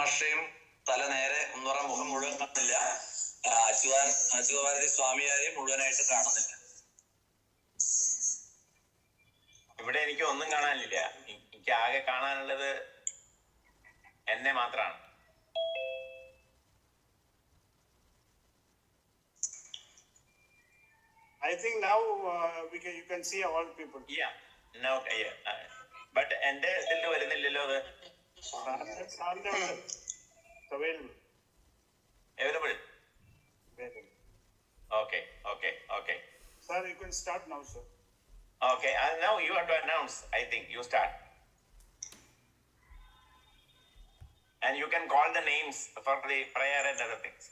മാഷയും തല നേരെ എന്ന് പറഞ്ഞ മുഖം മുഴുവൻ കാണുന്നില്ല. അച്യുതാനന്ദ സ്വാമിയാരെയും മുഴുവനായിട്ട് കാണുന്നില്ല. ഇവിടെ എനിക്ക് ഒന്നും കാണാനില്ല. എനിക്ക് ആകെ കാണാനുള്ളത് എന്നെ മാത്രമാണ്. I think now you can see all people. Yeah. Now, but എന്റെ ഇതിൽ വരുന്നില്ലല്ലോ അത്. Available. Okay. Sir, you can start now, sir. Okay, now you have to announce. I think you start, and you can call the names for the prayer and other things.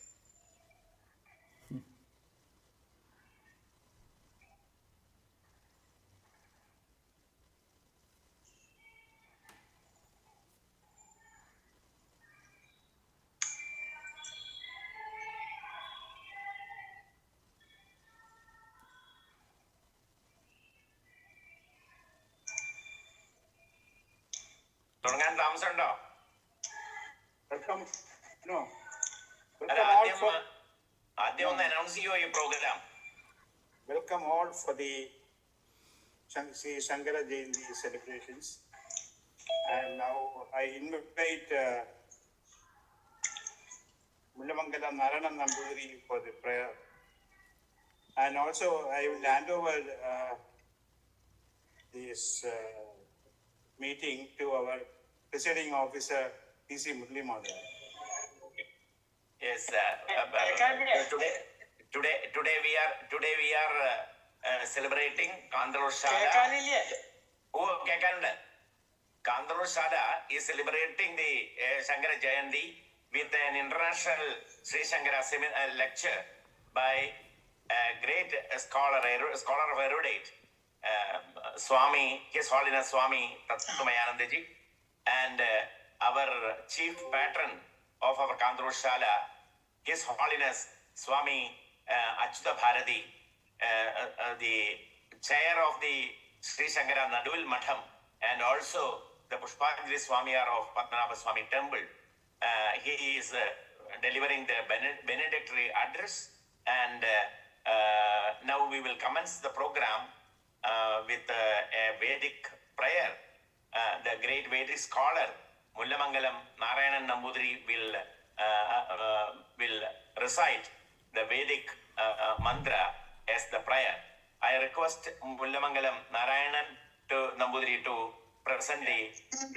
തുടങ്ങാൻ താമസമുണ്ടോ? ആദ്യം ഒന്ന് announce ചെയ്യുമോ ഈ programme? Welcome all for the Sri Sankara Jayanti celebrations. And now I invite Muraleemadhavan Narayanan Nambudiri for the prayer. And also I will hand over this meeting to our presiding officer, P.C. Muraleemadhavan. Yes, today we are celebrating Kantaloor Sala. Kantaloor Sala is celebrating the Sankara Jayanti with an international Sri Sankara lecture by a great scholar of erudite, Swami, His Holiness Swami Tattwamayananda ji, and our chief patron of our Kantaloor Sala, His Holiness Swami Achutha Bharati, the chair of the Sri Sankara Naduvil-Matham, and also the Pushpanjali Swamiyar of Padmanabha Swami Temple. He is delivering the Benedictory Address, and now we will commence the program with a Vedic prayer. The great Vedic scholar Muraleemadhavan Narayanan Nambudiri will recite the Vedic mantra as the prayer. I request Muraleemadhavan Narayanan Nambudiri to present the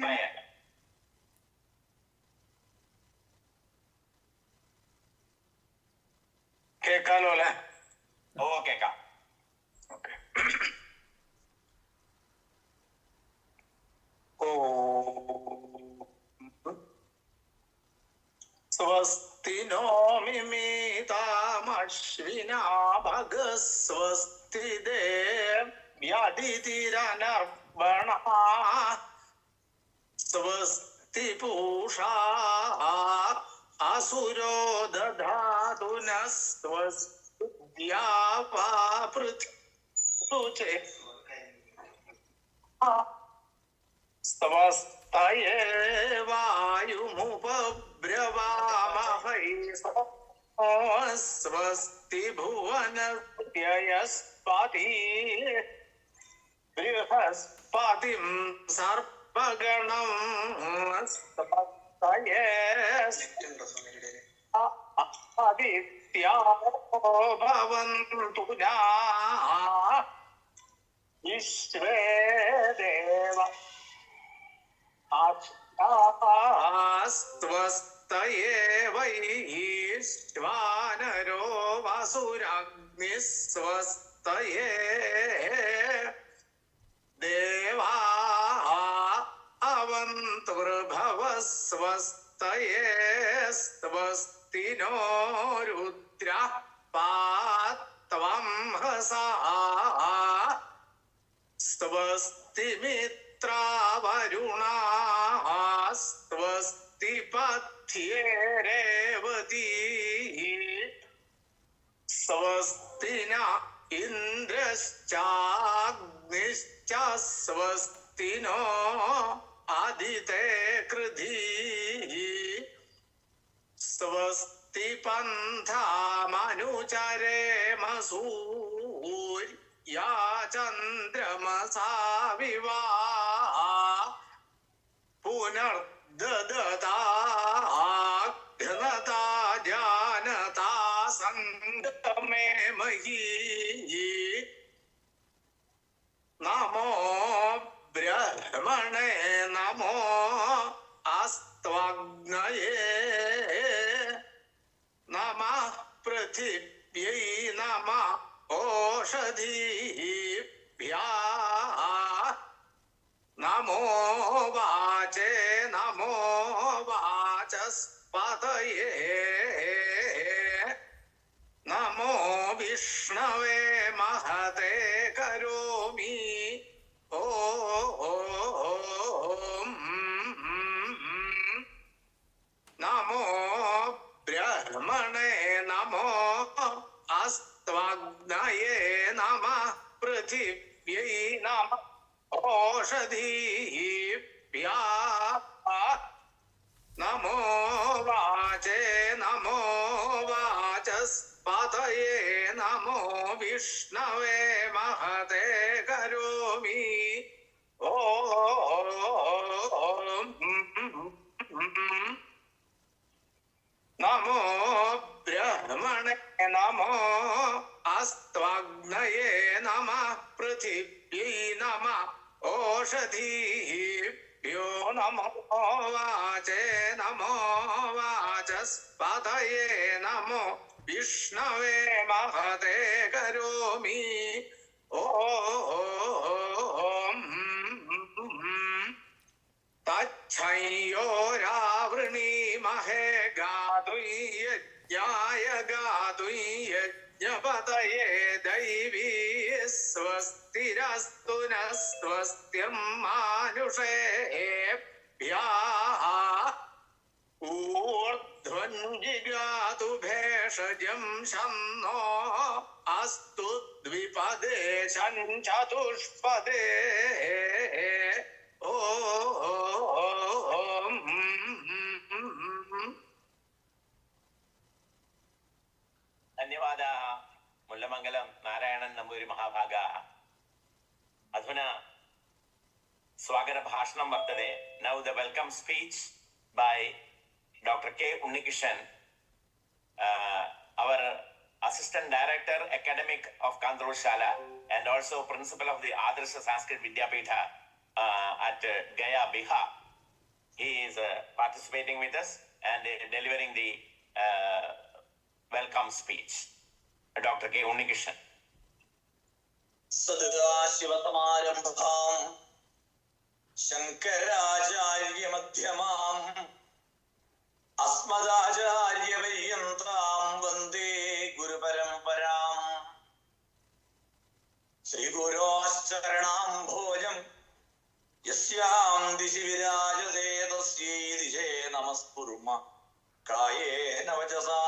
prayer. കേൾക്കാലോ അല്ലേ? കേൾക്കാം. Okay. സ്വസ്തി no മിമിതാമശ്വിനാ ഭഗസ്വസ്തി ദേവ്യതിഥിരനർപ്പണ സ്വസ്തി പൂഷാ അസുരോ ദധാതു നസ്വസ്തി ദ്യാവാ പൃഥ്വി സ്വസ്തയേ വായുമുപബ്രവാമഹൈ സ്വസ്തി ഭുവനസ്പതി ബൃഹസ്പതിം സർപ്പഗണം സ്വസ്തയേ ആദിത്യോ ഭവന്തു വിശ്വേ ദേവ സ്വസ്തയേ വൈശ്വാനരോ വസുരഗ്നി സ്വസ്തയേ ദേവാ അവന്തുർഭവ സ്വസ്തയേ സ്വസ്തി no Rudra പാത്വം ഹസാ സ്വസ്തി മിത്രാവരുണാ സ്വസ്തി പഥ്യേ രേവതി സ്വസ്തി ന ഇന്ദ്രശ്ചാഗ്നിശ്ച സ്വസ്തി നോ ആദിതേ കൃധി സ്വസ്തി പന്ഥാമനുചരേമ സൂര്യാ ചന്ദ്രമസാ വിവാ പുനർദദതാ ഘനതാ ജാനതാ സംഗമേ മഹീ നമോ ബ്രഹ്മണേ നമോ അസ്ത്വഗ്നയേ നമഃ പൃഥിവ്യൈ നമഃ ഓഷധീഭ്യാ നമോ വാചേ നമോ വാചസ്പതയേ നമോ വിഷ്ണവേ മഹതേ കരോമി ഓം നമോ ബ്രഹ്മണേ നമോ അസ്ത്വഗ്നയേ നമഃ പൃഥിവ്യൈ നമഃ ഓഷധീഭ്യാ നമോ വാചേ നമോ വാചസ്പതയേ നമോ വിഷ്ണവേ മഹതേ കരോമി ഓം നമോ ബ്രഹ്മണേ നമോ അസ്ത്വഗ്നയേ നമഃ പൃഥിവ്യൈ നമഃ ഓഷധീഭ്യോ നമോ വാചേ നമോ വാചസ്പതയേ നമോ വിഷ്ണവേ മഹതേ കരോമി ഓം തച്ഛയോരാവൃണീമഹേ ഗാതുയജ്ഞായ ഗാതുയജ്ഞപതയേ ദൈവീ സ്വസ്തിരസ്തു ന സ്വസ്ത്യം മാനുഷേഭ്യാ ഊർധ്വം ജിഗാതു ഭേഷജം ശന്നോ അസ്തു ദ്വിപദേ ചതുഷ്പദേ ഓം ധന്യവാദः മുല്ലമംഗലം നാരായണൻ നമ്പൂരി महाभागाः अधुना स्वागतभाषणं वर्तते. Now the welcome speech by Dr. K. Unnikishan, our Assistant Director Academic of Kantaloor Sala and also Principal of the Adarsh Sanskrit Vidyapitha at Gaya, Bihar. He is participating with us and delivering the welcome speech. Dr. K. Unnikishan. സദാശിവസമാരംഭാം ശങ്കരാചാര്യമധ്യമാം അസ്മദാചാര്യപര്യന്താം വന്ദേ ഗുരുപരമ്പരാം. ശ്രീഗുരോശ്ചരണാംഭോജം യസ്യാം ദിശി വിരാജതേ തസ്യൈ ദിശേ നമസ്കുർമ കായേന വചസാ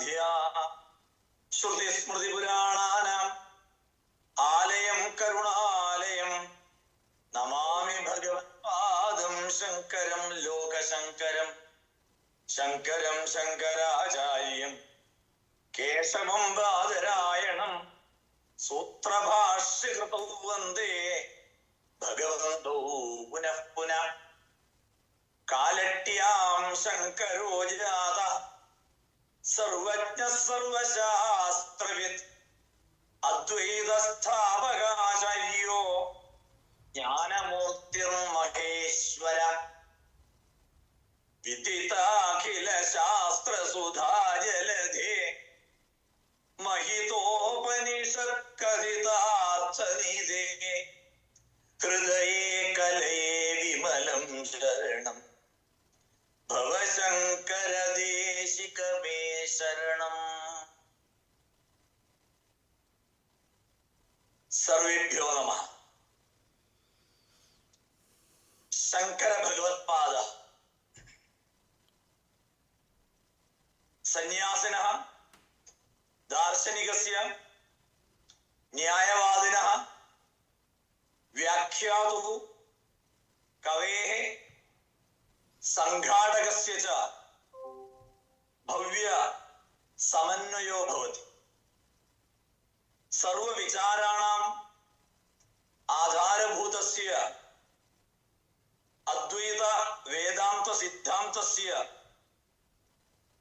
ധിയാ. ശ്രുതിസ്മൃതിപുരാണാനാം ആലയം കരുണാലയം നമാമി ഭഗവത്പാദം ശങ്കരം ലോകശങ്കരം. ശങ്കരം ശങ്കരാചാര്യം കേശവം ബാദരായണം സൂത്രഭാഷ്യകൃതൗ വന്ദേ ഭഗവന്തോ പുനഃ പുനഃ. കാലട്യാം ശങ്കരോ ജാത സർവജ്ഞ സർവശാസ്ത്രവിദ് അദ്വൈതസ്ഥാപകാചാര്യോ ജ്ഞാനമൂർത്തിർമഹേശ്വര. വിദിതാഖില ശാസ്ത്രസുധാജലധേ महितोपनिषत्कथितार्थनिधे हृदये कलये विमलं शरणं भवशङ्करदेशिक मे शरणम्। सर्वेभ्यो नमः। शंकर भगवत्पाद सन्यासिनः दार्शनिकस्य न्यायवादिनः व्याख्यातुः कवेः संघाटकस्य च समन्वयो भवति। सर्वविचाराणाम् आधारभूतस्य अद्वैत वेदांत सिद्धान्तस्य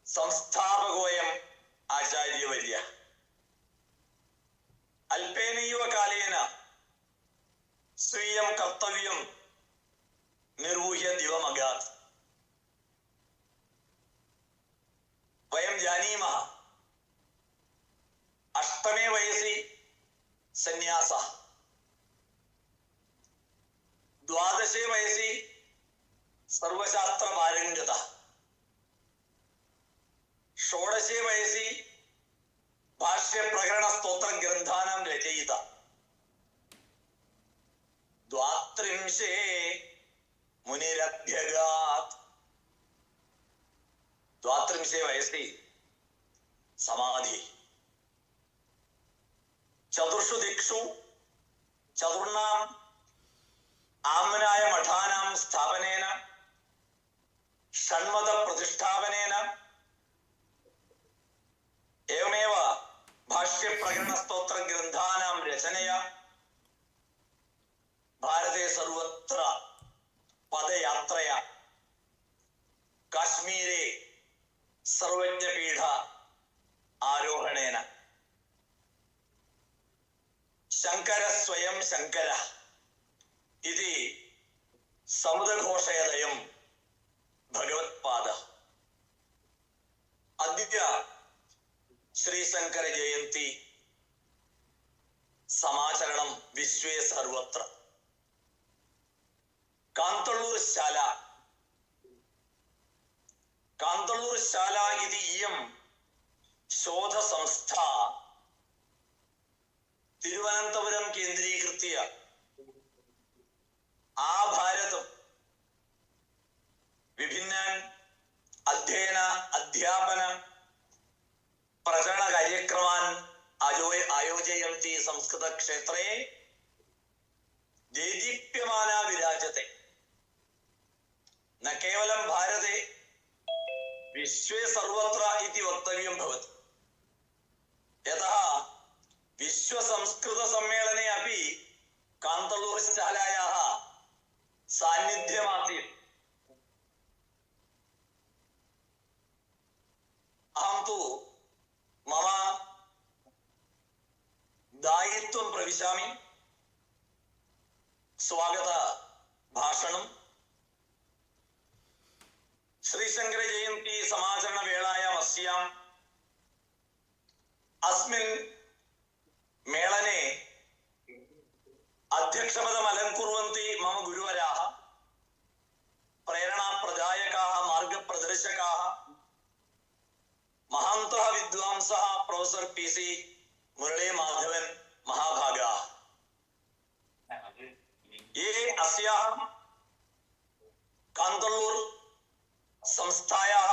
संस्थापकोऽयम् आचार्यवर्यः। अल्पेनैव कालेन स्वीयं कर्तव्यं निर्वूह्य दिवमगात्। वयं जानीमः, अष्टमे वयसि सन्यासः, 12 वयसि सर्वशास्त्रपारङ्गतः, 16 वयसि भाष्यप्रकरणस्तोत्रग्रन्थानां रचयिता, 32 मुनिरभ्यगात्। 32 वयसि समाधि। 4 दिक्षु चतुर्णाम् आम्नाय मठानां स्थापनेन, षण्मत प्रतिष्ठापनेन, एवमेव भाष्यप्रकरणस्तोत्रग्रन्थानां रचनया भारते सर्वत्र पदयात्रया, काश्मीरे सर्वज्ञपीठ आरोहणेन, शङ्कर स्वयं शङ्करः इति समुद्घोषयदयं भगवत्पादः। अद्य श्री शंकर जयंती समाचरणं विश्वे सर्वत्र। कान्तळूर शाला, कान्तळूर शाला इति इयं शोधसंस्था तिरुवनन्तपुरं केन्द्रीकृत्य आभारतं विभिन्नान् अध्ययन अध्यापन प्रचरण कार्यक्रमान् आयोजयन्ति। संस्कृतक्षेत्रे देदीप्यमाना विराजते। न केवलं भारते, विश्वे सर्वत्र इति वक्तव्यं भवति। यतः विश्वसंस्कृतसम्मेलने अपि कान्तळूर शालायाः सान्निध्यमासीत्। अहं तु मम दायित्वं प्रविशामि। स्वागत भाषणं श्री शंकर जयंती समाचरण वेलायाम् अस्याम् अस्मिन् मेलने अध्यक्षपदम् अलङ्कुर्वन्ति मम गुरुवराः, प्रेरणाप्रदायकाः, मार्गप्रदर्शकाः, महान्तः विद्वांसः प्रोफेसर PC मुरलीमाधवन महाभागाः। ये अस्याः कान्तळूर संस्थायाः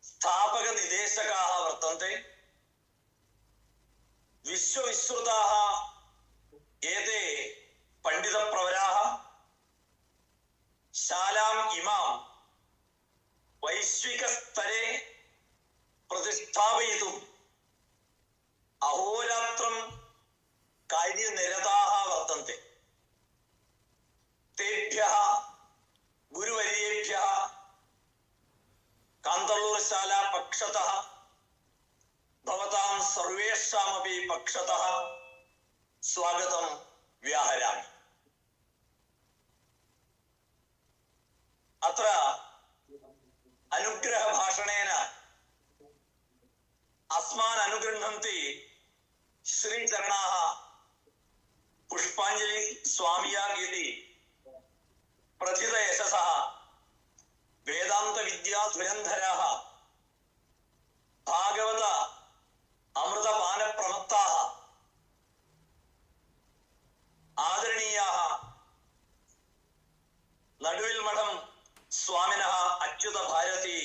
स्थापक निदेशकाः वर्तन्ते। विश्वविश्रुताः एते पंडितप्रवराः शालाम् इमां वैश्विकस्तरे प्रतिष्ठापयितुम् अहोरात्रं कार्यनिरताः वर्तन्ते। तेभ्यः गुरुवर्येभ्यः कान्तळूर शाला पक्षतः भवतां सर्वेषामपि पक्षतः स्वागतं व्याहरामि। अत्र अनुग्रहभाषणेन अस्मान् अनुगृह्णन्ति श्रीचरणाः पुष्पाञ्जलि स्वामियार् इति प्रथितयशसः वेदान्तविद्याधुरन्धराः भागवत अमृतपानप्रमत्ताः आदरणीयाः नडुविल्मठं स्वामिनः अच्युत भारती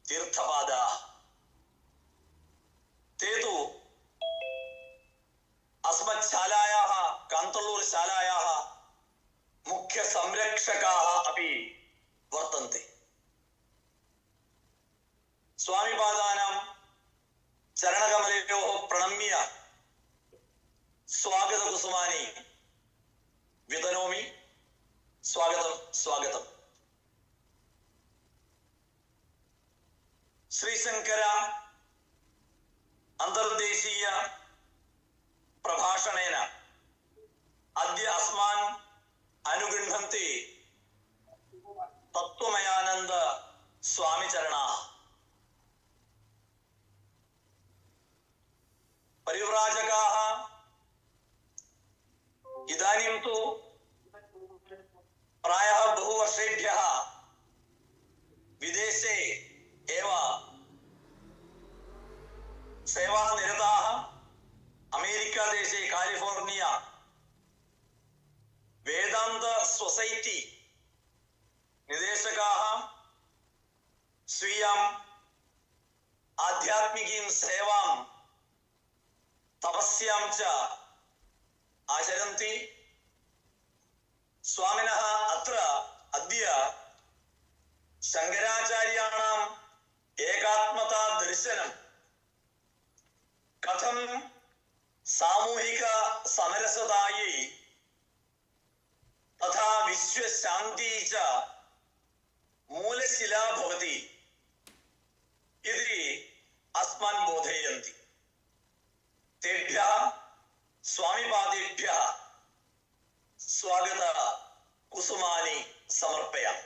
तीर्थपादाः। ते तु अस्मत्शालायाः कान्तळूर शालायाः मुख्य संरक्षकाः अपि वर्तन्ते। स्वामिपादानां ചരണകമലയോः പ്രണമ്യ സ്വാഗതകുസുമാനി വിതനോമി. സ്വാഗതം സ്വാഗതം. ശ്രീ ശങ്കര അന്തർദേശീയ പ്രഭാഷണേന അദ്യ അസ്മാൻ അനുഗൃഹന്തി തത്വമയാനന്ദ സ്വാമി ചരണാः. പരിവ്രാജകാः ഇദാनीं तु प्रायः बहुवर्षेभ्यः विदेशे एव सेवानिरताः. अमेरिकादेशे कालिफोर्निया वेदांत सोसैटी निदेशकाः स्वीयाम् आध्यात्मिकीं सेवां तपस्यां च आचरन्ति. स्वामिनः अत्र अद्य शङ्कराचार्याणाम् एकात्मता दर्शनं कथं सामूहिक समरसदायै तथा विश्वशान्ति च मूलशिला भवति इति अस्मान् बोधयन्ति. तेभ्यः स्वामिपादेभ्यः स्वागत कुसुमानि समर्पयामि.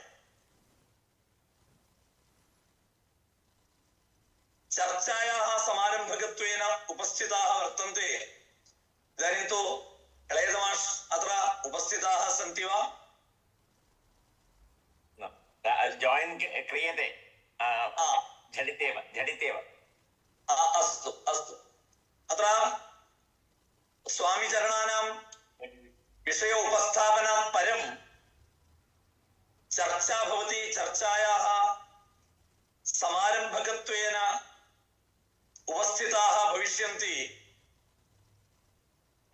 चर्चायाः समारम्भकत्वेन उपस्थिताः वर्तन्ते. इदानीं तु इळयतमाष् अत्र उपस्थिताः सन्ति वा? जॉइन क्रियते झटित्येव. अस्तु अस्तु. अत्र स्वामिचरणानां विषय उपस्थापनात् परं चर्चा भवति. चर्चायाः समारम्भकत्वेन उपस्थिताः भविष्यन्ति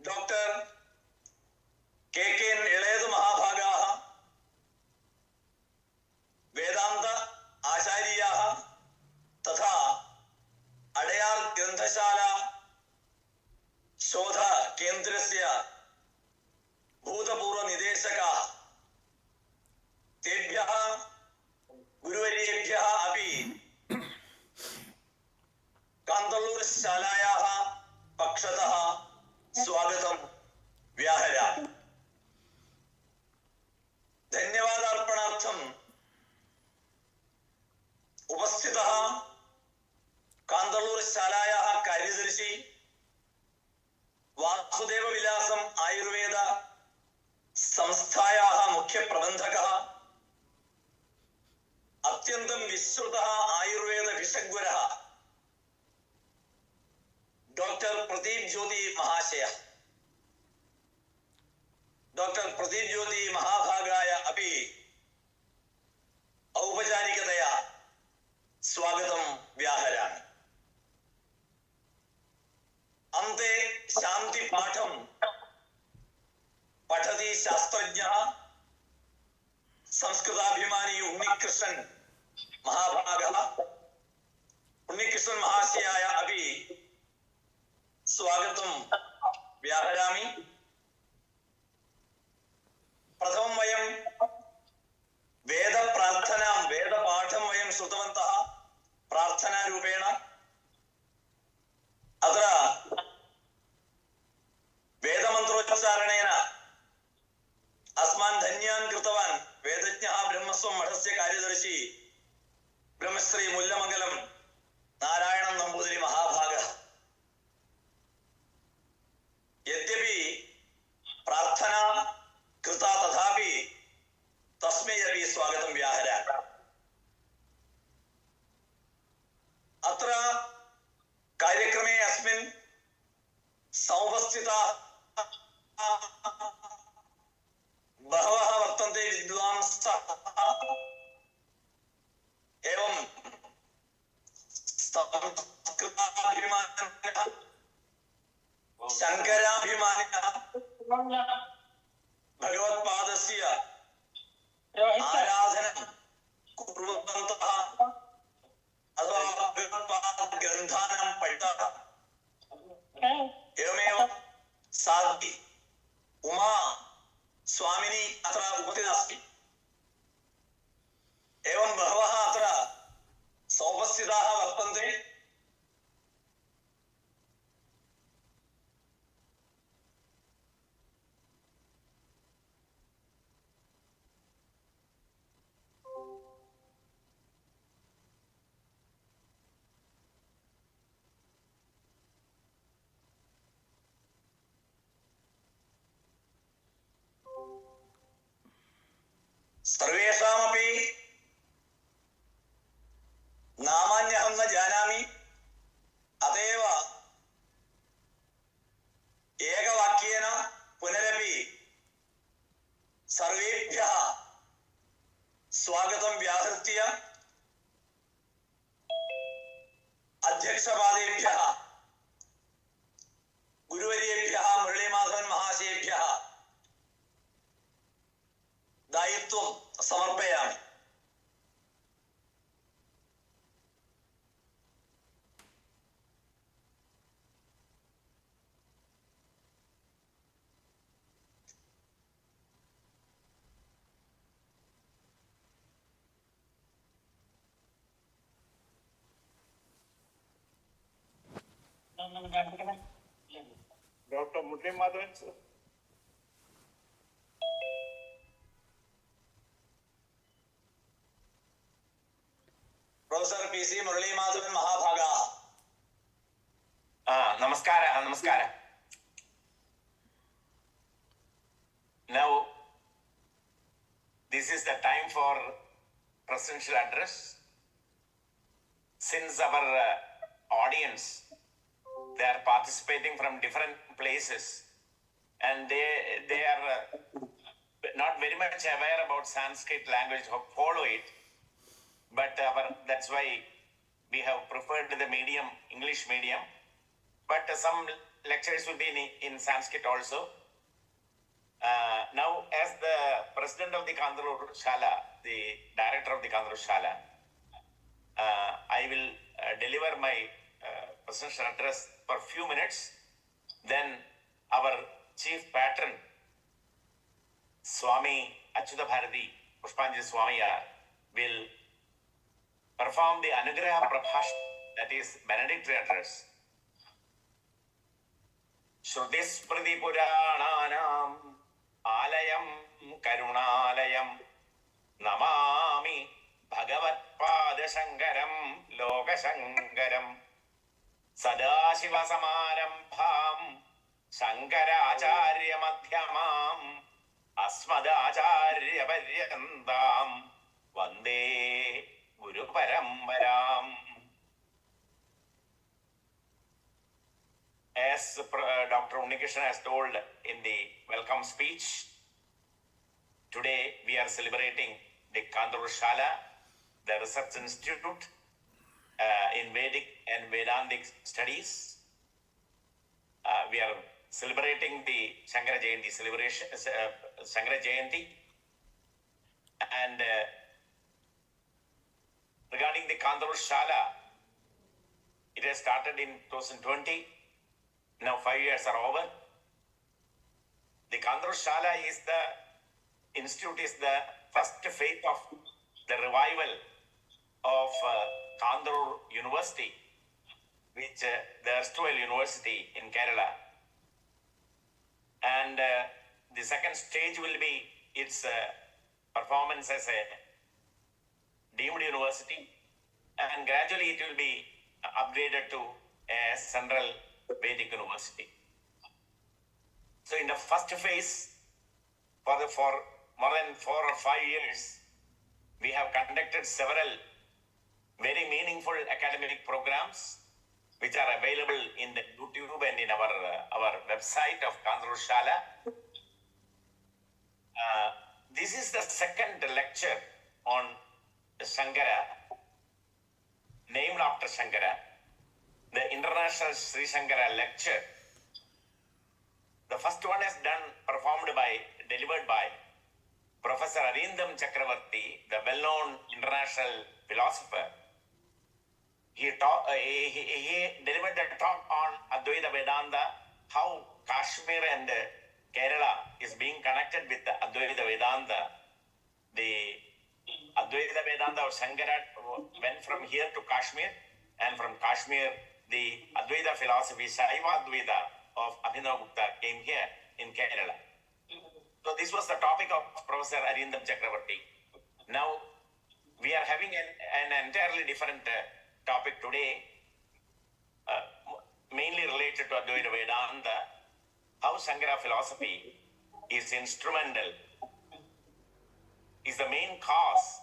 डॉक्टर के इळयदु महाभागाः, वेदांत आचार्याः तथा अडयार् ग्रन्थशाला शोध केन्द्रस्य भूतपूर्व निदेशकाः. तेभ्यः गुरुवर्येभ्यः अपि कान्तलूर् शालायाः पक्षतः स्वागतं व्याहरामि. धन्यवादार्पणार्थम् उपस्थितः कान्तलूर् शालायाः कार्यदर्शी वासुदेव विलासम् आयुर्वेद संस्थायाः मुख्य प्रबन्धकः, अत्यन्तं विश्रुतः आयुर्वेद विशग्वरः डॉक्टर प्रदीप ज्योति महाशयः. डॉक्टर प्रदीप ज्योति महाभागाय अपि औपचारिकतया स्वागतं व्याहरामि. अन्ते शान्तिपाठं पठति शास्त्रज्ञः संस्कृताभिमानी उन्निकृष्णन् महाभागः. उन्निकृष्णन् महाशयाय अपि स्वागतं व्याहरामि. प्रथमं वयं वेदप्रार्थनां वेदपाठं वयं श्रुतवन्तः प्रार्थनारूपेण. अत्र वेदमन्त्रोच्चारणेन अस्मान् धन्यान् कृतवान् वेदज्ञः ब्रह्मस्वं मठस्य कार्यदर्शी ब्रह्मश्री मुल्लमङ्गलं नारायणं नम्बूदिरी महाभागः. यद्यपि प्रार्थना कृता तथापि तस्मै अपि स्वागतं व्याहरामि. अत्र कार्यक्रमे अस्मिन् समुपस्थिताः बहवः वर्तन्ते विद्वांसः एवं संस्कृताभिमानिनः शङ्कराभिमानिनः भगवत्पादस्य आराधनं कुर्वन्तः अथवा भगवत्पादग्रन्थानां पठितः साध्वी उमा स्वामिनी अत्र उपस्थिता अस्ति। एवं बहवः अत्र समुपस्थिताः वर्तन्ते। सर्वेषामपि नामान्यहं न जानामि, अतएव एकवाक्येन पुनरपि सर्वेभ्यः स्वागतं व्याहृत्य अध्यक्षपादेभ्यः गुरुवर्येभ्यः मुरलीमाधवन महाशयेभ्यः दायित्वं समर्पयामि। Dr. Muraleemadhavan, sir. Professor P.C. Muraleemadhavan Mahabhaga. Namaskara. Now, this is the time for presidential address. Since our audience, they are participating from different places and they are not very much aware about Sanskrit language, follow it. But that's why we have preferred the medium, English medium. But some lectures will be in Sanskrit also. Now, as the president of the Kantaloor Sala, the director of the Kantaloor Sala, I will deliver my presidential address for a few minutes. Then our chief patron, Swami Achutha Bharati, Pushpanjali Swamiya, will perform the Anugraha Prabhashana, that is Benedictory Address. Shrutismriti Purananam Alayam Karunalayam Namami Bhagavat Pada Shankaram Loka Shankaram Sadashiva Samarambham Śaṅkarācārya Madhyamam Asmadācārya Paryantam Vande Guru Parambaram. As Dr. Unnikrishna has told in the welcome speech, today we are celebrating the Kantaloor Sala, the Research Institute in Vedic and Vedantic studies. We are celebrating the Sankara Jayanti celebration, Sankara Jayanti, and regarding the Kantaloor Sala, it has started in 2020. Now 5 years are over. The Kantaloor Sala is the institute, is the first phase of the revival of Kantaloor University, which the erstwhile university in Kerala. And the second stage will be its performance as a deemed university, and gradually it will be upgraded to a central Vedic university. So in the first phase, for more than 4 or 5 years, we have conducted several very meaningful academic programs which are available in the YouTube and in our website of Kantaloor Sala. This is the second lecture on Śaṅkara, named after Śaṅkara, the International Sri Sankara lecture. The first one is delivered by Professor Arindam Chakravarti, the well-known international philosopher. He delivered a talk on Advaita Vedanta, how Kashmir and Kerala is being connected with the Advaita Vedanta. The Advaita Vedanta of Shankara went from here to Kashmir, and from Kashmir, the Advaita philosophy, Shaiva Advaita of Abhinavagupta came here in Kerala. So this was the topic of Professor Arindam Chakravarti. Now, we are having an entirely different topic today, mainly related to Advaita Vedanta, how Shankara philosophy is instrumental, is the main cause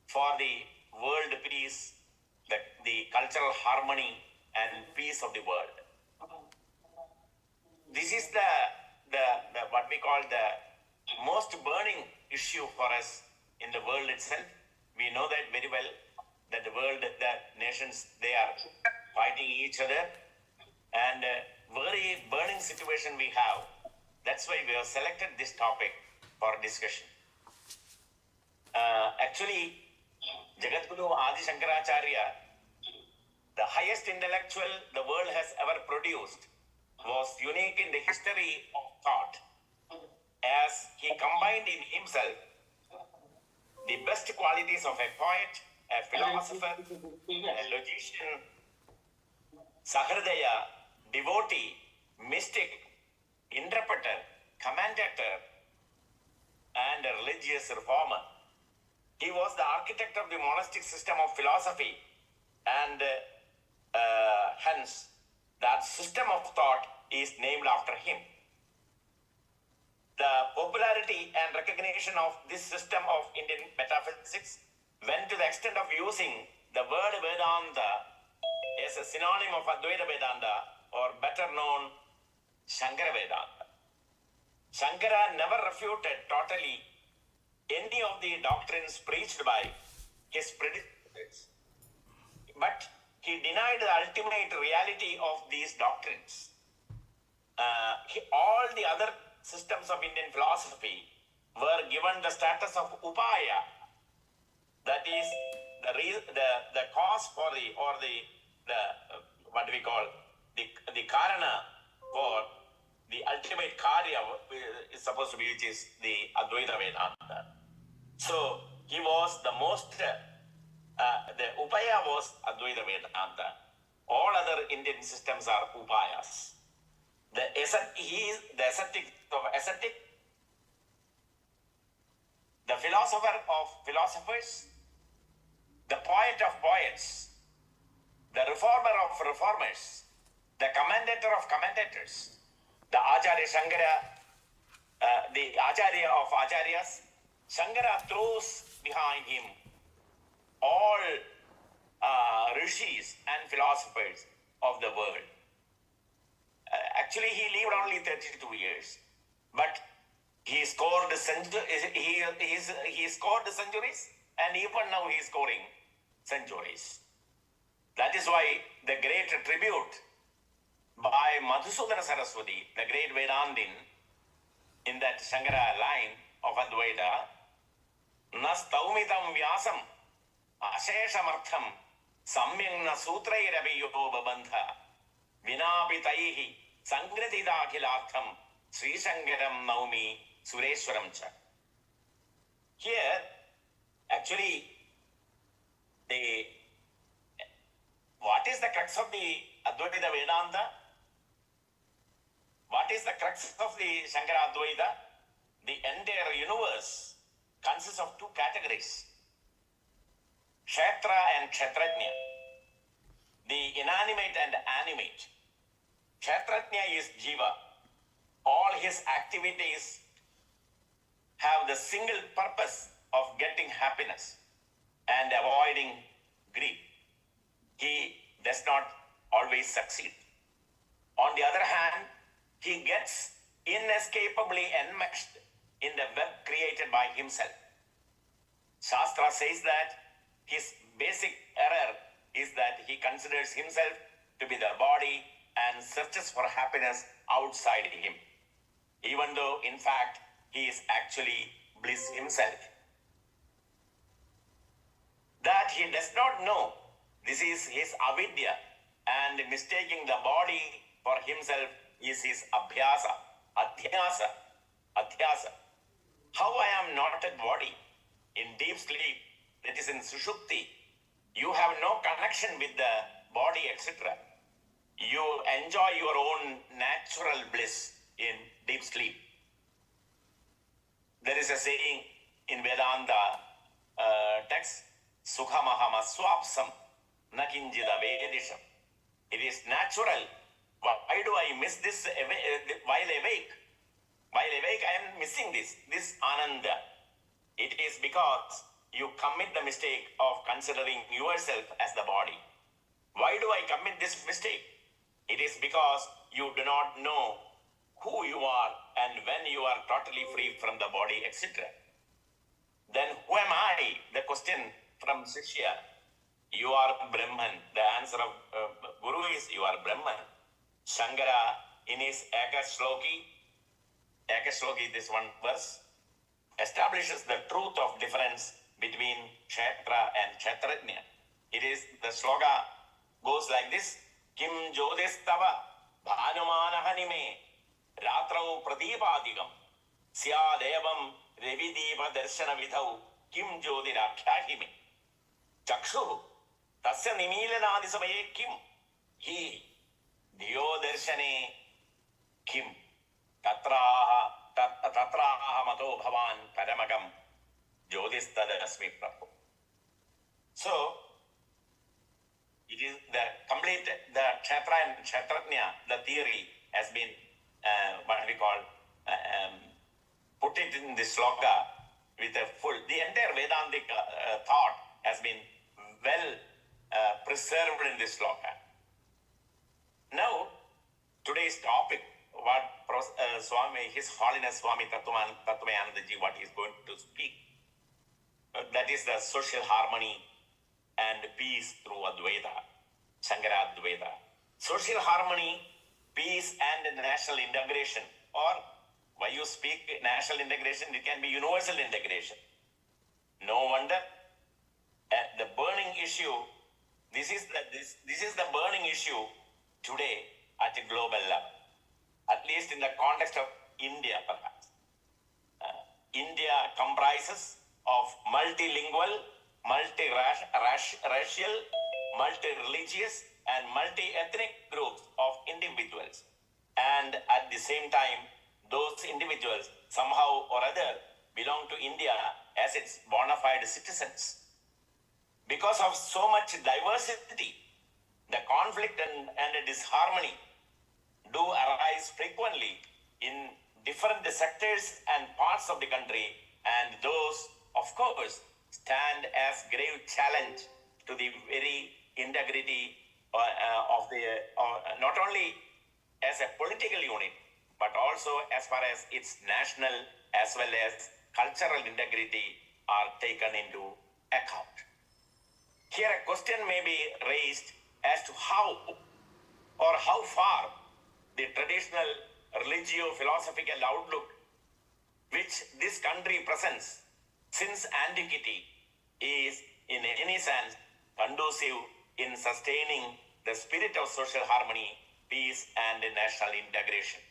for the world peace, the cultural harmony and peace of the world. This is the what we call the most burning issue for us in the world itself. We know that very well, that the world, the nations, they are fighting each other, and very burning situation we have. That's why we have selected this topic for discussion. Actually, Jagadguru Adi Shankaracharya, the highest intellectual the world has ever produced, was unique in the history of thought, as he combined in himself the best qualities of a poet, a philosopher, a logician, Sahridaya, devotee, mystic, interpreter, commentator, and a religious reformer. He was the architect of the monastic system of philosophy, and hence that system of thought is named after him. The popularity and recognition of this system of Indian metaphysics went to the extent of using the word Vedanta as a synonym of Advaita Vedanta, or better known Shankara Vedanta. Shankara never refuted totally any of the doctrines preached by his predecessors, but he denied the ultimate reality of these doctrines. All the other systems of Indian philosophy were given the status of upaya, that is the cause for the, or the what we call the karana for the ultimate karya is supposed to be, which is the Advaita Vedanta. So he was the most, the upaya was Advaita Vedanta. All other Indian systems are upayas. He is the ascetic of ascetic, the philosopher of philosophers, the poet of poets, the reformer of reformers, the commentator of commentators, the Acharya Shankara, the Acharya of Acharyas. Shankara throws behind him all rishis and philosophers of the world. Actually, he lived only 32 years, but he scored centuries, and even now he is scoring centuries. That is why the great tribute by Madhusudana Saraswati, the great Vedantin, in that Shankara line of Advaita, Nastaumitam Vyasam Asheshamartham Samyangna Sutrairaviyo Babandha Vinapitaihi Sangratidakhilatham Sri Sankaram Naumi Sureshwaram Cha. Here, actually, what is the crux of the Advaita Vedanta? What is the crux of the Shankara Advaita? The entire universe consists of two categories, Kshetra and Kshetrajna, the inanimate and animate. Kshetrajna is Jiva. All his activities have the single purpose of getting happiness and avoiding grief. He does not always succeed. On the other hand, he gets inescapably enmeshed in the web created by himself. Shastra says that his basic error is that he considers himself to be the body and searches for happiness outside him, even though in fact he is actually bliss himself. That he does not know, this is his avidya, and mistaking the body for himself is his abhyasa, adhyasa, adhyasa. How I am not a body in deep sleep, that is in sushupti, you have no connection with the body, etc. You enjoy your own natural bliss in deep sleep. There is a saying in Vedanta text, Sukhamaham aswapsam nakinjida vedisham. It is natural. Why do I miss this while awake? While awake, I am missing this ananda. It is because you commit the mistake of considering yourself as the body. Why do I commit this mistake? It is because you do not know who you are and when you are totally free from the body, etc. Then who am I? The question from Shishya. You are Brahman. The answer of Guru is you are Brahman. Shankara in his Ekashloki, this one verse, establishes the truth of difference between Kshetra and Kshetrajna. It is, the sloka goes like this, Kim Jodistava Bhanumanahani Ratrau Pradipadigam Syadevam Revidiva Darshana Vidhau Kim Jodirakhyahi me Chakshu Tasya Nimilanadisamaye Kim He Diyo Darshane Kim Tatraha Mato Bhavan Paramagam Jodistadasmi Prabhu. So, it is the complete, the Kshetra and Kshetrajna, the theory has been what we call put it in the sloka with a full, the entire Vedantic thought has been well preserved in this sloka. Now, today's topic, what Swami, His Holiness Swami Tattwamayananda ji, what he is going to speak, that is the social harmony and peace through Advaita, Shankara Advaita. Social harmony, peace and national integration, or when you speak national integration, it can be universal integration. No wonder the burning issue, this is the burning issue today at a global level, at least in the context of India perhaps. India comprises of multilingual, multiracial, multi-religious and multi-ethnic groups of individuals. And at the same time, those individuals somehow or other belong to India as its bona fide citizens. Because of so much diversity, the conflict and disharmony do arise frequently in different sectors and parts of the country, and those, of course, stand as grave challenge to the very integrity of the, not only as a political unit, but also as far as its national as well as cultural integrity are taken into account. Here a question may be raised as to how or how far the traditional religio-philosophical outlook which this country presents since antiquity is in any sense conducive in sustaining the spirit of social harmony, peace and national integration.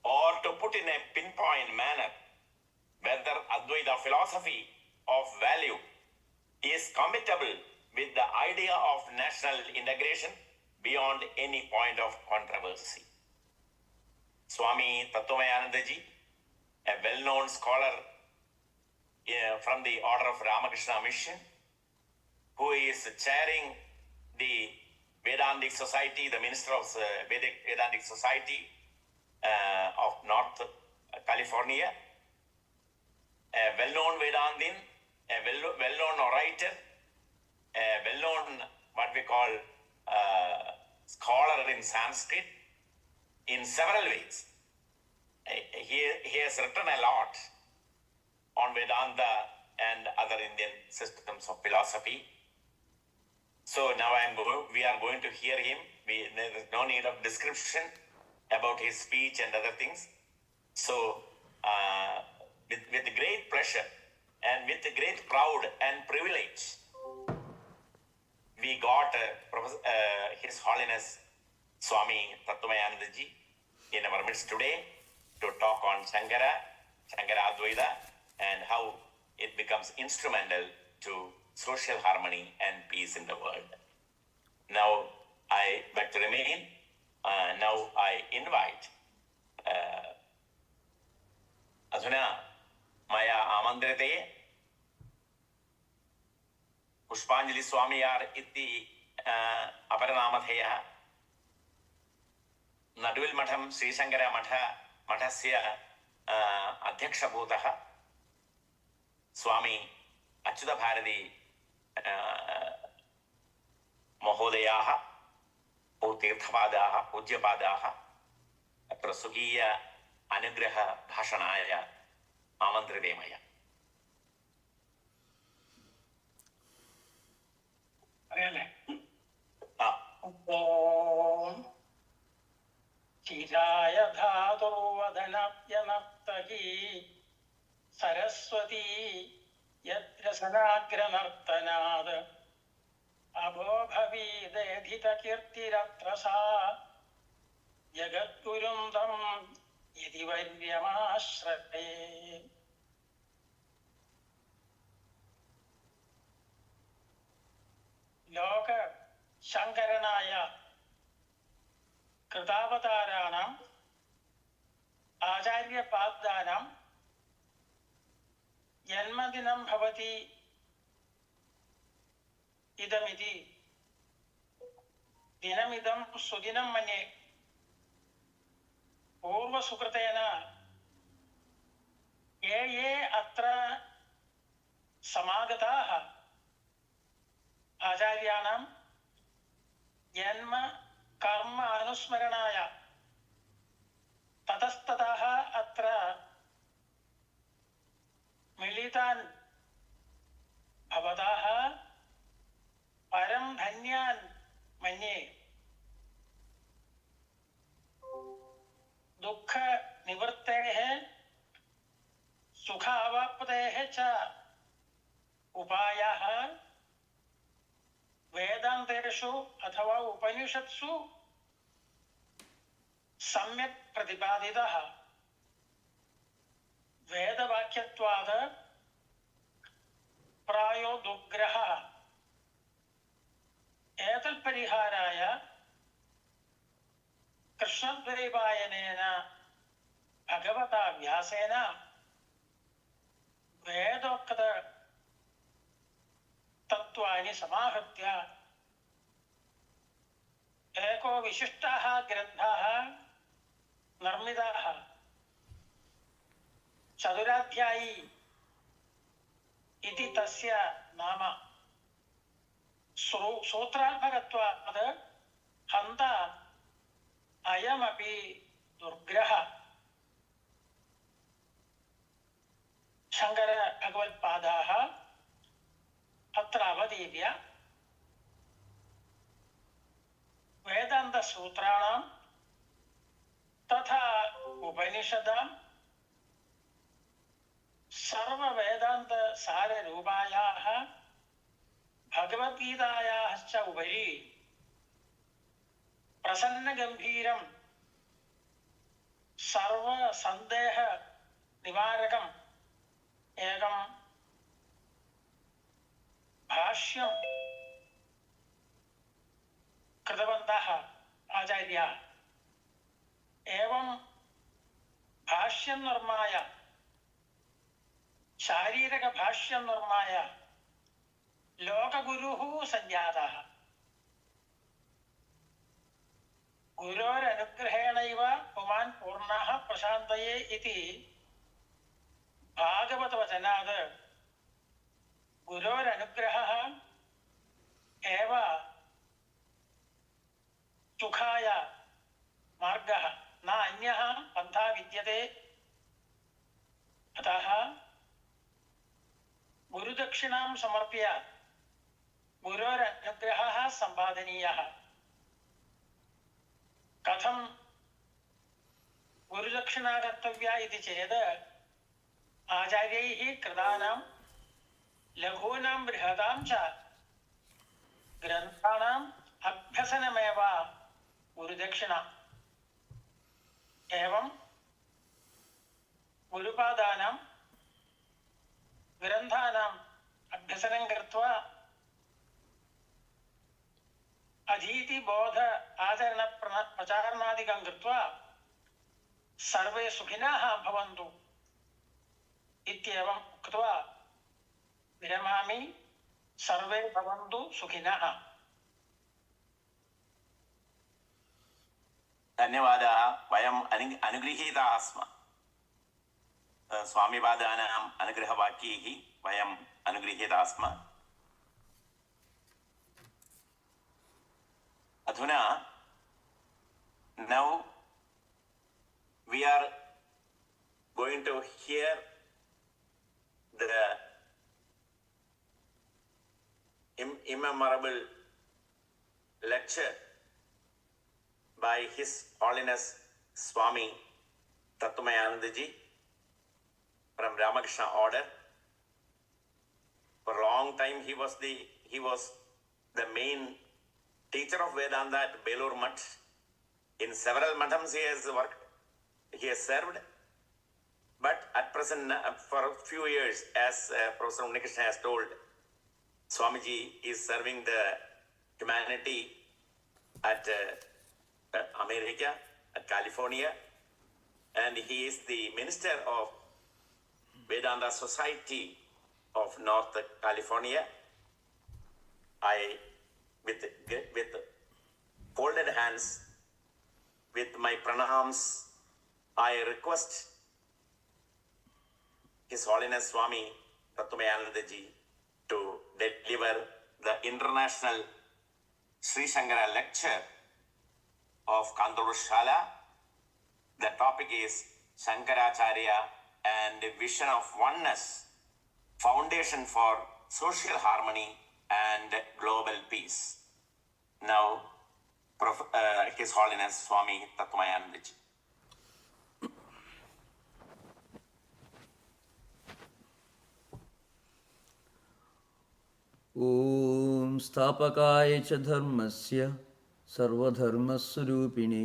Or to put in a pinpoint manner, whether Advaita philosophy of value is compatible with the idea of national integration beyond any point of controversy. Swami Tattwamayananda ji, a well-known scholar from the order of Ramakrishna Mission, who is chairing the Vedantic Society, the minister of Vedantic Society of North California, a well-known Vedantin, a well-known orator, a well-known what we call scholar in Sanskrit in several ways. He has written a lot on Vedanta and other Indian systems of philosophy. So now we are going to hear him. There is no need of description about his speech and other things. So with great pleasure and with great pride and privilege, we got His Holiness Swami Tattwamayananda ji in our midst today to talk on Śaṅkarā Advaita, and how it becomes instrumental to social harmony and peace in the world. Now I beg to remain. Now I invite अधुना मया आमन्त्रिते पुष्पाञ्जलि स्वामियार् इति अपरनामधेयः नडुविल् मठं श्रीशङ्करमठस्य अध्यक्षभूतः स्वामी अच्युत भारती महोदयाः पूज्यपादाः अत्र स्वकीय अनुग्रह भाषणाय आमन्त्रिते मया. ओम चिराय धातुर्वदनप्यनर्तकी सरस्वती यद्रसनाग्रनर्तनाद अभोभवीदेधितकीर्तिरत्र सा जगद्गुरुं तं यदि वैर्यमाश्रये. लोक शङ्करणाय कृतावताराणाम् आचार्यपादानां जन्मदिनं भवति इदमिति दिनमिदं सुदिनं मन्ये. पूर्वसुकृतेन ये अत्र समागताः आचार्याणां जन्म कर्म अनुस्मरणाय ततस्ततः अत्र मिलितान् भवताः परं धन्यान् मन्ये. दुःख निवृत्तेः सुखावाप्तेः च उपायः वेदान्तेषु अथवा उपनिषत्सु सम्यक् प्रतिपादितः. वेदवाक्यत्वात् प्रायो दुग्रहः. एतत्परिहाराय कृष्णद्वैपायनेन भगवता व्यासेन वेदोक्त तत्त्वानि समाहृत्य एको विशिष्टः ग्रन्थः निर्मितः. चतुराध्यायी इति तस्य नाम. सूत्रात्मकत्वात् हन्ता अयमपि दुर्ग्रह. शङ्कर भगवत्पादाः अत्र अवतीर्य वेदान्तसूत्राणां तथा उपनिषदां सर्ववेदान्तसाररूपायाः भगवद्गीतायाः च उपरि प्रसन्नगम्भीरं सर्वसन्देहनिवारकम् एकं भाष्यं कृतवन्तः आचार्याः. एवं भाष्यं निर्माय शारीरकभाष्यं निर्माय लोकगुरुः सञ्जातः. गुरोरनुग्रहेणैव पुमान् पूर्णः प्रशान्तये इति भागवतवचनात् गुरोरनुग्रहः एव सुखाय मार्गः, न अन्यः पन्था विद्यते. अतः गुरुदक्षिणां समर्प्य गुरोरनुग्रहः सम्पादनीयः. कथं गुरुदक्षिणा कर्तव्या इति चेत् आचार्यैः कृतानां लघूनां बृहदां च ग्रन्थानाम् अभ्यसनमेव गुरुदक्षिणा एवं गुरुपादानां ग्रन्थानाम् अभ्यसनं कृत्वा अधीतिबोध आचरण प्रचारणादिकं कृत्वा सर्वे सुखिनः भवन्तु इत्येवम् उक्त्वा विरमामि। सर्वे भवन्तु सुखिनः। धन्यवादाः। वयम् अनुगृहीताः स्मः। स्वामिपादानाम् अनुग्रहवाक्यैः वयम् अनुगृहीताः स्मः। अधुना now we are going to hear the immemorable lecture by His Holiness Swami Tattwamayananda ji from Ramakrishna order. For a long time he was the main teacher of Vedanta at Belur Mutt. In several madhams he has worked, he has served. But at present, for a few years, as Professor Unnikrishna has told, Swamiji is serving the humanity at America, at California, and he is the minister of Vedanta Society of North California. With folded hands, with my pranams, I request His Holiness Swami Tattwamayananda ji to deliver the International Sri Sankara lecture of Kantaloor Sala. The topic is Śaṅkarācārya and Vision of Oneness, Foundation for Social Harmony and Global Peace. Now, His Holiness Swami Tattwamayananda ji. ॐ स्थापकाय च धर्मस्य सर्वधर्मस्वरूपिणे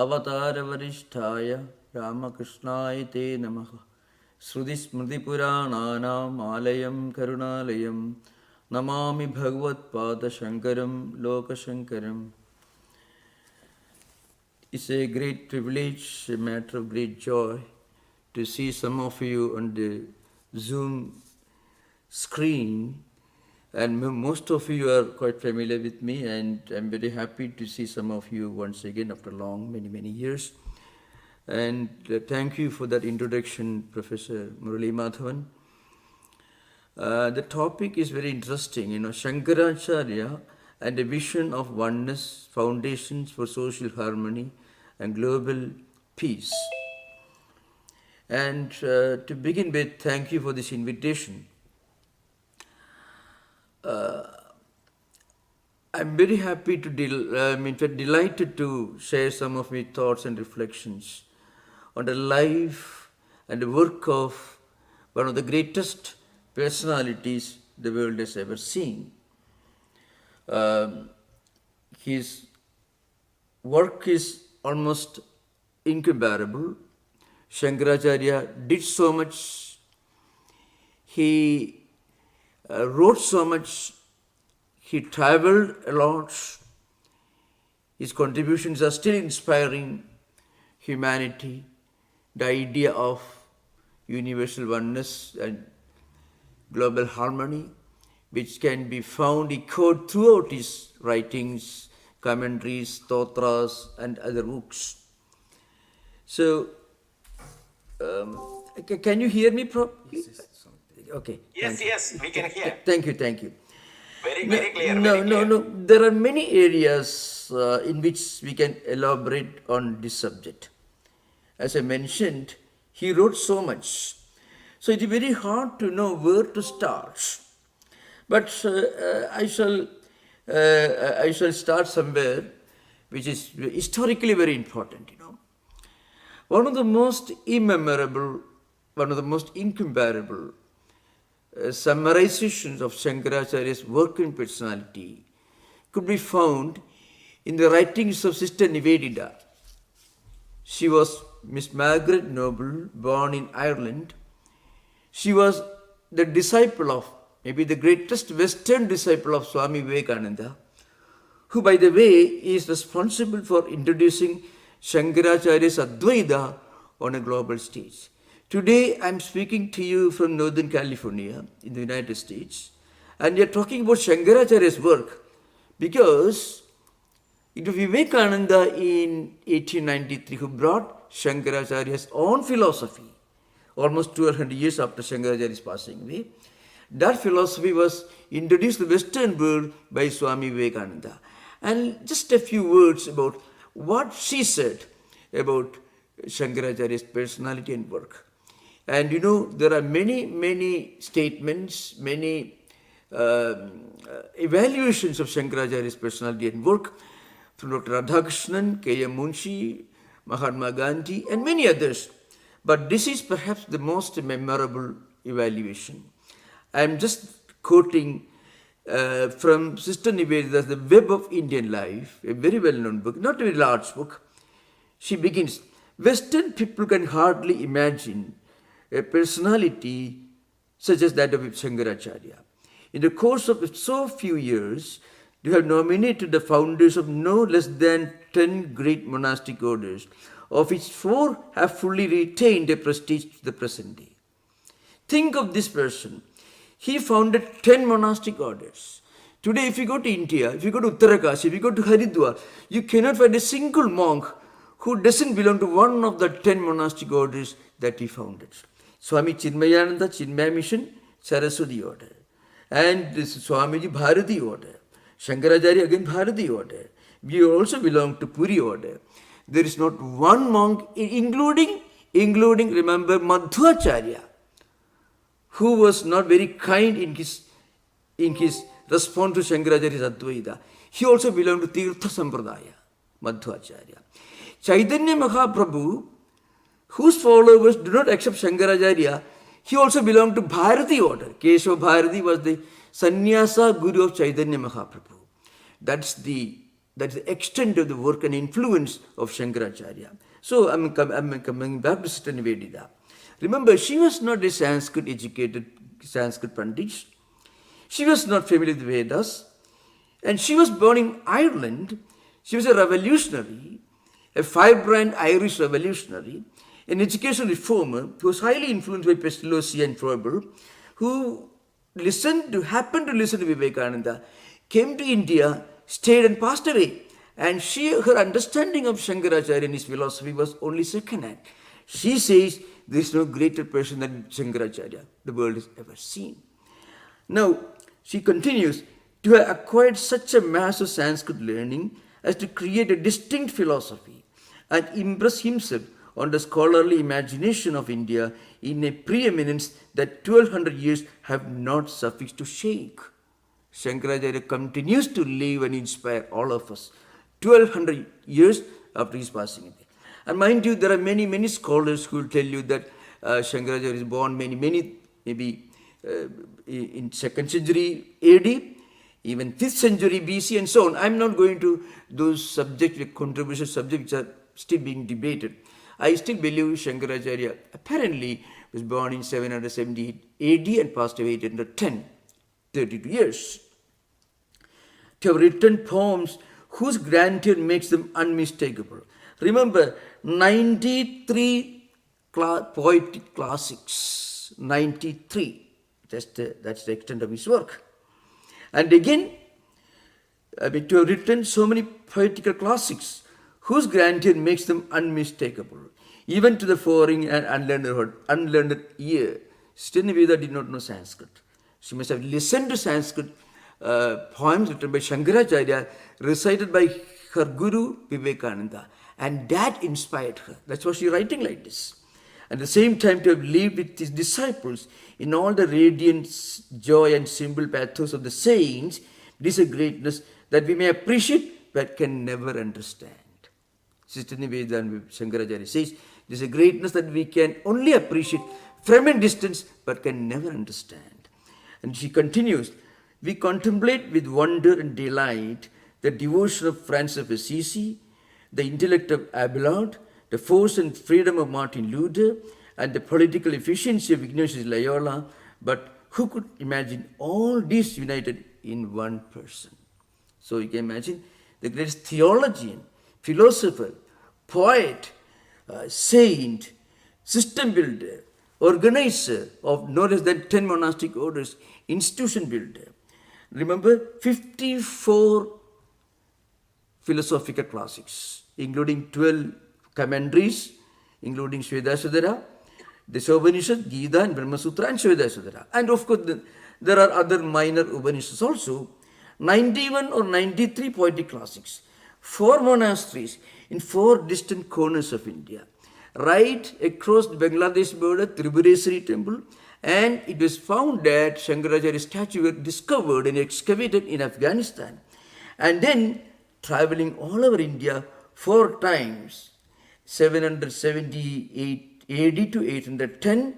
अवतारवरिष्ठाय रामकृष्णाय ते नमः। श्रुतिस्मृतिपुराणानाम् आलयं करुणालयं Namami भगवत्पादशङ्करं लोकशङ्करम्। It's a great privilege, a matter of great joy to see some of you on the Zoom screen. And most of you are quite familiar with me, and I'm very happy to see some of you once again after many years. And thank you for that introduction, Professor Muraleemadhavan. The topic is very interesting, Śaṅkarācārya and a vision of oneness, foundations for social harmony and global peace. And to begin with, thank you for this invitation. I'm very happy delighted to share some of my thoughts and reflections on the life and the work of one of the greatest personalities the world has ever seen. His work is almost incomparable. Śaṅkarācārya did so much. He wrote so much. He traveled a lot. His contributions are still inspiring humanity, the idea of universal oneness and global harmony, which can be found echoed throughout his writings, commentaries, stotras, and other books. So, can you hear me, Prof? Okay. Yes, we can hear. Thank you. Very clear. No. There are many areas in which we can elaborate on this subject. As I mentioned, he wrote so much. So it is very hard to know where to start. But I shall start somewhere which is historically very important, One of the most immemorable, one of the most incomparable summarizations of Śaṅkarācārya's work and personality could be found in the writings of Sister Nivedita. She was Miss Margaret Noble, born in Ireland. She was the disciple of, maybe the greatest Western disciple of Swami Vivekananda, who, by the way, is responsible for introducing Śaṅkarācārya's Advaita on a global stage. Today, I'm speaking to you from Northern California in the United States, and we are talking about Śaṅkarācārya's work because it was Vivekananda in 1893 who brought Śaṅkarācārya's own philosophy, almost 200 years after Śaṅkarācārya's passing away. That philosophy was introduced to the Western world by Swami Vivekananda. And just a few words about what she said about Śaṅkarācārya's personality and work. And you know, there are many statements, many evaluations of Śaṅkarācārya's personality and work from Dr. Radhakrishnan, K.M. Munshi, Mahatma Gandhi, and many others. But this is perhaps the most memorable evaluation. I am just quoting from Sister Nivedita's The Web of Indian Life, a very well-known book, not a very large book. She begins, Western people can hardly imagine a personality such as that of Śaṅkarācārya. In the course of so few years, they have nominated the founders of no less than 10 great monastic orders, of which 4 have fully retained their prestige to the present day. Think of this person. He founded 10 monastic orders. Today, if you go to India, if you go to Uttarakhand, if you go to Haridwar, you cannot find a single monk who doesn't belong to one of the 10 monastic orders that he founded. Swami Chinmayananda, Chinmaya Mission, Saraswati order. And this Swamiji, Bharati order. Śaṅkarācārya, again Bharati order. We also belong to Puri order. There is not one monk, including remember, Madhvacharya, who was not very kind in his response to Śaṅkarācārya's Advaita. He also belonged to Tirtha Sampradaya, Madhvacharya. Chaitanya Mahaprabhu, whose followers do not accept Śaṅkarācārya, he also belonged to Bharati order. Kesava Bharati was the sannyasa guru of Chaitanya Mahaprabhu. That's the extent of the work and influence of Śaṅkarācārya. So I'm coming back to Sister Nivedita. Remember, she was not a Sanskrit-educated Sanskrit Pandit. She was not familiar with Vedas. And she was born in Ireland. She was a revolutionary, a firebrand Irish revolutionary, an educational reformer who was highly influenced by Pestalozzi and Froebel, who happened to listen to Vivekananda, came to India, stayed and passed away. And her understanding of Śaṅkarācārya and his philosophy was only second-hand. She says, there is no greater person than Śaṅkarācārya the world has ever seen. Now, she continues, to have acquired such a mass of Sanskrit learning as to create a distinct philosophy and impress himself on the scholarly imagination of India in a preeminence that 1200 years have not sufficed to shake. Śaṅkarācārya continues to live and inspire all of us 1200 years after his passing away. And mind you, there are many scholars who will tell you that Śaṅkarācārya is born maybe in 2nd century AD, even 5th century BC and so on. I'm not going to those subjects, controversial subjects which are still being debated. I still believe Śaṅkarācārya apparently was born in 770 AD and passed away in 810, 32 years. To have written poems whose grandeur makes them unmistakable. Remember, 93 poetic classics, 93. That's the extent of his work. And again, to have written so many poetical classics whose grandeur makes them unmistakable, even to the foreign and unlearned ear. Sister Nivedita did not know Sanskrit. She must have listened to Sanskrit poems written by Śaṅkarācārya, recited by her guru Vivekananda, and that inspired her. That's why she's writing like this. At the same time, to have lived with his disciples in all the radiance, joy and simple pathos of the saints, this is a greatness that we may appreciate but can never understand. Sister Nivedita and Śaṅkarācārya says, this is a greatness that we can only appreciate from a distance but can never understand. And she continues, we contemplate with wonder and delight the devotion of Francis of Assisi, the intellect of Abelard, the force and freedom of Martin Luther, and the political efficiency of Ignatius Loyola. But who could imagine all these united in one person? So you can imagine the greatest theologian, philosopher, poet, saint, system builder, organizer of no less than 10 monastic orders, institution builder. Remember, 54 philosophical classics, including 12 commentaries, including Shvedasudhara, the Upanishad, Gita, and Brahma Sutra, and Shvedasudhara. And of course, there are other minor Upanishads also. 91 or 93 poetic classics, 4 monasteries in 4 distant corners of India. Right across the Bangladesh border, Tripureswari temple, and it was found that Śaṅkarācārya statue were discovered and excavated in Afghanistan. And then traveling all over India 4 times, 778 AD to 810,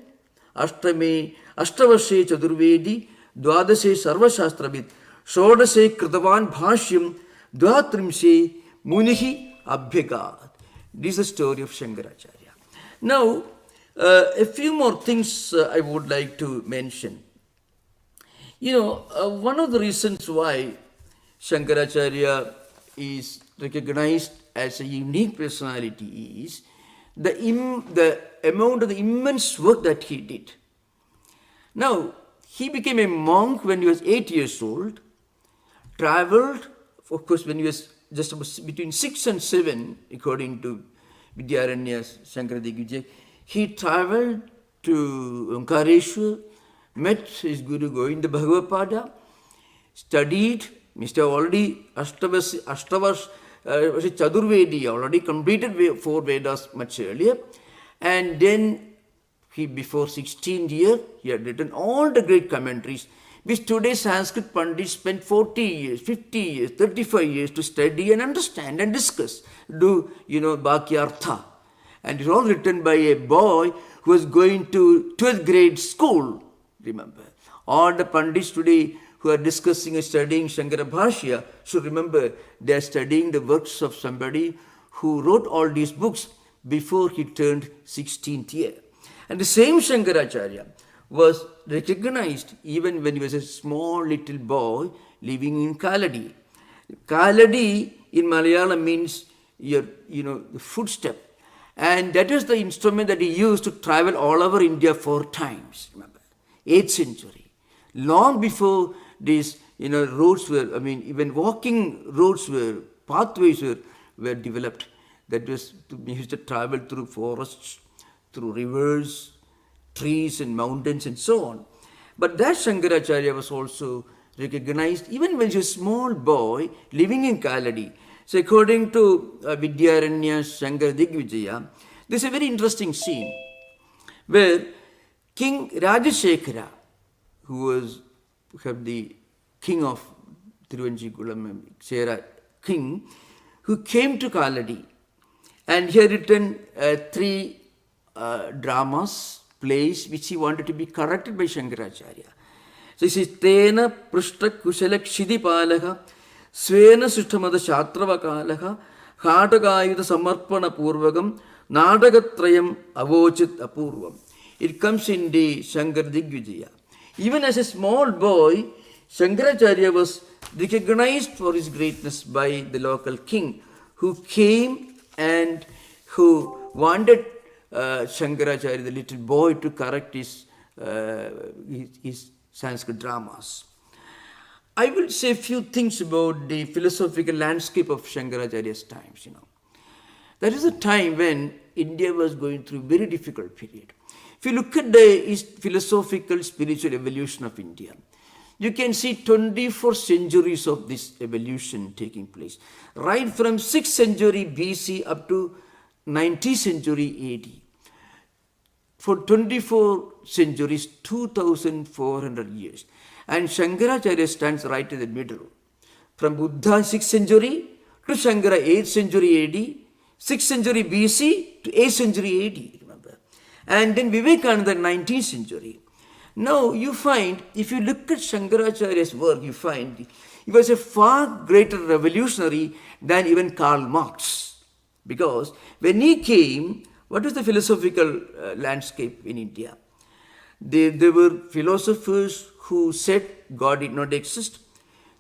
Ashtame, Ashtavashe Chadurvedi, Dwadase Sarvashastravit, Shodase Kritavan Bhashyam, Dvatrimse Munihi Abhyagat. This is the story of Śaṅkarācārya. Now, a few more things I would like to mention. One of the reasons why Śaṅkarācārya is recognized as a unique personality is the amount of the immense work that he did. Now, he became a monk when he was 8 years old, traveled, of course, when he was just about between 6 and 7, according to Vidyaranya's Shankara Digvijay. He traveled to Omkareshwar, met his Guru Govinda Bhagavapada, studied, Mr. already Ashtavas Chadurvedi, already completed 4 Vedas much earlier, and then he, before 16th year, he had written all the great commentaries, which today Sanskrit Pandits spent 40 years, 50 years, 35 years to study and understand and discuss, do, Bhakyartha. And it's all written by a boy who was going to 12th grade school, remember. All the Pandits today who are discussing and studying Shankara Bhashya should remember they are studying the works of somebody who wrote all these books before he turned 16th year. And the same Śaṅkarācārya was recognized even when he was a small little boy living in Kaladi. Kaladi in Malayalam means the footstep. And that is the instrument that he used to travel all over India 4 times, remember, 8th century. Long before these, roads were, even walking roads pathways were developed. That was, he used to travel through forests, through rivers, trees and mountains and so on. But that Śaṅkarācārya was also recognized even when he was a small boy living in Kaladi. So according to Vidyaranya's Shankara Digvijaya, there's a very interesting scene where King Rajashekhara, who was the king of Tiruvanchikulam, Sera king, who came to Kaladi, and he had written 3 dramas, plays, which he wanted to be corrected by Śaṅkarācārya. So he says, Tena Prishta Kushala Kshidipalaha Svena Sushtamada Shatravakalaha Hatagayuta Samarpana Purvagam Nadagatrayam Avochit Apurvam. It comes in the Shankara Digvijaya. Even as a small boy, Śaṅkarācārya was recognized for his greatness by the local king, who came and who wanted Śaṅkarācārya, the little boy, to correct his Sanskrit dramas. I will say a few things about the philosophical landscape of Śaṅkarācārya's times. That is a time when India was going through a very difficult period. If you look at the philosophical spiritual evolution of India, you can see 24 centuries of this evolution taking place. Right from 6th century BC up to 19th century AD. For 24 centuries, 2,400 years. And Śaṅkarācārya stands right in the middle. From Buddha 6th century to Shankara 8th century AD, 6th century BC to 8th century AD, remember. And then Vivekananda 19th century. Now you find, if you look at Śaṅkarācārya's work, you find he was a far greater revolutionary than even Karl Marx. Because when he came, what was the philosophical landscape in India? There were philosophers who said God did not exist.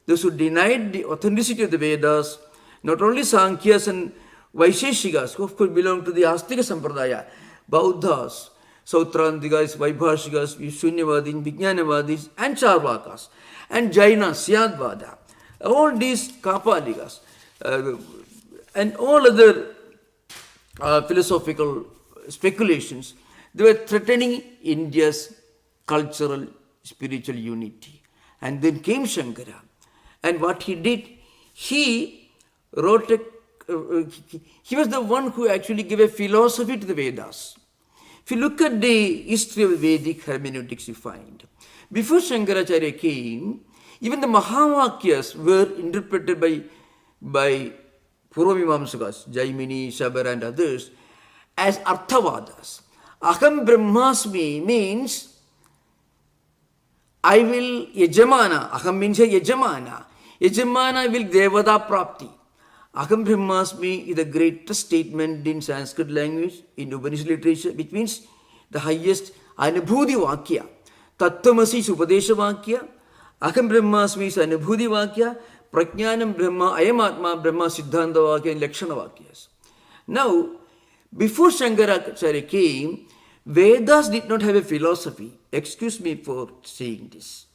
Those who denied the authenticity of the Vedas, not only Sankhyas and Vaisheshikas, who of course belong to the Astika Sampradaya, Bauddhas, Sautrantikas, Vaibhashikas, Shunyavadis, Vijnanavadis, and Charvakas, and Jainas, Syadvada, all these Kapalikas, and all other philosophical speculations, they were threatening India's cultural, spiritual unity. And then came Shankara. And what he did, he wrote he was the one who actually gave a philosophy to the Vedas. If you look at the history of Vedic hermeneutics, you find, before Śaṅkarācārya came, even the Mahavakyas were interpreted by Purvamimamsakas, Jaimini, Shabar and others, as Arthavadas. Aham Brahmasmi means I will Yajamana. Aham means a Yajamana. Yajamana will Devata Prapti. Aham Brahmasmi is the greatest statement in Sanskrit language, in Upanishad literature, which means the highest Anubhuti Vakya. Tattvamasi is Upadesha Vakya. Aham Brahmasmi is Anubhuti Vakya. Prajnanam Brahma, Ayamatma Brahma, Siddhanta Vakya, and Lakshana Vakyas. Now, before Śaṅkarācārya came, Vedas did not have a philosophy. Excuse me for saying this.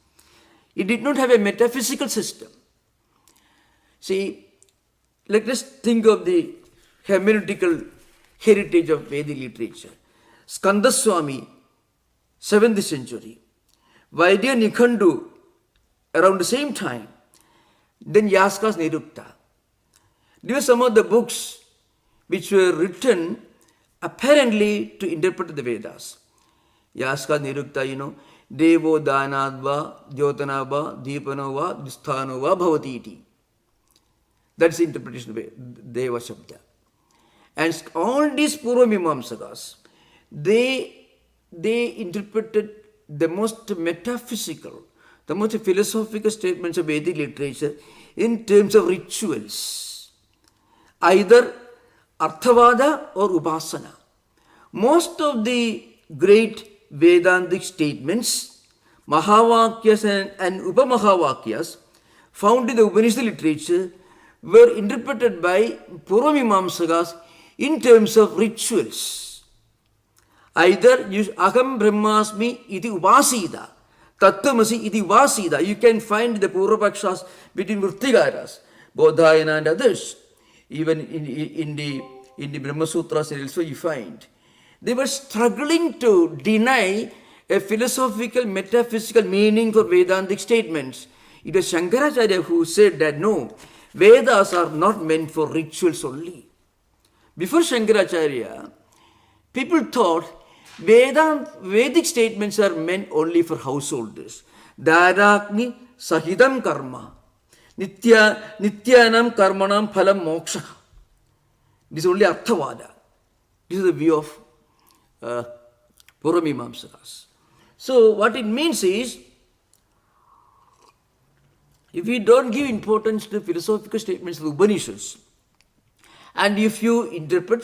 It did not have a metaphysical system. See, let us think of the hermeneutical heritage of Vedic literature. Skandaswami, 7th century. Vaidya Nikhandu, around the same time. Then Yaska's Nirukta. These were some of the books which were written apparently to interpret the Vedas. Yaska Nirukta, Devo Danadva, Jyotanava, Deepanova, Disthanova, Bhavatiti. That's the interpretation of Deva Shabda. And all these Purvamimamsakas, they interpreted the most metaphysical, the most philosophical statements of Vedic literature in terms of rituals, either Arthavada or Upasana. Most of the great Vedantic statements, Mahavakyas and Upamahavakyas, found in the Upanishad literature, were interpreted by Purvamimamsakas in terms of rituals. Either Aham Brahmasmi iti Upasita, Tattvamasi iti Upasita. You can find the Purvapakshas between Vrttigaras, Bodhayana and others. Even in the Brahma Sutras and elsewhere you find. They were struggling to deny a philosophical, metaphysical meaning for Vedantic statements. It was Śaṅkarācārya who said that no, Vedas are not meant for rituals only. Before Śaṅkarācārya, people thought Vedic statements are meant only for householders. Dharakni sahidam karma. Nityanam karmanam phalam moksha. This is only Arthavada. This is the view of Purvamimamsakas. So what it means is, if we don't give importance to philosophical statements of the Upanishads, and if you interpret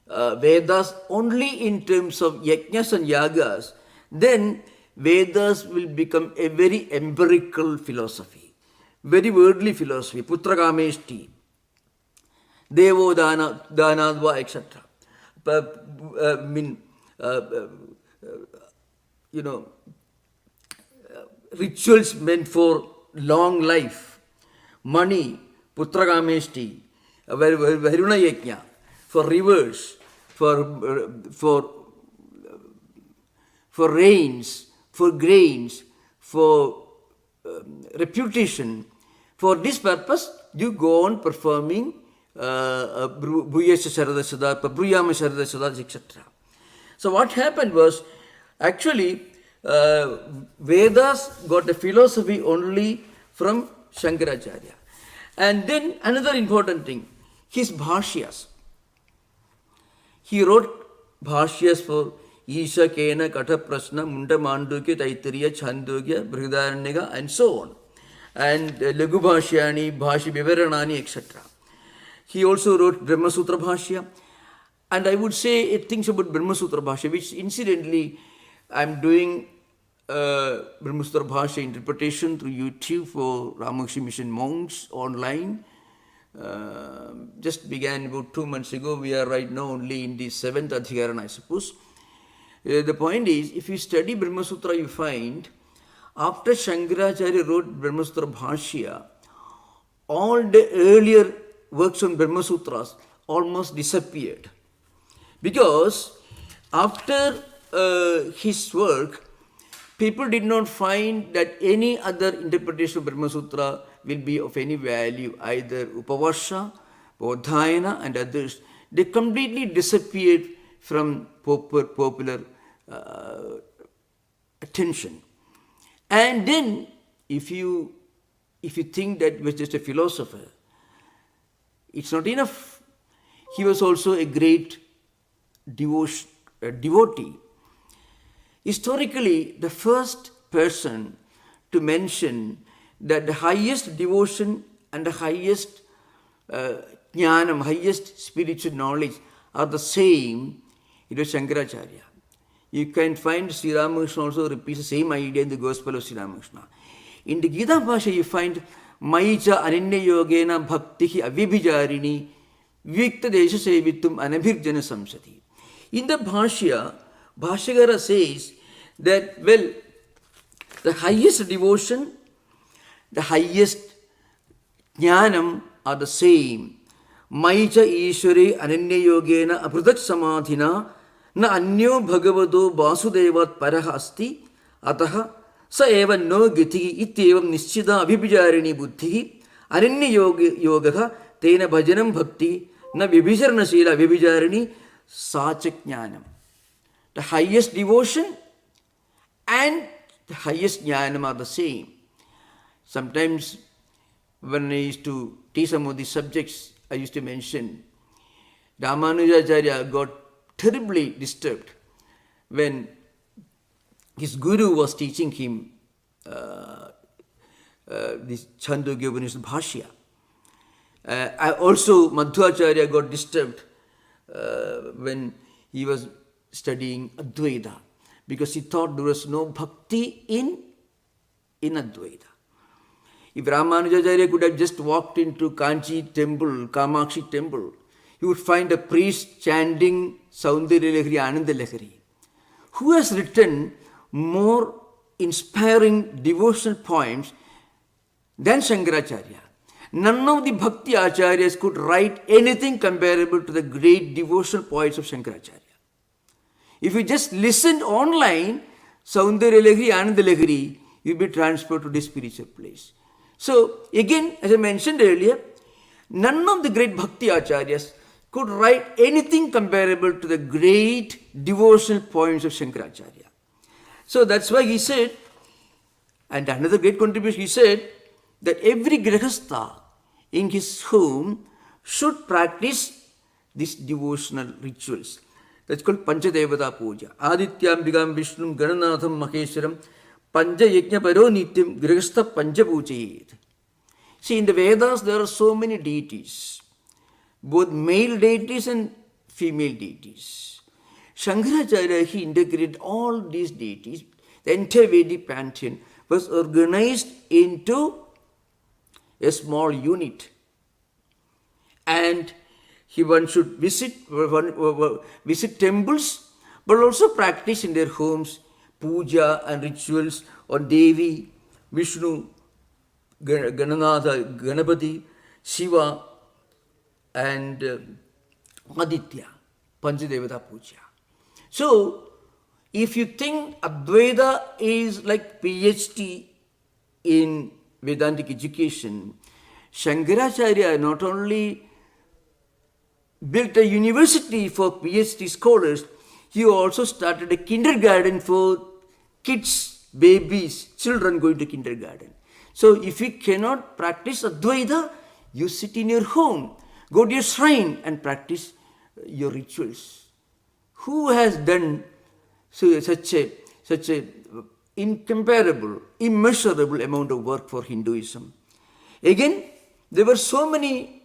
Vedas only in terms of yajnas and yagas, then Vedas will become a very empirical philosophy, very worldly philosophy, putrakameshti, devo danadva, etc. Rituals meant for long life, money, putrakameshti, varuna yajna, for rivers, for rains, for grains, for reputation. For this purpose, you go on performing Bhuyasya Sharadasada, Pabruyama Sharadasada, etc. So what happened was, actually, Vedas got a philosophy only from Śaṅkarācārya. And then another important thing, his bhashyas. He wrote bhashyas for Isha Kena Kata Prasna Munda Mandukya Taittiriya Chandogya Brihadaranyaka and so on. And Lagu Bhashyani, Bhashi Vivaranani, etc. He also wrote Brahma Sutra Bhashya. And I would say things about Brahma Sutra Bhashya, which incidentally I'm doing Brahma Sutra Bhashya interpretation through YouTube for Ramakrishna Mission monks online. Just began about 2 months ago. We are right now only in the 7th Adhikaran, I suppose. The point is, if you study Brahma Sutra, you find after Śaṅkarācārya wrote Brahma Sutra Bhashya, all the earlier works on Brahma Sutras almost disappeared. Because after his work, people did not find that any other interpretation of Brahma Sutra will be of any value, either Upavasha, Bodhayana and others. They completely disappeared from popular attention. And then, if you think that he was just a philosopher, it's not enough. He was also a great devotee. Historically, the first person to mention that the highest devotion and the highest jnanam, highest spiritual knowledge are the same, it was Śaṅkarācārya. You can find Sri Ramakrishna also repeats the same idea in the Gospel of Sri Ramakrishna. In the Gita Bhashya, you find Maicha Ananya Yogena Bhaktihi Avibhijarini Vikta Desha Sevitum Anabhirjana Samsati. In the Bhashya, Bhashyakara says that, well, the highest devotion, the highest jnanam are the same. Maicha Ishware Ananya Yogena Aprutak Samadhina Na Anyo Bhagavado Vasudevat Paraha Asti Ataha Sa eva no gitihi ityevam nischida abhibijarini buddhihi ananya yogaha tena bhajanam bhakti na vibhisarana sila abhibijarini sacha jnanam. The highest devotion and the highest jnanam are the same. Sometimes when I used to teach some of these subjects, I used to mention Ramanujacharya got terribly disturbed when his guru was teaching him this Chandogya Upanishad Bhashya. Also, Madhvacharya got disturbed when he was studying Advaita, because he thought there was no bhakti in Advaita. If Ramanujacharya could have just walked into Kanchi temple, Kamakshi temple, he would find a priest chanting Saundarya Lahari, Ananda Lahari. Who has written more inspiring devotional poems than Śaṅkarācārya? None of the Bhakti Acharyas could write anything comparable to the great devotional poets of Śaṅkarācārya. If you just listened online, Saundarya Lahari, Ananda Lahari, you'll be transported to this spiritual place. So, again, as I mentioned earlier, none of the great Bhakti Acharyas could write anything comparable to the great devotional poems of Śaṅkarācārya. So that's why he said, and another great contribution, he said that every grihastha in his home should practice these devotional rituals. That's called Panchadevata Puja. Adityam Bhigam Vishnum Gananatham Maheshwaram Panja Yajna Paro Nityam Grihastha Panja Pujayet. See, in the Vedas there are so many deities, both male deities and female deities. Śaṅkarācārya, he integrated all these deities. The entire Vedic pantheon was organized into a small unit. And one should visit temples, but also practice in their homes puja and rituals on Devi, Vishnu, Gananatha, Ganapati, Shiva, and Aditya, Panchadevata Puja. So, if you think Advaita is like PhD in Vedantic education, Śaṅkarācārya not only built a university for PhD scholars, he also started a kindergarten for kids, babies, children going to kindergarten. So, if you cannot practice Advaita, you sit in your home, go to your shrine and practice your rituals. Who has done So such a incomparable, immeasurable amount of work for Hinduism. Again, there were so many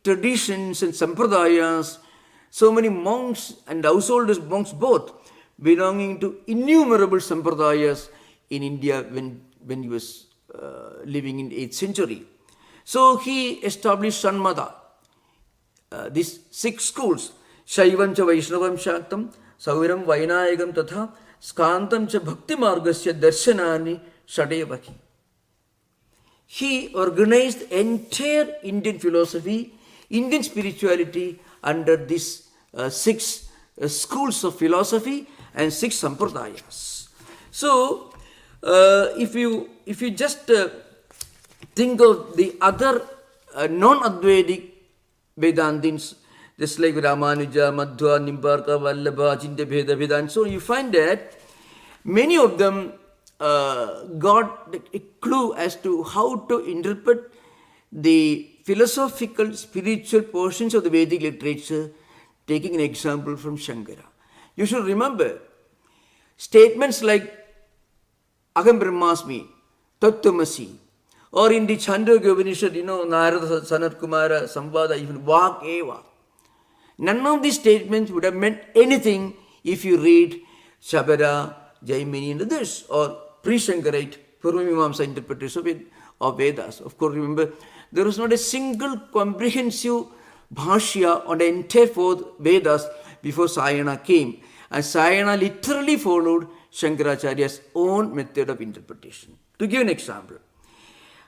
traditions and sampradayas, so many monks and householders, monks both, belonging to innumerable sampradayas in India when he was living in 8th century. So he established Sanmata, these 6 schools, Shaivam cha Vaishnavam Shaktam, Sauram Vainayagam Tatha, Skantam cha Bhakti Margasya Darshanani Shadevaki. He organized entire Indian philosophy, Indian spirituality under these 6 schools of philosophy and 6 sampradayas. So, if you just think of the other non-Advaitic Vedantins, just like Ramanuja, Madhva, Nimbarka, Vallabha, Achintya Bheda, Vedanta, so you find that many of them got a clue as to how to interpret the philosophical, spiritual portions of the Vedic literature, taking an example from Shankara. You should remember statements like Aham Brahmasmi, Tattwamasi, or in the Chandogya Upanishad, Narada, Sanat Kumara, Samvada, even Vak Eva. None of these statements would have meant anything if you read Shabara, Jaimini and others, or pre-Shankarite, Purvamimamsa interpretation of Vedas. Of course, remember, there was not a single comprehensive bhashya on the entire 4 Vedas before Sayana came. And Sayana literally followed Śaṅkarācārya's own method of interpretation. To give an example,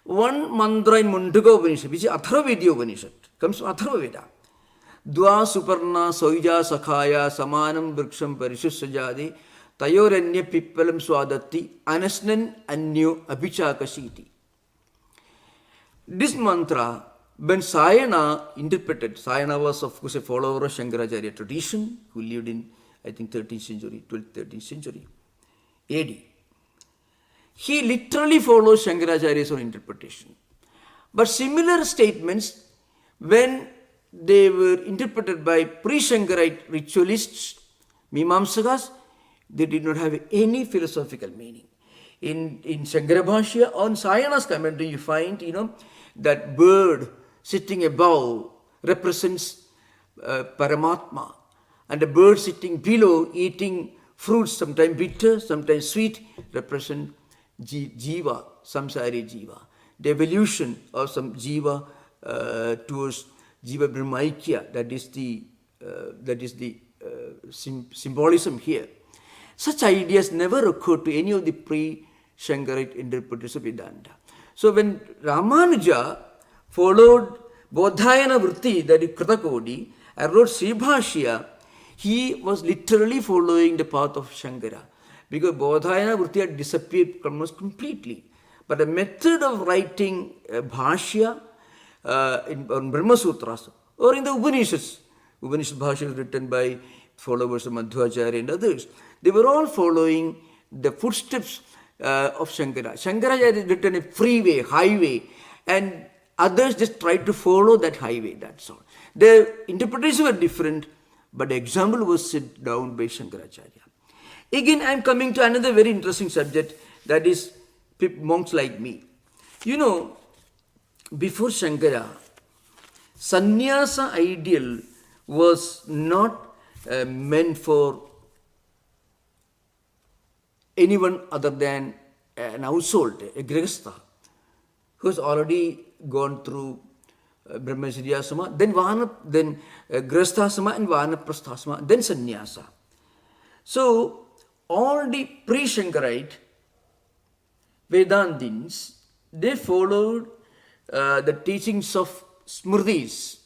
one mantra in Mundaka Upanishad, which is Atharvavedya Upanishad, comes from Atharvaveda. Dva Suparna Soija Sakhaya Samanam Vriksham Parishusajadi Tayoranya Pippalam Swadati Anasnan Anyo Abhichakasiti. This mantra, when Sayana interpreted, Sayana was of course a follower of Śaṅkarācārya tradition, who lived in, I think, 13th century, 12th, 13th century AD. He literally follows Śaṅkarācārya's own interpretation. But similar statements, when they were interpreted by pre-Shankarite ritualists, Mimamsakas, they did not have any philosophical meaning. In Shankara Bhashya, on Sayana's commentary, you find, that bird sitting above represents Paramatma, and the bird sitting below eating fruits, sometimes bitter, sometimes sweet, represent Jiva, Samsari Jiva. The evolution of some Jiva towards Jiva Brahmaikya, that is the symbolism here. Such ideas never occurred to any of the pre-Shankarite interpreters of Vedanta. So when Ramanuja followed Bodhayana Vritti, that is Kritakodi, and wrote Sri Bhashya, he was literally following the path of Shankara, because Bodhayana Vritti had disappeared almost completely. But the method of writing Bhashya on Brahma Sutras or in the Upanishads, Upanishad Bhashya was written by followers of Madhvacharya and others, they were all following the footsteps of Shankara. Shankara had written a freeway, highway, and others just tried to follow that highway, that's all. Their interpretations were different, but the example was set down by Śaṅkarācārya. Again, I am coming to another very interesting subject, that is monks like me. Before Shankara, sannyasa ideal was not meant for anyone other than an household, a grihastha, who has already gone through Brahmacharya, then grihasthasama and vanaprasthasama, then sannyasa. So, all the pre-Shankarite Vedantins, they followed the teachings of Smritis.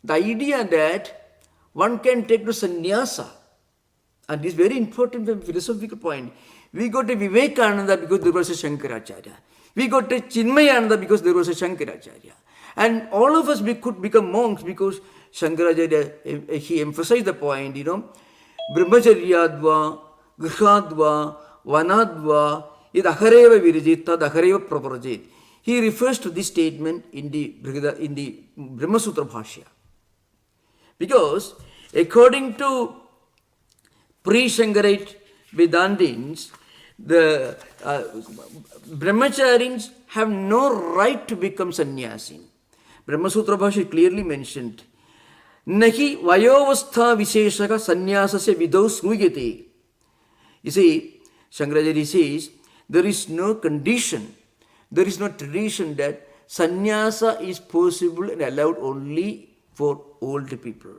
The idea that one can take to sannyasa, and this is very important from a philosophical point. We got a Vivekananda because there was a Śaṅkarācārya. We got a Chinmayananda because there was a Śaṅkarācārya. And all of us we could become monks because Śaṅkarācārya, he emphasized the point, Brahmacharyadva, Grihadva, Vanadva, id akhareva virijit, tad akhareva praparajit. He refers to this statement in the Brahma Sutra Bhashya. Because According to pre-Shankarite Vedantins, the brahmacharis have no right to become sannyasi. Brahma Sutra Bhashya clearly mentioned, Nahi vayovastha visheshaka sannyasasya vidau sruyate. You see, Shankaracharya says, there is no condition, there is no tradition that sannyasa is possible and allowed only for old people.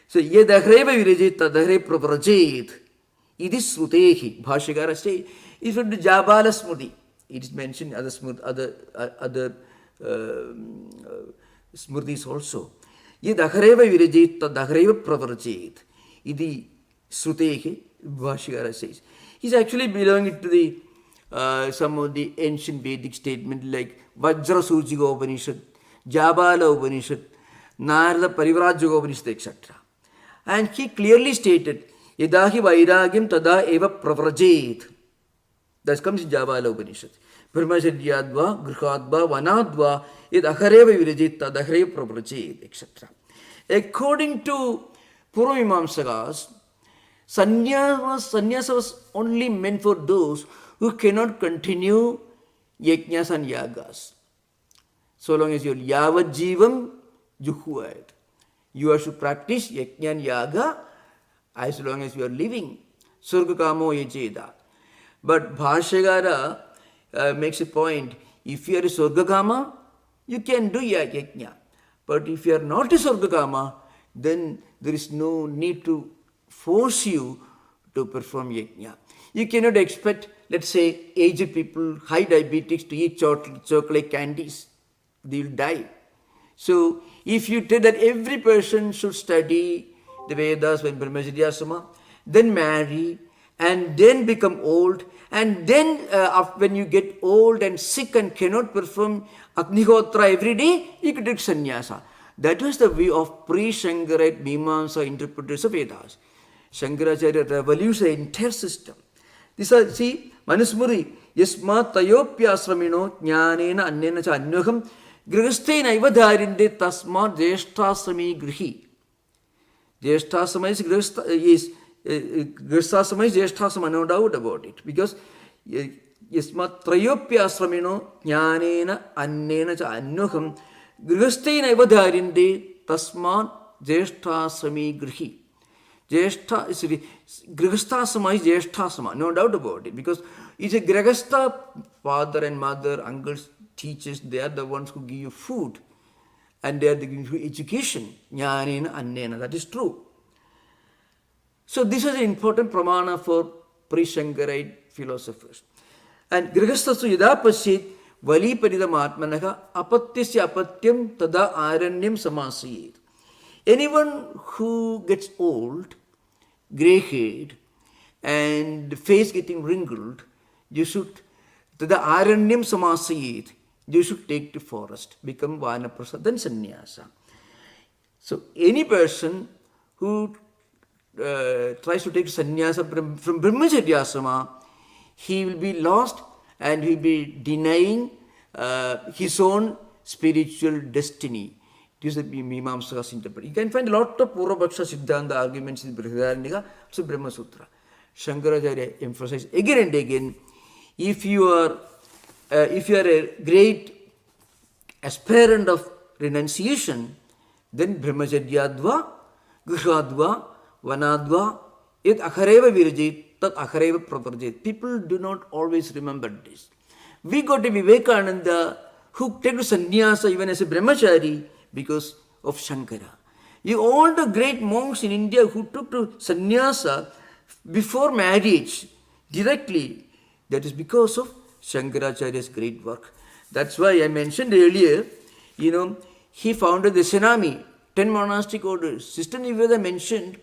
So, yadahreva virajit tadahre pravrajit. It is srutehi. Bhashyakara says, it's from the Jabala Smriti. It is mentioned in other Smritis also. Yadahreva virajit tadahreva pravrajit. Iti srutehi, Bhashyakara says. He's actually belonging to the some of the ancient Vedic statements like Vajra Sujika Upanishad, Jabala Upanishad, Narada Parivrajyoga Upanishad, etc. And he clearly stated, Yadahi Vairagyam Tada Eva Pravrajit. That comes in Jabala Upanishad. Brahmacharyadva, Grihadva, Vanadva, Yadahareva Virajit Tadahreva Pravrajit, etc. According to Purvamimamsakas, sannyasa was only meant for those who cannot continue yajnas and yagas. So long as you are yavad jivam juhuad. You are to practice yajna and yaga as long as you are living. Surga kamo yajeda. But Bhashyakara makes a point, if you are a Surgakama, you can do yajna. But if you are not a Surgakama, then there is no need to force you to perform yajna. You cannot expect, let's say, aged people, high diabetics to eat chocolate candies. They will die. So, if you tell that every person should study the Vedas when Brahmacharyasama, then marry, and then become old, and then when you get old and sick and cannot perform Agnihotra every day, you could take sannyasa. That was the way of pre-Shankarite Mimamsa interpreters of Vedas. Śaṅkarācārya revolutes the entire system. These are, see, Manusmuri, Yasmat Tayopyasramino Jnanena Annena Cha Anyoham Grihastena Ivadharinde Tasmat Jeshtasami Grihi. Jeshtasama is Grihastasama is Jeshtasama, no doubt about it. Because Yasmat Trayopyasramino Jnanena Annena Cha Anyoham Grihastena Ivadharinde Tasmat Jeshtasami Grihi. Grihasthasama is Jeshthasama, no doubt about it, because it's a Grihastha, father and mother, uncles, teachers, they are the ones who give you food and they are giving you education. Jnanena annena, that is true. So this is an important pramana for pre-Shankarite philosophers. And Grihasthasu yada pasyet vali paridam atmanaha apatyasya apatyam tada aranyam samasayet. Anyone who gets old, grey-haired, and face getting wrinkled, you should, tada aranyam samasayet, you should take to forest, become vanaprastha, then sannyasa. So any person who tries to take sannyasa from brahmacharyasama, he will be lost and he will be denying his own spiritual destiny. This is the Mimamsakas interpretation. You can find a lot of Purvapaksha Siddhanta arguments in Brihadaranyaka, so Brahma Sutra. Śaṅkarācārya emphasizes again and again, if you are a great aspirant of renunciation, then Brahmacharyadva, Grihadva, Vanadva, yat akhareva virajit, tat akhareva pravarjit. People do not always remember this. We got a Vivekananda who took sannyasa even as a brahmachari because of Shankara. All the great monks in India who took to sannyasa before marriage directly, that is because of Śaṅkarācārya's great work. That's why I mentioned earlier, he founded the Senami, 10 monastic orders. Sister Niveda mentioned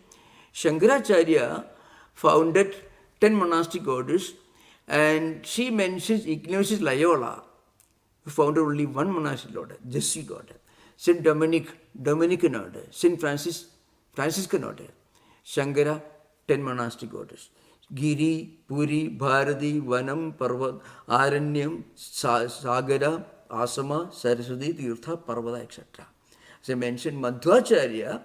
Śaṅkarācārya founded 10 monastic orders, and she mentions Ignatius Loyola, who founded only one monastic order, Jesuit order. Saint Dominic, Dominican order. Saint Francis, Franciscan order. Shankara, 10 monastic orders. Giri, Puri, Bharati, Vanam, Parvat, Aranyam, Sagara, Asama, Saraswati, Tirtha, Parvata, etc. As I mentioned, Madhvacharya,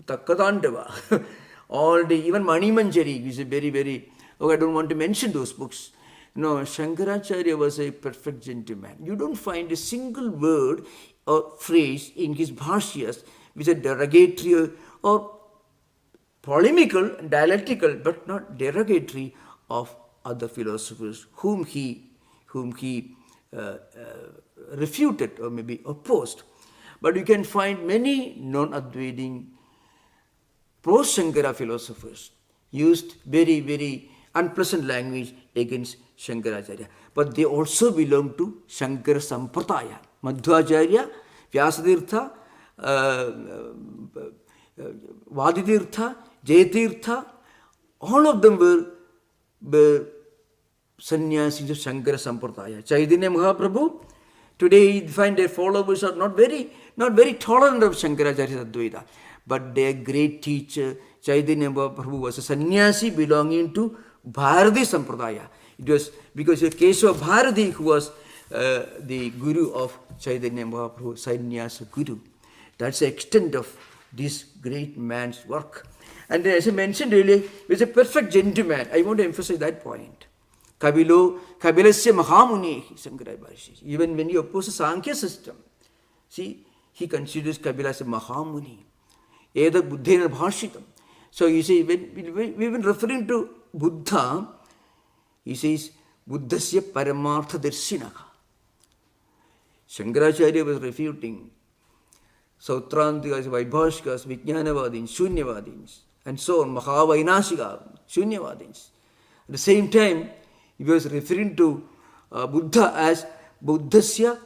Takkadandava, all the, even Manimanjari is a very, very, oh, I don't want to mention those books. No, Śaṅkarācārya was a perfect gentleman. You don't find a single word or phrase in his bhashyas which is derogatory or polemical, dialectical, but not derogatory of other philosophers whom he refuted or maybe opposed. But you can find many non-Advaiting post-Shankara philosophers used very, very unpleasant language against Śaṅkarācārya. But they also belong to Shankara Sampradaya. Madhvacharya, Vyasatirtha, Vaditirtha, Jayatirtha, all of them were sannyasis of Shankara Sampradaya. Chaitanya Mahaprabhu, today you find their followers are not very tolerant of Śaṅkarācārya's Advaita. But their great teacher, Chaitanya Mahaprabhu, was a sannyasi belonging to Bharati Sampradaya. It was because of Kesava Bharati who was the guru of Chaitanya Mahaprabhu, sannyasa guru. That's the extent of this great man's work. And as I mentioned earlier, he was a perfect gentleman. I want to emphasize that point. Kabilasya Mahamuni, Śaṅkarācārya. Even when he opposes Sankhya system, see, he considers Kabila as a Mahamuni. Eda Buddhena Bhashitam. So you see, when we've been referring to Buddha, he says, Buddhasya Paramartha Darshinaha. Śaṅkarācārya was refuting Sautrantikas, Vaibhashikas, Vijnanavadins, Shunyavadins, and so on, Mahavainashika, Shunyavadins. At the same time, he was referring to Buddha as Buddhasya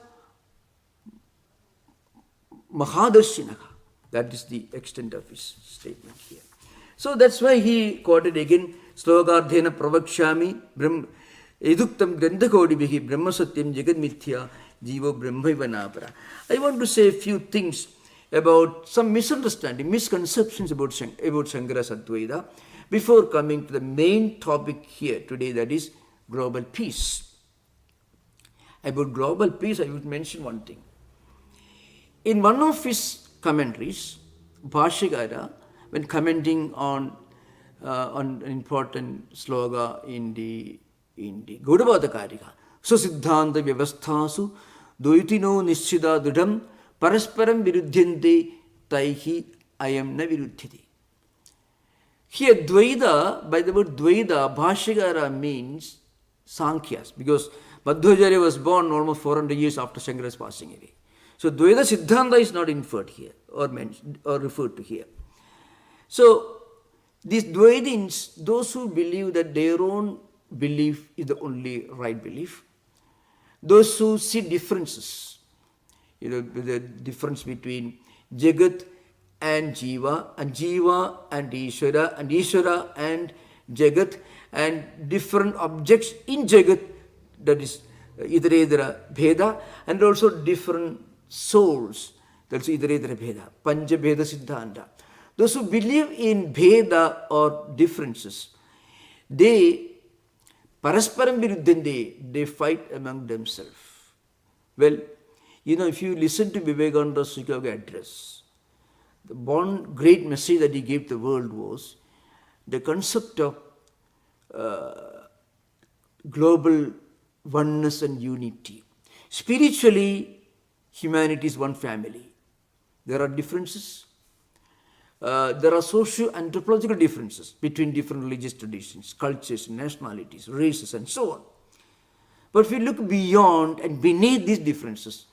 Mahadarshinaha. That is the extent of his statement here. So that's why he quoted again, Slokardhena Pravakshami, Eduktam Gandhakodibihi, Brahma Satyam Jagad Mithya, Jiva Brahmaiva Napara. I want to say a few things about some misunderstanding, misconceptions about Shankara's Advaita before coming to the main topic here today, that is global peace. About global peace, I would mention one thing. In one of his commentaries, Bhashyakara, when commenting on an important sloga in the Gaudavada Karika, Susiddhanta Vyavasthasu Dvaitino Nishchida Dudam Parasparam Viruddhyante Taihi Ayam Na Viruddhyati. Here Dvaita, by the word Dvaita, Bhashyakara means Sankhyas, because Madhvacharya was born almost 400 years after Shankara's passing away. So Dvaita Siddhanta is not inferred here or mentioned or referred to here. So these Dvaitins, those who believe that their own belief is the only right belief, those who see differences, the difference between Jagat and Jiva and Ishvara and Jagat, and different objects in Jagat, that is Idredra Bheda, and also different souls, that's Idredra Bheda, Panja Bheda Siddhanta. Those who believe in Bheda or differences, they Parasparam Viruddhante, they fight among themselves. Well, if you listen to Vivekananda's Chicago address, the one great message that he gave the world was the concept of global oneness and unity. Spiritually, humanity is one family. There are differences. There are socio-anthropological differences between different religious traditions, cultures, nationalities, races, and so on. But if we look beyond and beneath these differences,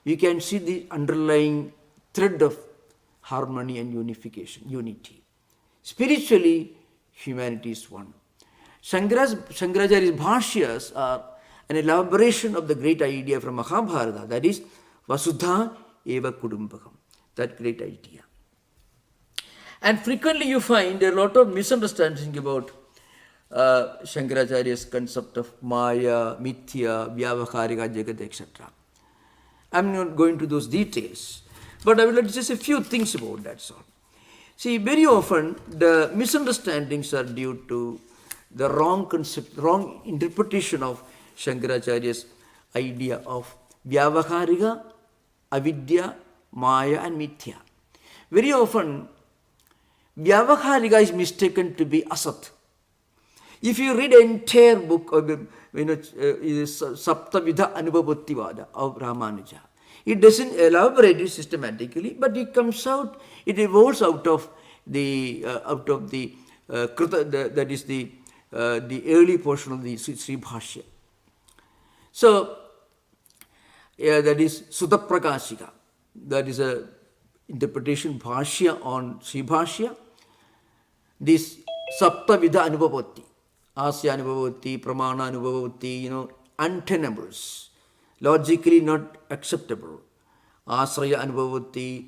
you can see the underlying thread of harmony and unification, unity. Spiritually, humanity is one. Śaṅkarācārya's bhashyas are an elaboration of the great idea from Mahabharata, that is Vasudha Eva Kudumbakam, that great idea. And frequently you find a lot of misunderstanding about Śaṅkarācārya's concept of Maya, Mithya, Vyavaharika, Jagat, etc. I'm not going to those details, but I will let just a few things about that sort. See, very often the misunderstandings are due to the wrong concept, wrong interpretation of Śaṅkarācārya's idea of Vyavaharika, Avidya, Maya and Mithya. Very often Vyavaharika is mistaken to be asat. If you read an entire book of Saptavidha Anubhavottivada of Ramanuja, it doesn't elaborate it systematically, but it comes out, it evolves out of the Kruta, that is the early portion of the Sri Bhashya. So, that is Sutta Prakashika. That is a interpretation Bhashya on Sri Bhashya. This Saptavidha Anubhavati, Asya Anubhavati, Pramana Anubhavati, untenables, logically not acceptable. Asraya Anubhavati,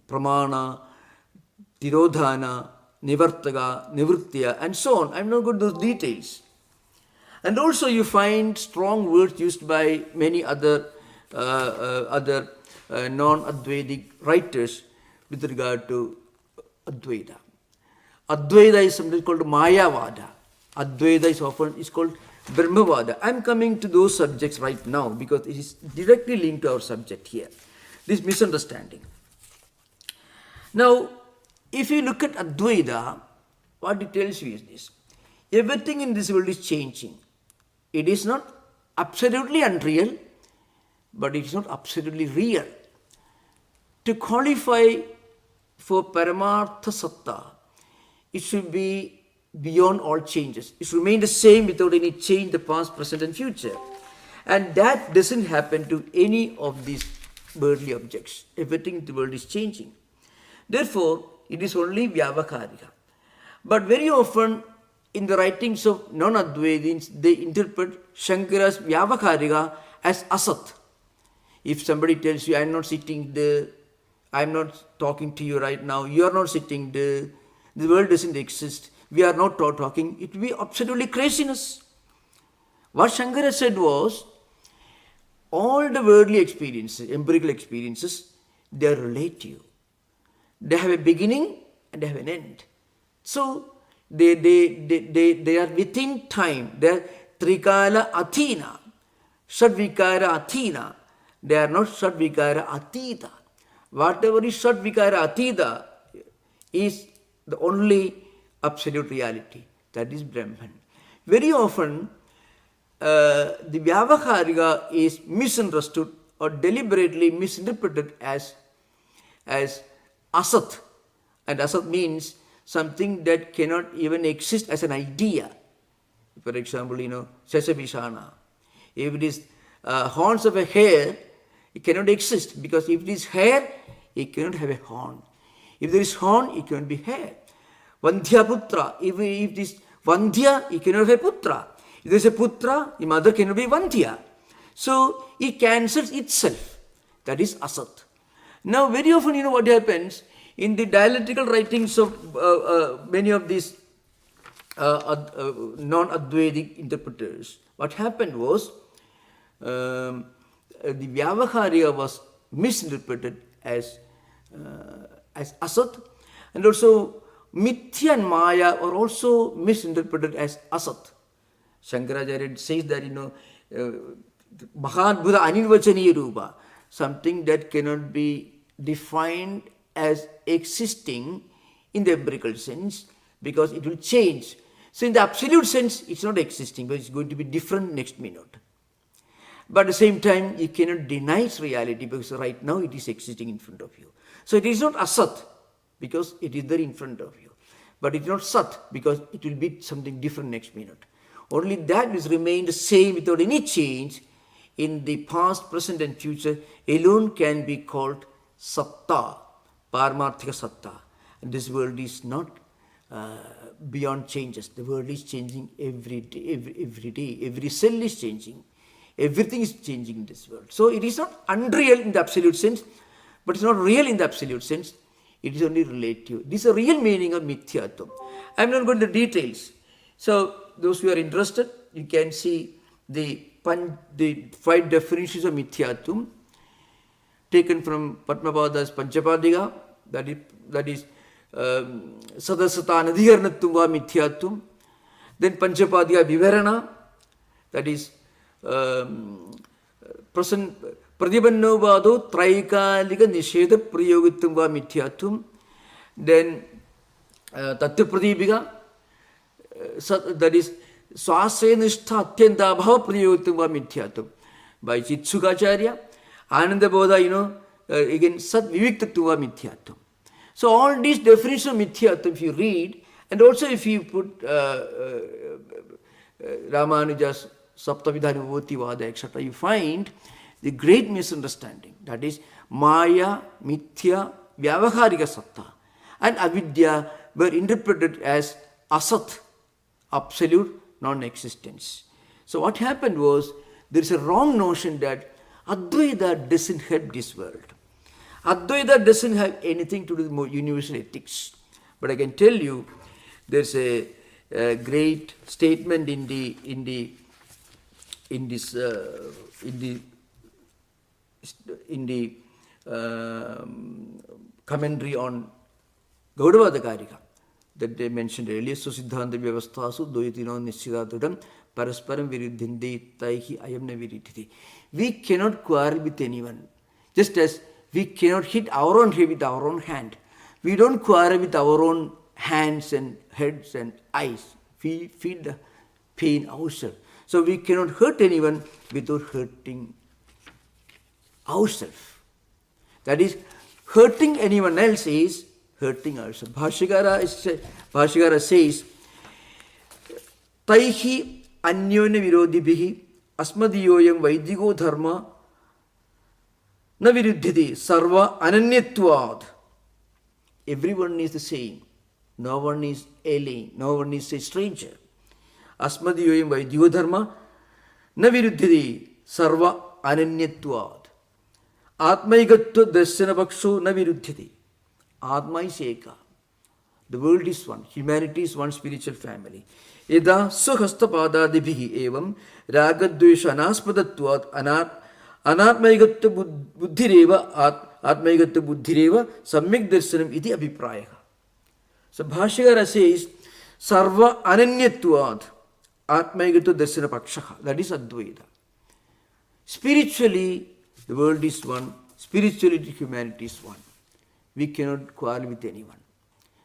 Pramana, Tirodhana, Nivartaga, Nivritya, and so on. I'm not going to those details. And also you find strong words used by many other non-Advaitic writers with regard to Advaita. Advaita is something called Mayavada. Advaita is often called Brahmavada. I'm coming to those subjects right now because it is directly linked to our subject here. This misunderstanding. Now, if you look at Advaita, what it tells you is this. Everything in this world is changing. It is not absolutely unreal, but it is not absolutely real. To qualify for Paramartha Satta, it should be beyond all changes. It should remain the same without any change, the past, present and future. And that doesn't happen to any of these worldly objects. Everything in the world is changing. Therefore, it is only Vyavakarika. But very often, in the writings of non-Advaitins, they interpret Shankara's Vyavakarika as asat. If somebody tells you, I am not sitting there, I am not talking to you right now, you are not sitting there, the world doesn't exist, we are not talking, it will be absolutely craziness. What Shankara said was, all the worldly experiences, empirical experiences, they are relative. They have a beginning and they have an end. So, they are within time. They are Trikala Athena, Shadvikara Athena. They are not Shadvikara Atita. Whatever is Shadvikara Atita is the only absolute reality. That is Brahman. Very often, the Vyavaharika is misunderstood or deliberately misinterpreted as asat. And asat means something that cannot even exist as an idea. For example, Sesavishana. If it is horns of a hare, it cannot exist because if it is hair, it cannot have a horn. If there is horn, it cannot be hair. Vandhya putra. If it is Vandhya, it cannot have a putra. If there is a putra, the mother cannot be Vandhya. So it cancels itself. That is asat. Now, very often, what happens in the dialectical writings of many of these non-Advaitic interpreters, what happened was the Vyavaharika was misinterpreted as asat, and also Mithya and Maya are also misinterpreted as asat. Śaṅkarācārya says that, Mahadbhuta Anirvachaniya Rupa, something that cannot be defined as existing in the empirical sense because it will change. So in the absolute sense, it's not existing, but it's going to be different next minute. But at the same time, you cannot deny its reality because right now it is existing in front of you. So it is not asat because it is there in front of you. But it is not sat because it will be something different next minute. Only that is remained the same without any change in the past, present and future alone can be called satta, paramarthika satta. And this world is not beyond changes. The world is changing every day. Every cell is changing. Everything is changing in this world. So it is not unreal in the absolute sense, but it's not real in the absolute sense. It is only relative. This is a real meaning of mithyatvam. I am not going to details. So those who are interested, you can see the 5 definitions of mithyatvam taken from Padmapada's Panchapadika, that is Sadasata Nadhikarnatvam va mithyatvam. Then Panchapadika Vivarana, that is present Pradibannobado Traikalika Nisheda Priyogitvam va mithyatvam. Then Tattva that is Swasenistha Atyanta Bhava Priyotva Mithyatvam by Śaṅkarācārya. Ananda Bodha, again Sat Viviktatva Mithyatvam. So all these definitions of Mithyatvam, if you read, and also if you put Ramanuja's Saptavidhanivoti Vada, etc., you find the great misunderstanding. That is Maya, Mithya, Vyavaharika Satta and Avidya were interpreted as Asat, absolute non-existence. So what happened was, there is a wrong notion that Advaita doesn't help this world. Advaita doesn't have anything to do with universal ethics. But I can tell you, there's a great statement in the commentary on Gaudavada Karika that they mentioned earlier. So Siddhanta Vyavastasu Dvaitino Nishidatudam Parasparam Viruddhindi Taihi Ayamna Viridhiti. We cannot quarrel with anyone. Just as we cannot hit our own head with our own hand. We don't quarrel with our own hands and heads and eyes. We feel the pain ourselves. So we cannot hurt anyone without hurting ourselves. That is, hurting anyone else is hurting ourselves. Bhashyakara says, Taihi anyona virodibhihi asmadiyoyam vaidigo dharma na viruddhiti sarva ananyatvad. Everyone is the same. No one is alien. No one is a stranger. Asmadiyoyam vaidigo dharma na viruddhiti sarva ananyatvad. Atmaigatva darsana paksho na viruddhiti. Atma is eka. The world is one. Humanity is one spiritual family. Yada suhastapadadibhihi evam ragadvesha anaspadatvat anatmaigatva buddhireva atmaigatva buddhireva samyak darsanam iti abhipraya. So Bhashyakara says sarva ananyatvad atmaigatva darsana pakshaha. That is Advaita. Spiritually, the world is one. Spiritually, humanity is one. We cannot quarrel with anyone.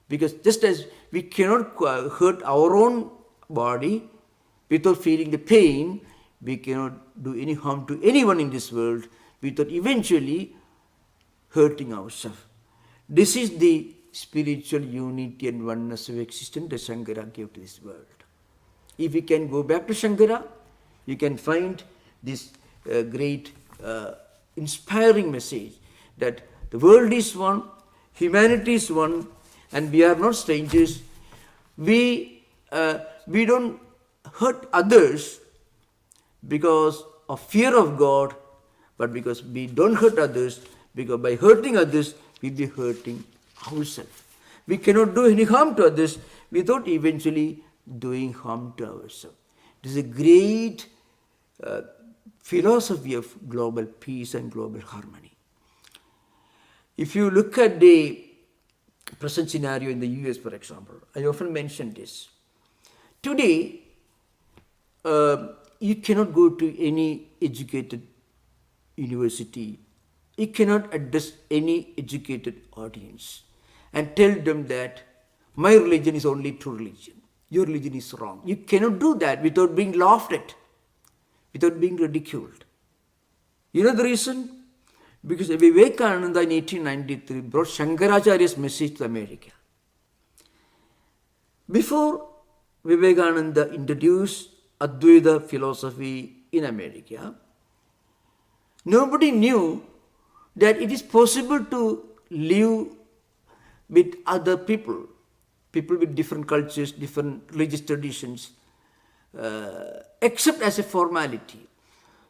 Because just as we cannot hurt our own body without feeling the pain, we cannot do any harm to anyone in this world without eventually hurting ourselves. This is the spiritual unity and oneness of existence that Shankara gave to this world. If we can go back to Shankara, you can find this great inspiring message that the world is one, humanity is one, and we are not strangers. We don't hurt others because of fear of God, but because we don't hurt others, because by hurting others, we'll be hurting ourselves. We cannot do any harm to others without eventually doing harm to ourselves. It is a great philosophy of global peace and global harmony. If you look at the present scenario in the US, for example, I often mention this. Today, you cannot go to any educated university. You cannot address any educated audience and tell them that my religion is only true religion. Your religion is wrong. You cannot do that without being laughed at, without being ridiculed. You know the reason? Because Vivekananda in 1893 brought Śaṅkarācārya's message to America. Before Vivekananda introduced Advaita philosophy in America, nobody knew that it is possible to live with other people, people with different cultures, different religious traditions, except as a formality.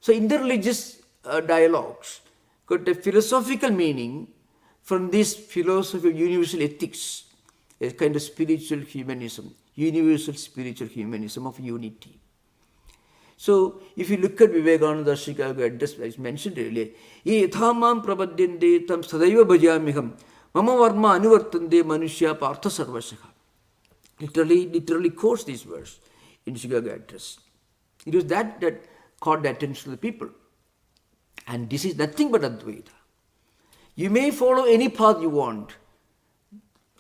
So interreligious dialogues got a philosophical meaning from this philosophy of universal ethics, a kind of spiritual humanism, universal spiritual humanism of unity. So, if you look at Vivekananda's Chicago address, as mentioned earlier, ye yathamam prapadyante tam sadaiva bhajamiham mama varma anuvartande manushya partha sarvashaha. Literally quotes these words in Chicago address. It was that caught the attention of the people. And this is nothing but Advaita. You may follow any path you want,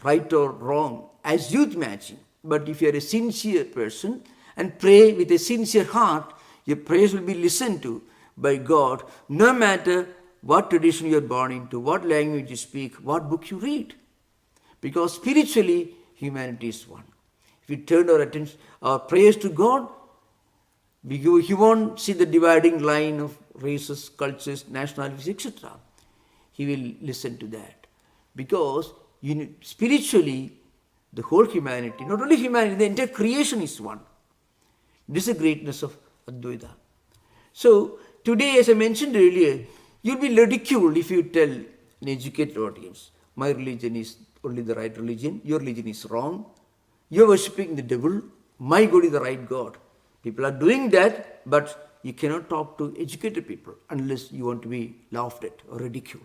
right or wrong, as you imagine. But if you are a sincere person and pray with a sincere heart, your prayers will be listened to by God, no matter what tradition you are born into, what language you speak, what book you read. Because spiritually, humanity is one. If we turn our attention, our prayers to God, He won't see the dividing line of races, cultures, nationalities, etc. He will listen to that. Because spiritually, the whole humanity, not only humanity, the entire creation is one. This is the greatness of Advaita. So, today, as I mentioned earlier, you'll be ridiculed if you tell an educated audience, my religion is only the right religion, your religion is wrong, you're worshipping the devil, my God is the right God. People are doing that, but you cannot talk to educated people unless you want to be laughed at or ridiculed.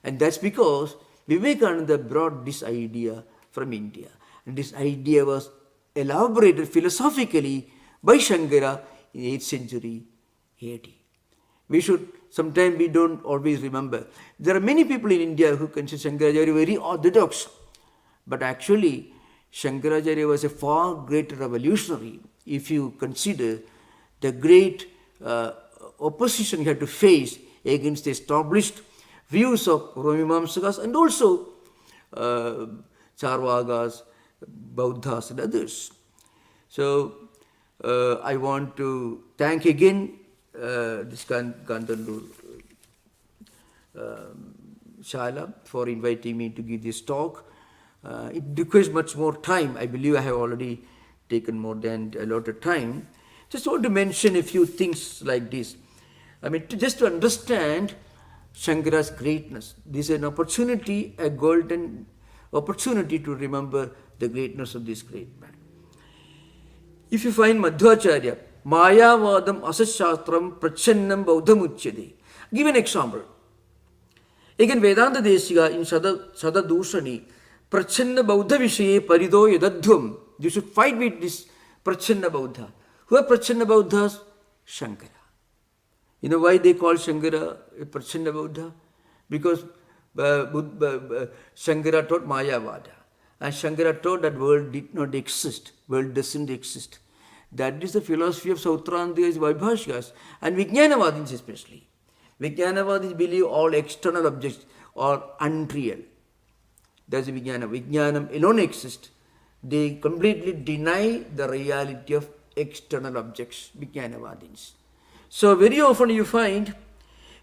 And that's because Vivekananda brought this idea from India. And this idea was elaborated philosophically by Shankara in 8th century AD. Sometimes we don't always remember. There are many people in India who consider Shankaracharya very orthodox. But actually, Śaṅkarācārya was a far greater revolutionary if you consider the great opposition he had to face against the established views of Mimamsakas and also Charvakas, Bauddhas and others. So, I want to thank again this Kantaloor Sala for inviting me to give this talk. It requires much more time. I believe I have already taken more than allotted time. Just want to mention a few things like this. I mean, just to understand Shankara's greatness. This is an opportunity, a golden opportunity to remember the greatness of this great man. If you find Madhvacharya, Mayavadam Asashastram Prachannam Baudhamuchyade. Give an example. Again, Vedanta Desika in Sadadushani, Prachanna Baudha Vishaye Parido Yadadhvam. You should fight with this Prachanna Baudha. Who are Prachanna Bauddhas? Shankara. You know why they call Shankara a Prachanna Baudha? Because Shankara taught Mayavada. And Shankara taught that world did not exist. World doesn't exist. That is the philosophy of Sautrantikas, Vaibhashikas and Vijnanavadins especially. Vijnanavadins believe all external objects are unreal. That's Vijnana. Vijnanam alone exists. They completely deny the reality of external objects, Vijnanavadins. So very often you find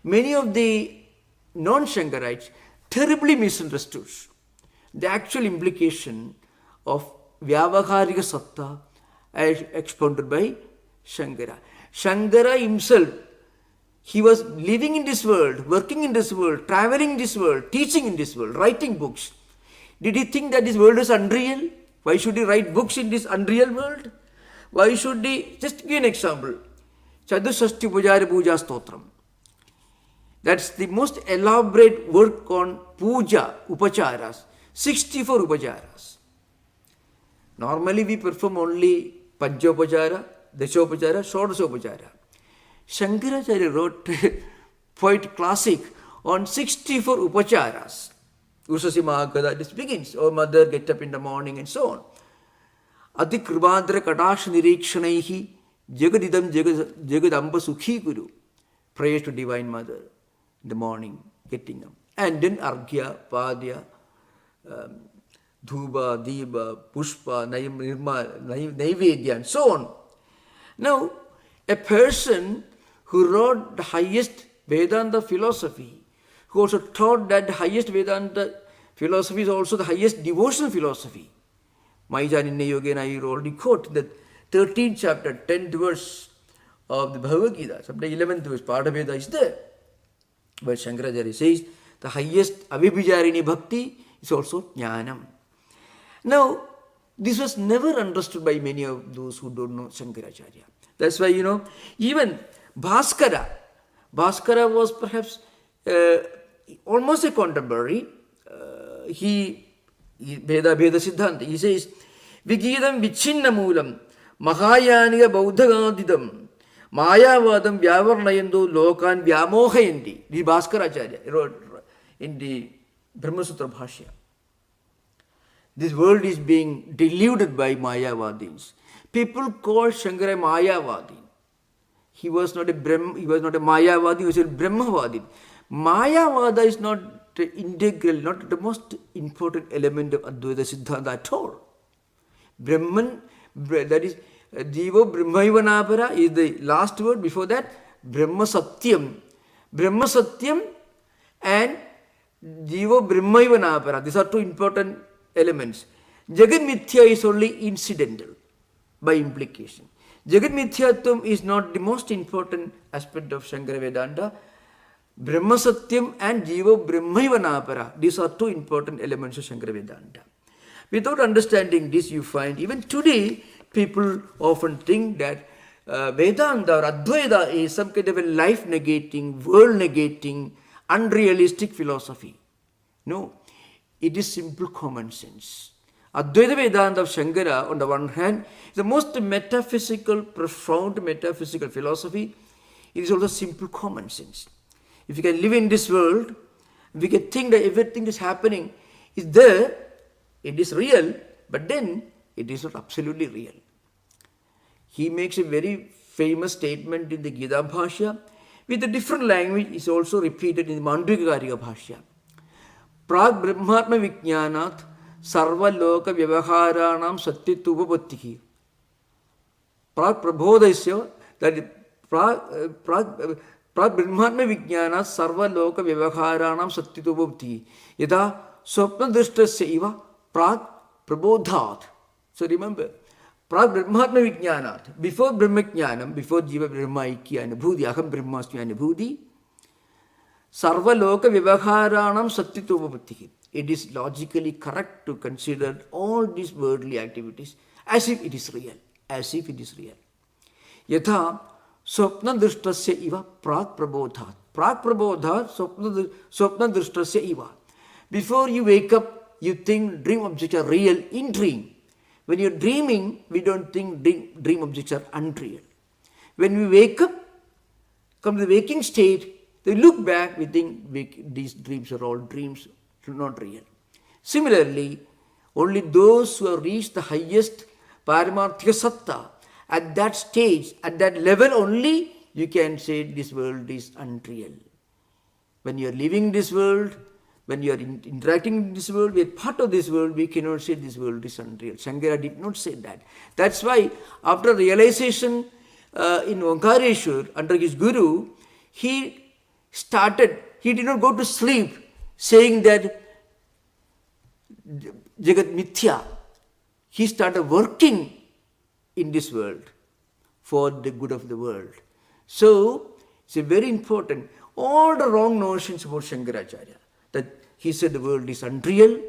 many of the non-Shankarites terribly misunderstood the actual implication of Vyavaharika Satta as expounded by Shankara. Shankara himself, he was living in this world, working in this world, traveling in this world, teaching in this world, writing books. Did he think that this world is unreal? Why should he write books in this unreal world? Why should he, just give an example, Chatusashti Pujari Puja Stotram. That's the most elaborate work on puja, upacharas, 64 upacharas. Normally we perform only Panchopachara, Dashopachara, Shodasopachara. Śaṅkarācārya wrote quite classic on 64 upacharas. Usasi Mahakada, this begins, oh mother, get up in the morning and so on. Ati Kribandra Kadash Nirikshanaihi Jagadidam Jagadamba Sukhi Guru. Prayers to Divine Mother in the morning, getting up. And then Arghya, Padya, Dhuba, Diba, Pushpa, Naivedya and so on. Now, a person who wrote the highest Vedanta philosophy, who also taught that the highest Vedanta philosophy is also the highest devotional philosophy. Maijanina Yogena, I already quote the 13th chapter, 10th verse of the Bhagavad Gita. Sometimes 11th verse, part of Veda is there. But Śaṅkarācārya says the highest Avibhijarini Bhakti is also Jnanam. Now, this was never understood by many of those who don't know Śaṅkarācārya. That's why, even Bhaskara was perhaps almost a contemporary. He Veda Siddhanta, he says, Vigidam Vichinna Moolam, Mahayaniga Bauddhagadidam, Mayavadam Vyavarnayando Lokan Vyamohayanti. The Bhaskaracharya wrote in the Brahmasutra Bhashya. This world is being deluded by Mayavadis. People call Shankara Mayavadi. He was not a Mayavadi, he was a Brahmavadi. Mayavada is not integral, not the most important element of Advaita Siddhanta at all. Brahman, that is, Jiva Brahmaivanapara is the last word. Before that, Brahma Satyam. Brahma Satyam and Jiva Brahmaivanapara. These are two important elements. Jagat Mithya is only incidental by implication. Jagat Mithyatvam is not the most important aspect of Shankara Vedanta. Brahma Satyam and Jiva Brahmaivanapara. These are two important elements of Shankara Vedanta. Without understanding this, you find even today people often think that Vedanta or Advaita is some kind of a life-negating, world-negating, unrealistic philosophy. No, it is simple common sense. Advaita Vedanta of Shankara, on the one hand, is the most metaphysical, profound metaphysical philosophy. It is also simple common sense. If you can live in this world, we can think that everything is happening is there, it is real, but then it is not absolutely real. He makes a very famous statement in the Gita Bhashya. With a different language, is also repeated in the Mandvikarika Bhashya. Prag Brahmatma Vijnanat Sarva Loka Vyavaharanam Satyatupapattihi. Prag Prabodhasya, that is Prag Brahmatma Vijnanat Sarva Loka Vyavaharanam Satyatupapattihi. Yada Swapna Drishtasya Iva Prag Prabodhat. So remember, Prag Brahmatma Vijnanat, before Brahmajnanam, before Jiva Brahma Ikya Anubhuti, Aham Brahmasmi Anubhuti, Sarva Loka Vyavaharanam Satyatupapattihi. It is logically correct to consider all these worldly activities as if it is real, as if it is real. Yatha Swapna Drishtasya Iva Prag Prabodhat. Prag Prabodhat Swapna Drishtasya Iva. Before you wake up, you think dream objects are real in dream. When you're dreaming, we don't think dream objects are unreal. When we wake up, come to the waking state, we look back, we think these dreams are all dreams, not real. Similarly, only those who have reached the highest Paramarthika Satta, at that stage, at that level only, you can say this world is unreal. When you are living this world, when you are interacting in this world, we are part of this world, we cannot say this world is unreal. Shankara did not say that. That's why after realization in Omkareshwar, under his guru, he did not go to sleep saying that Jagat Mithya. He started working in this world for the good of the world. So, it's a very important, all the wrong notions about Śaṅkarācārya, that he said the world is unreal,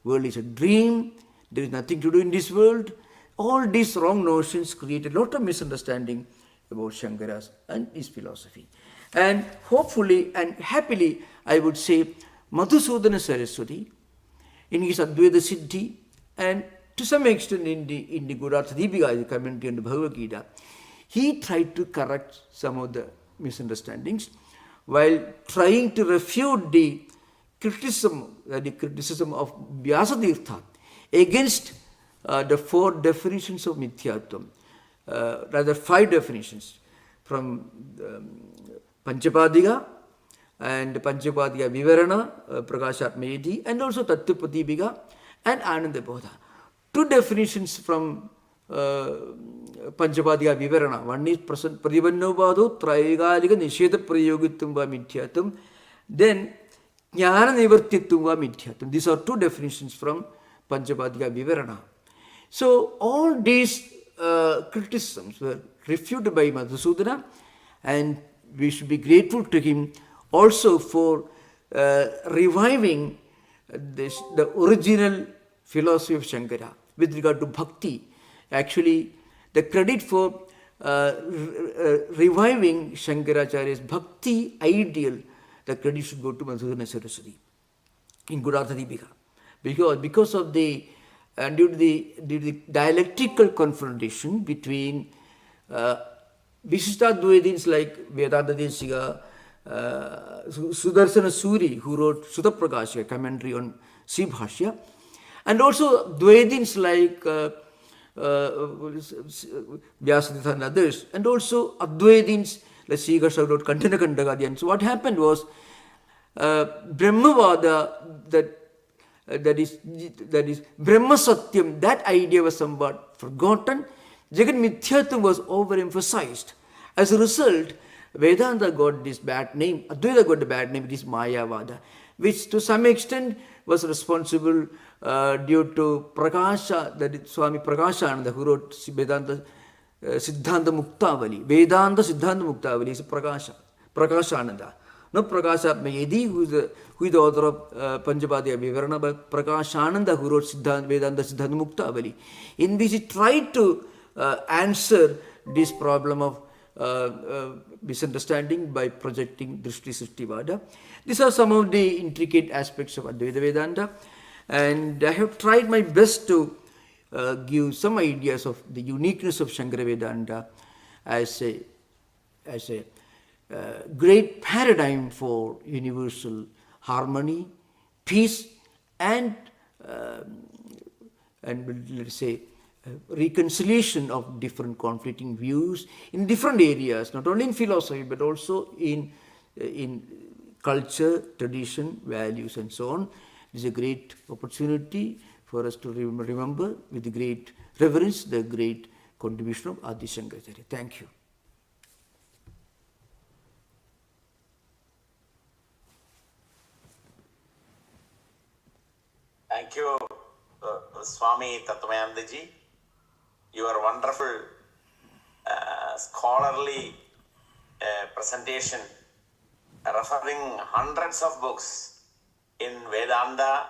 world is a dream, there is nothing to do in this world. All these wrong notions create a lot of misunderstanding about Shankara's and his philosophy. And hopefully and happily, I would say, Madhusudana Saraswati, in his Advaita Siddhi, and to some extent in the Gurartha Deepika, the commentary on the Bhagavad Gita, he tried to correct some of the misunderstandings while trying to refute the criticism of Vyasatirtha against the 4 definitions of Mithyatvam, rather 5 definitions from Panchapadika and Panchapadika Vivarana, Prakashatmayati, and also Tattvapadipika and Anandabodha. 2 definitions from Panchapadika Vivarana. One is Pradipannobhado Traigalika Nisheda Prayogitvam va Mithyatvam. Then Jnana Nivartitvam va Mithyatvam. These are 2 definitions from Panchapadika Vivarana. So all these criticisms were refuted by Madhusudana, and we should be grateful to him also for reviving the original philosophy of Shankara with regard to bhakti. Actually, the credit for reviving Śaṅkarācārya's bhakti ideal, the credit should go to Madhusudana Saraswati in Gurartha Deepika. Because of the due to the dialectical confrontation between Vishishtadvaitins like Vedanta Desika, Sudarsana Suri, who wrote Sutta Prakasha, commentary on Sri Bhashya, And also Dvaitins like Vyasaditha and others, and also Advaitins like Srikasha wrote Kantana Kandagadi. And so what happened was Brahmavada, that is Brahma Satyam, that idea was somewhat forgotten. Jagat Mithyatvam was overemphasized. As a result, Vedanta got this bad name, Advaita got the bad name, it is Mayavada, which to some extent was responsible due to Prakasha, that is Swami Prakashananda, who wrote Vedanta Siddhanta Muktavali. Vedanta Siddhanta Muktavali is Prakashananda. Not Prakasha Mayedi, who is the author of Panchapadya Vivarana, but Prakashananda, who wrote Vedanta Siddhanta Muktavali. In which he tried to answer this problem of misunderstanding by projecting Drishti Srishtivada. These are some of the intricate aspects of Advaita Vedanta, and I have tried my best to give some ideas of the uniqueness of Shankara Vedanta as a great paradigm for universal harmony, peace, and let's say reconciliation of different conflicting views in different areas, not only in philosophy but also in culture, tradition, values, and so on. It is a great opportunity for us to remember with great reverence the great contribution of Adi Shankaracharya. Thank you. Thank you, Swami Tattwamayananda ji. Your wonderful scholarly presentation referring hundreds of books in Vedanta,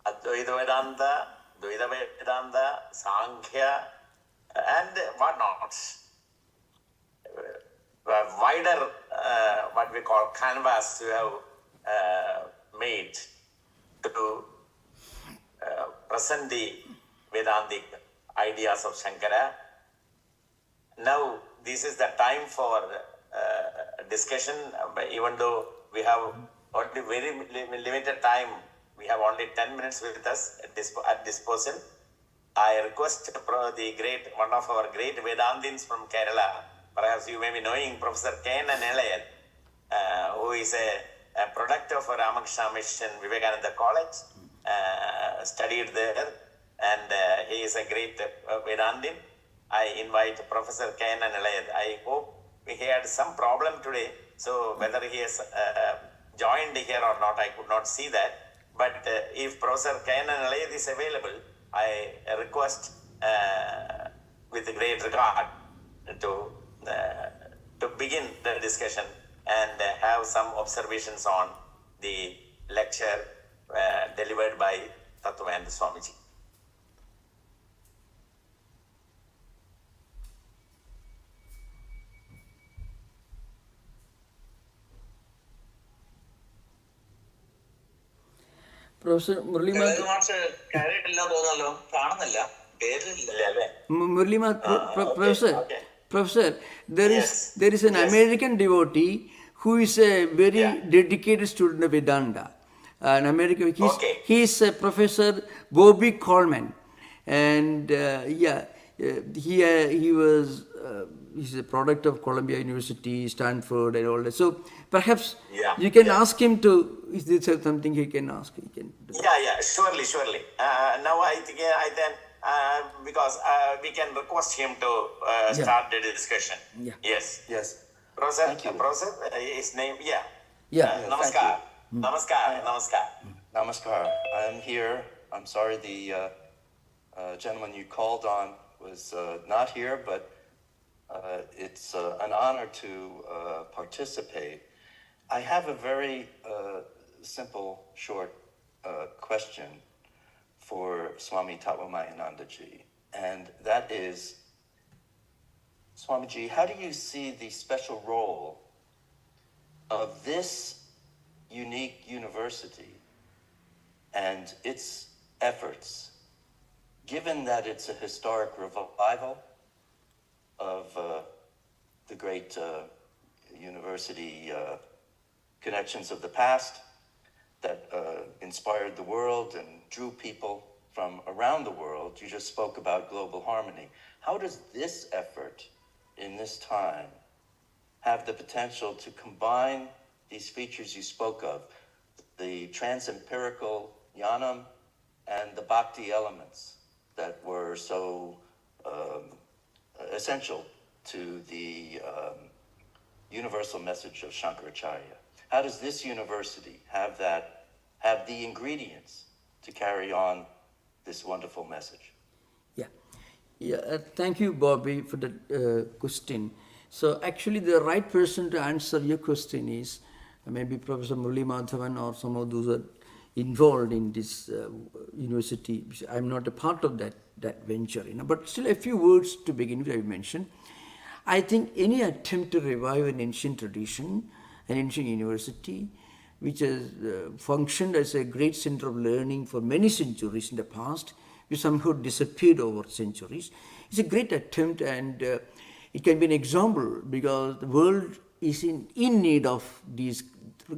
Advaita Vedanta, Dvaita Vedanta, Sankhya, and whatnot. A wider, what we call canvas, you have made to present the Vedantic ideas of Shankara. Now, this is the time for discussion, even though we have only very limited time. We have only 10 minutes with us at disposal. I request one of our great Vedantins from Kerala, perhaps you may be knowing Professor K.N. Nilayar, who is a product of Ramakrishna Mission Vivekananda College, studied there, and he is a great Vedantin. I invite Professor K.N. Nilayar. I hope he had some problem today, so whether he has joined here or not, I could not see that. But if Professor K.N. Nilayar is available, I request with great regard to begin the discussion and have some observations on the lecture delivered by Tattwamayananda Swamiji. Professor Muraleemadhavan. Professor, there is an American devotee who is a very dedicated student of Vedanta. In America, he's a Professor Bobby Coleman, and he's a product of Columbia University, Stanford, and all that. So perhaps you can ask him to. Is there something he can ask? He can do. Surely. Now I think because we can request him to start the discussion. Yes. Professor, his name, Namaskar. Namaskar. I'm here. I'm sorry the gentleman you called on was not here, but it's an honor to participate. I have a very simple, short question for Swami Tattwamayananda ji, and that is, Swamiji, how do you see the special role of this unique university and its efforts, given that it's a historic revival of the great university connections of the past, that inspired the world and drew people from around the world. You just spoke about global harmony. How does this effort in this time have the potential to combine these features you spoke of, the trans-empirical jnanam and the bhakti elements that were so essential to the universal message of Śaṅkarācārya? How does this university have the ingredients to carry on this wonderful message? Thank you, Bobby, for the question. So actually the right person to answer your question is maybe Professor Muraleemadhavan or some of those are involved in this university. I'm not a part of that venture, but still a few words to begin with I mentioned. I think any attempt to revive an ancient tradition, an ancient university, which has functioned as a great center of learning for many centuries in the past, which somehow disappeared over centuries, it's a great attempt, and it can be an example because the world is in need of these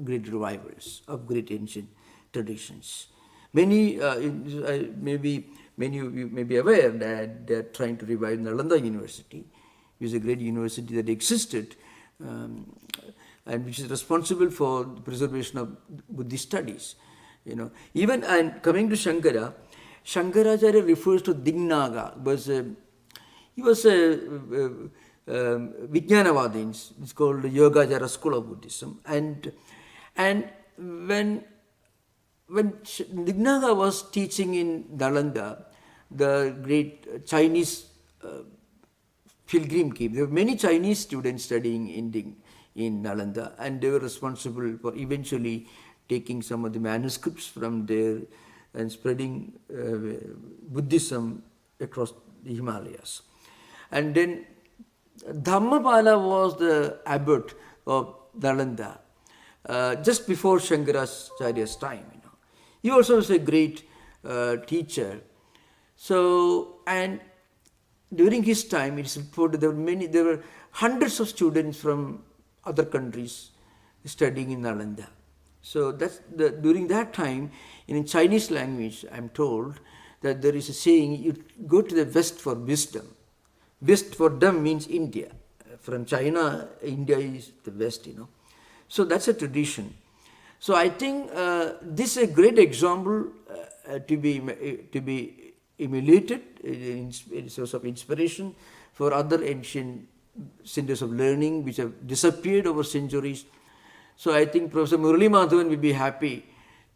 great revivals of great ancient traditions. Many of you may be aware that they're trying to revive Nalanda University, which is a great university that existed and which is responsible for the preservation of Buddhist studies. Even and coming to Shankara, Śaṅkarācārya refers to Dignaga. He was a Vijnanavadi. It's called the Yogacara school of Buddhism. And when Dignaga was teaching in Nalanda, the great Chinese pilgrim came. There were many Chinese students studying in Nalanda, and they were responsible for eventually taking some of the manuscripts from there and spreading Buddhism across the Himalayas. And then Dhammapala was the abbot of Nalanda just before Śaṅkarācārya's time. He also was a great teacher. So, and during his time, it is reported there were hundreds of students from other countries studying in Nalanda. So during that time, in Chinese language, I'm told that there is a saying, you go to the West for wisdom. West for them means India. From China, India is the West, So that's a tradition. So I think this is a great example to be emulated, a source of inspiration for other ancient centers of learning which have disappeared over centuries. So I think Professor Muraleemadhavan will be happy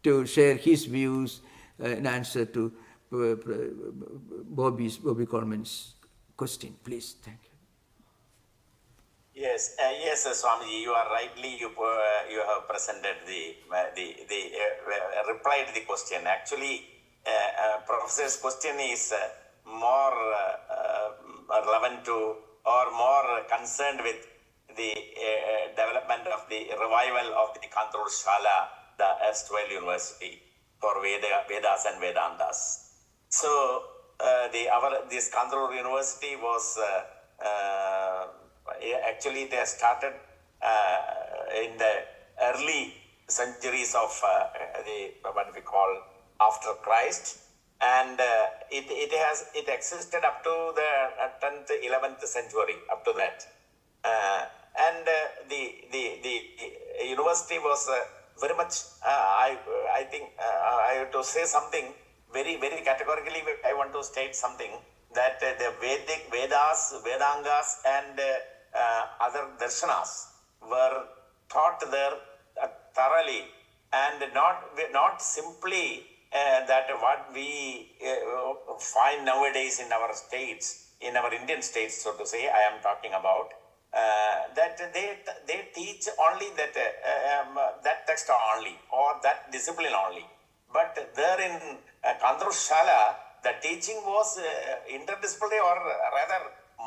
to share his views in answer to Bobby Coleman's question. Please, thank you. Yes, Swamiji, you are rightly, you have presented the reply to the question. Actually, Professor's question is more relevant to or more concerned with the development of the revival of the Kantaloor Sala, the erstwhile university for Vedas and Vedantas. So this Kantaloor University was actually they started in the early centuries of what we call after Christ, and it existed up to the 10th, 11th century, up to that. And the university was very much, I think, I have to say something very, very categorically. I want to state something that the Vedas, Vedangas, and other darshanas were taught there thoroughly, and not simply that what we find nowadays in our states, in our Indian states, so to say, I am talking about. That they teach only that text only, or that discipline only. But there in Kantaloor Sala, the teaching was interdisciplinary, or rather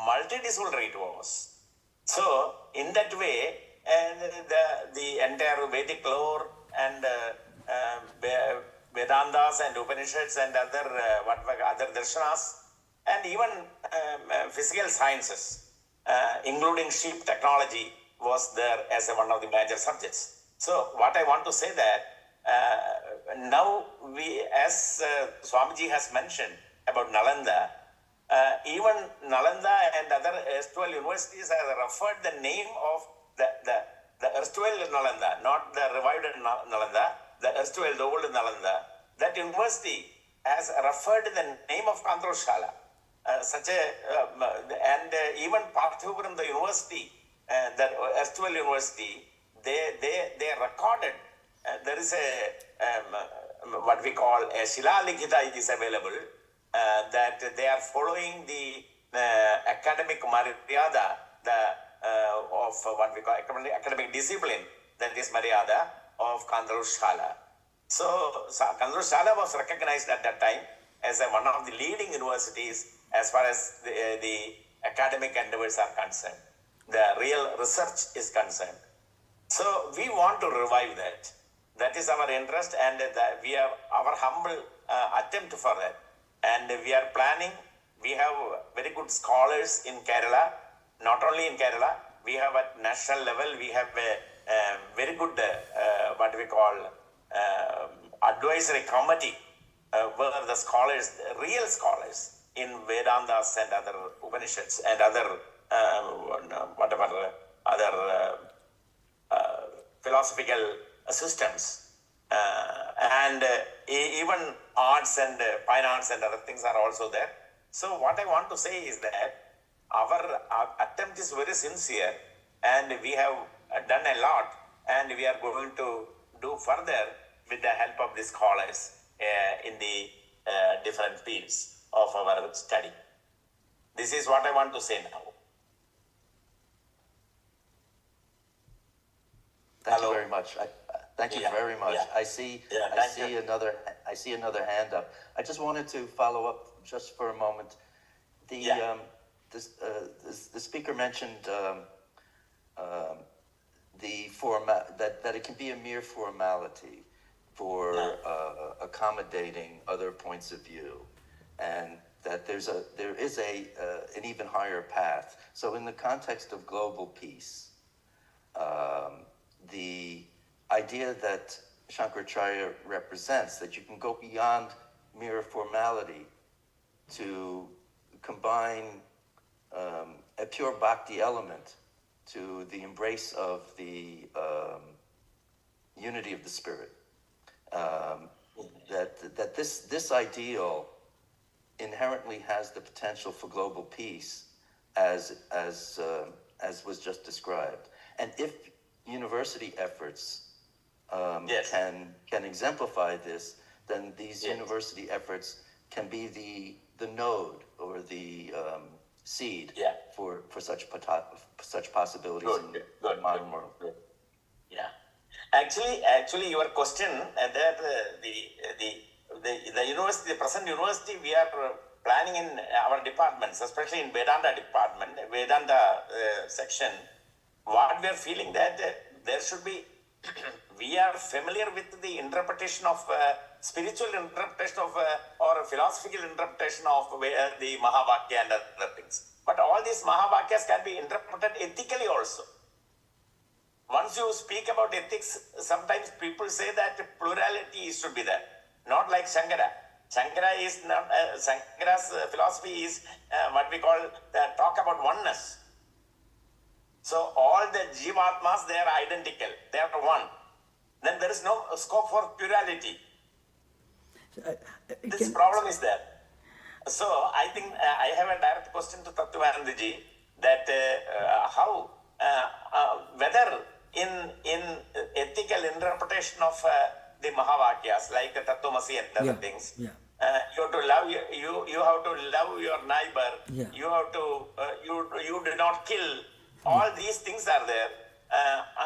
multidisciplinary it was. So in that way, the entire Vedic lore and Vedantas and Upanishads and other darshanas, and even physical sciences, including sheep technology, was there as one of the major subjects. So what I want to say that now we, as Swamiji has mentioned about Nalanda, even Nalanda and other erstwhile universities have referred the name of the erstwhile Nalanda, not the revived Nalanda, the erstwhile, the old Nalanda. That university has referred the name of Kantaloor Sala. Even Parthipuram, the university, the erstwhile university, they recorded. There is what we call a Shila Likhita, it is available, that they are following the academic Maryada, of what we call academic discipline, that is Maryada of Kantaloor Sala. So Kantaloor Sala was recognized at that time as one of the leading universities as far as the academic endeavors are concerned, the real research is concerned. So we want to revive that. That is our interest, and we have our humble attempt for that. And we are planning. We have very good scholars in Kerala. Not only in Kerala, we have at national level. We have a very good what we call advisory committee where the scholars, real scholars in Vedantas and other Upanishads and other whatever other philosophical systems and even arts and fine arts and other things are also there. So what I want to say is that our attempt is very sincere, and we have done a lot, and we are going to do further with the help of the scholars in the different fields of our study. This is what I want to say now. Thank Hello. you very much. Thank you Yeah, very much. yeah. I see you. another hand up. I just wanted to follow up just for a moment. The speaker mentioned that it can be a mere formality for accommodating other points of view, and that there is an even higher path. So in the context of global peace, the idea that Śaṅkarācārya represents, that you can go beyond mere formality to combine a pure bhakti element to the embrace of the unity of the spirit. That this ideal inherently has the potential for global peace, as was just described. And if university efforts Yes. can exemplify this, then these Yes. university efforts can be the node or the seed Yeah. for such possibilities in the modern world. Good. Yeah. Actually, your question that the university, the present university, we are planning in our departments, especially in Vedanta department, Vedanta section. What we are feeling that there should be, we are familiar with the interpretation of spiritual interpretation of or philosophical interpretation of the Mahavakya and other things. But all these Mahavakyas can be interpreted ethically also. Once you speak about ethics, sometimes people say that plurality should be there. Not like Shankara. Shankara is not, Shankara's philosophy is what we call talk about oneness. So all the Jivatmas, they are identical. They are one. Then there is no scope for plurality. This problem is there. So I think I have a direct question to Tattwamayananda ji that how, whether in ethical interpretation of the Mahavakyas like Tattvamasi and other things, you have to love you have to love your neighbor. You have to you do not kill. All these things are there.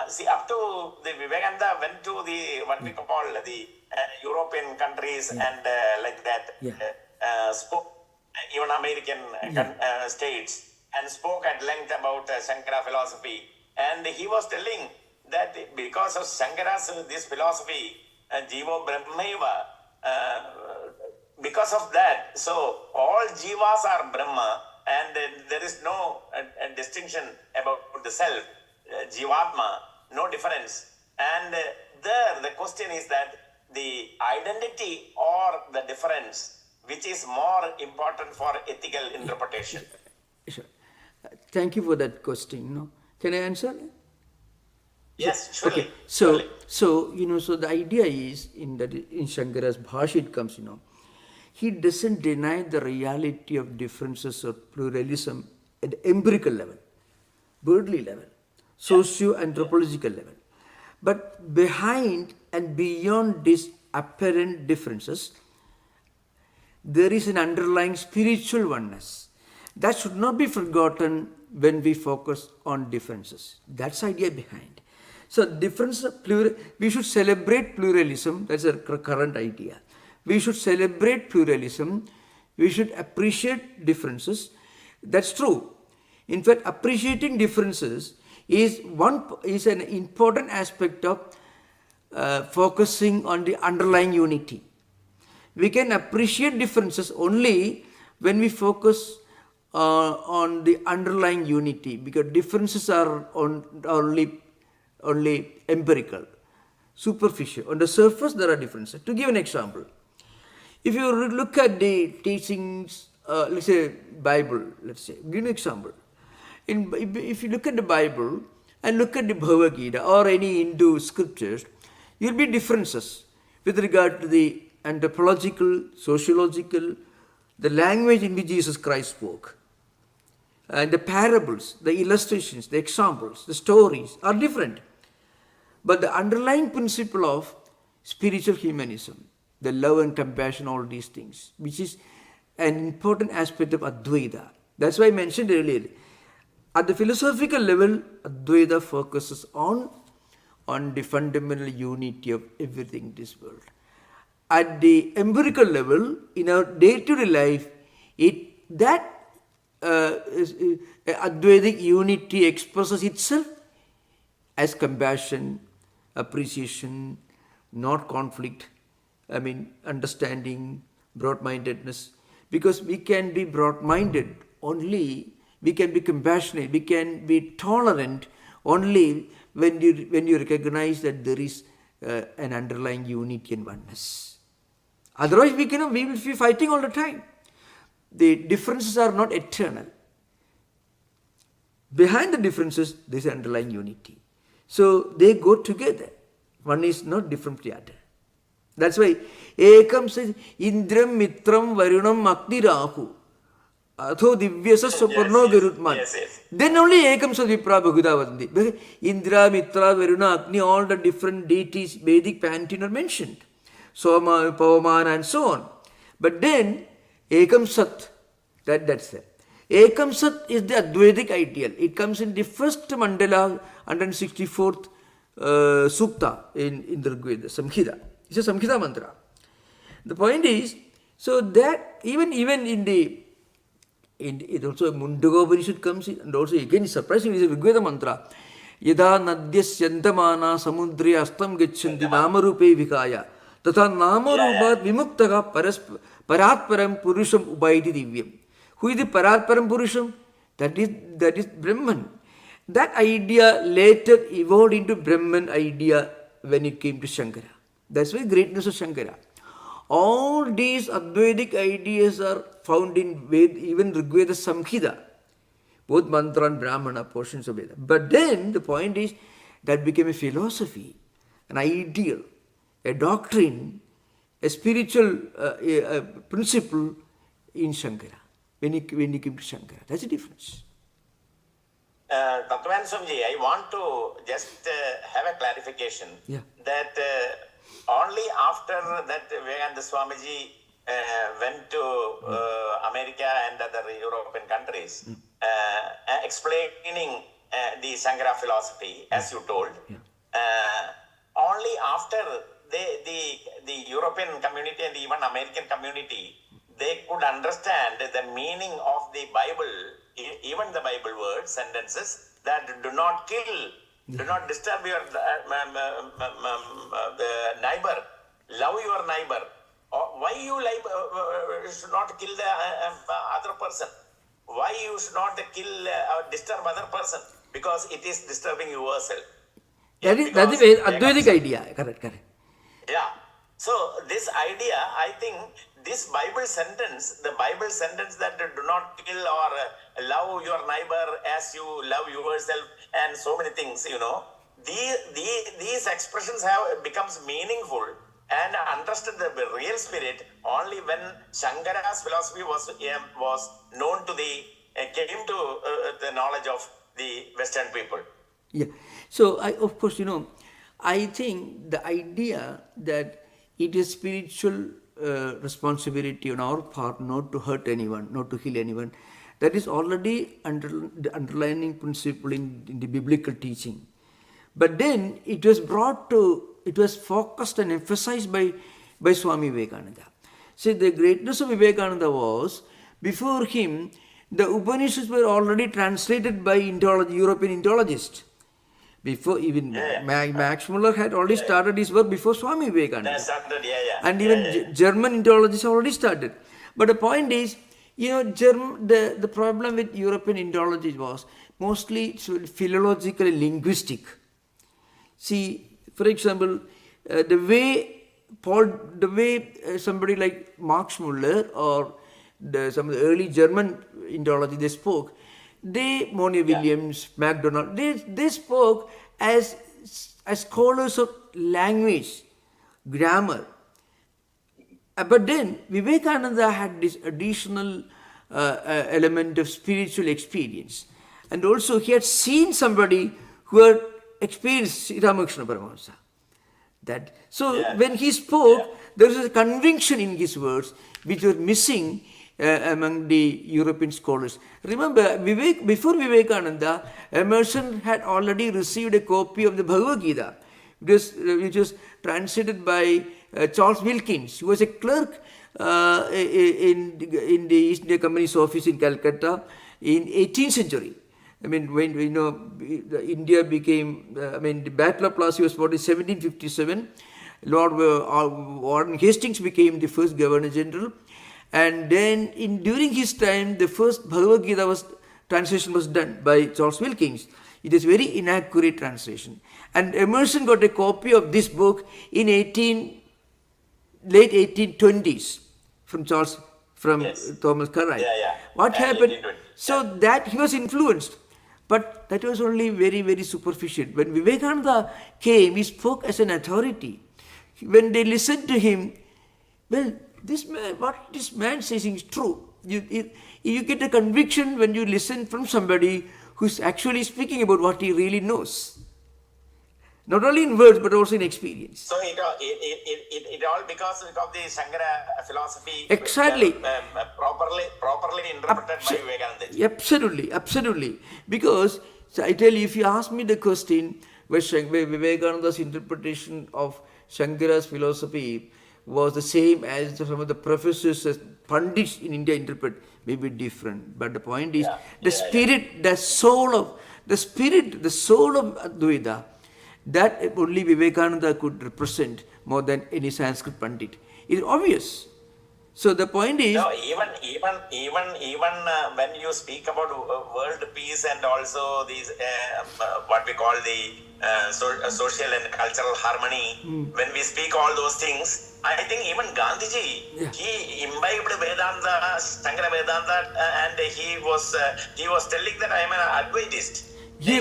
See, up to the Vivekananda went to the what we call the European countries and like that spoke even American states and spoke at length about Shankara philosophy. And he was telling that because of Shankara's this philosophy, Jiva Brahmaiva, because of that, so all Jivas are Brahma, and there is no distinction about the self, Jivatma, no difference. And there the question is that the identity or the difference which is more important for ethical interpretation? Sure. Thank you for that question. No? Can I answer? Yes, surely. Okay. So, surely. so the idea is in Shankara's Bhasha it comes, he doesn't deny the reality of differences or pluralism at the empirical level, worldly level, socio-anthropological level. But behind and beyond these apparent differences, there is an underlying spiritual oneness that should not be forgotten when we focus on differences. That's the idea behind. So we should celebrate pluralism. That's a current idea. We should celebrate pluralism. We should appreciate differences. That's true. In fact, appreciating differences is an important aspect of focusing on the underlying unity. We can appreciate differences only when we focus on the underlying unity, because differences are only empirical, superficial. On the surface, there are differences. To give an example, if you look at the teachings, let's say Bible, give an example. If you look at the Bible and look at the Bhagavad Gita or any Hindu scriptures, you'll be differences with regard to the anthropological, sociological, the language in which Jesus Christ spoke. And the parables, the illustrations, the examples, the stories are different. But the underlying principle of spiritual humanism, the love and compassion, all these things, which is an important aspect of Advaita. That's why I mentioned earlier. At the philosophical level, Advaita focuses on the fundamental unity of everything in this world. At the empirical level, in our day-to-day life, Advaitic unity expresses itself as compassion, appreciation, not conflict, understanding, broad-mindedness. Because we can be broad-minded only, we can be compassionate, we can be tolerant only when you recognize that there is an underlying unity and oneness. Otherwise, we will be fighting all the time. The differences are not eternal. Behind the differences, there is underlying unity. So they go together. One is not different from the other. That's why Ekam says, Indram Mitram Varunam Akni Rahu. Atho Divyasa Soparno Garutman. Yes. Then only Ekam says Vipra Bhagavadavandi. Indra, Mitra, Varuna, Agni, all the different deities, Vedic pantheon are mentioned. Soma, Pavaman and so on. But then Ekam Sat, that's it. Ekam Sat is the Advaitic ideal. It comes in the first mandala, 164th Sukta in the Rigveda, Samhita. It's a Samhita mantra. The point is, so that even it also Mundaga Upanishad comes in, and also again it's surprising, it's a Rigveda mantra. Yada Nadyasyantamana Samudri Astam Gachanti Namarupe Vikaya Tata Namarupat Vimuktaga Paratparam Purusham Ubaiti Divyam. Who is the Paratparam Purusham? That is Brahman. That idea later evolved into Brahman idea when it came to Shankara. That's why greatness of Shankara. All these Advaitic ideas are found in even Rigveda Samhita, both mantra and Brahmana portions of Veda. But then the point is that became a philosophy, an ideal, a doctrine, a spiritual principle in Shankara. When he came to Shankara, that's the difference. Tattwamayananda Swamiji, I want to just have a clarification that only after that Vivekananda Swamiji went to America and other European countries explaining the Shankara philosophy, as you told, only after the European community and even American community, they could understand the meaning of the Bible, even the Bible words, sentences that do not kill, do not disturb your the neighbor, love your neighbor. Why you should not kill the other person? Why you should not kill or disturb other person? Because it is disturbing yourself. That is the Advaitic idea. Correct. Yeah. So this idea, I think this Bible sentence, the Bible sentence that do not kill or love your neighbor as you love yourself and so many things, these expressions have becomes meaningful and understood the real spirit only when Shankara's philosophy was known to came to the knowledge of the Western people. Yeah. So, of course, I think the idea that it is spiritual responsibility on our part not to hurt anyone, not to kill anyone, that is already the underlying principle in the biblical teaching. But then it was focused and emphasized by Swami Vivekananda. See, the greatness of Vivekananda was, before him, the Upanishads were already translated by European Indologists. Before even Max Muller had already started his work before Swami Vivekananda. And even German Indologists already started. But the point is, the problem with European Indologists was mostly philologically linguistic. See, for example, the way somebody like Max Muller or some of the early German Indologists they spoke, Moni Williams, MacDonald, they spoke as scholars of language, grammar. But then Vivekananda had this additional element of spiritual experience. And also he had seen somebody who had experienced Ramakrishna Paramahamsa. When he spoke, there was a conviction in his words which were missing among the European scholars. Remember, before Vivekananda, Emerson had already received a copy of the Bhagavad Gita, which was translated by Charles Wilkins, who was a clerk in the East India Company's office in Calcutta in 18th century. I mean, when India became, the Battle of Plassey was fought in 1757. Lord Warren Hastings became the first Governor General. And then during his time, the first Bhagavad Gita translation was done by Charles Wilkins. It is very inaccurate translation. And Emerson got a copy of this book in late 1820s from Thomas Cartwright. What happened? So that he was influenced. But that was only very, very superficial. When Vivekananda came, he spoke as an authority. When they listened to him, well, what this man says is true. You get a conviction when you listen from somebody who's actually speaking about what he really knows. Not only in words, but also in experience. So it all because of the Shankara philosophy. Exactly. Properly interpreted by Vivekananda. Absolutely. Because, I tell you, if you ask me the question, where Vivekananda's interpretation of Shankara's philosophy was the same as some of the professors as Pandits in India interpret, may be different. But the point is, the soul of Advaita, that only Vivekananda could represent more than any Sanskrit Pandit. It's obvious. So the point is... No, even when you speak about world peace and also these, what we call the social and cultural harmony, when we speak all those things, I think even Gandhiji, he imbibed Vedanta, Shankara Vedanta, and he was telling that I am an Advaitist. He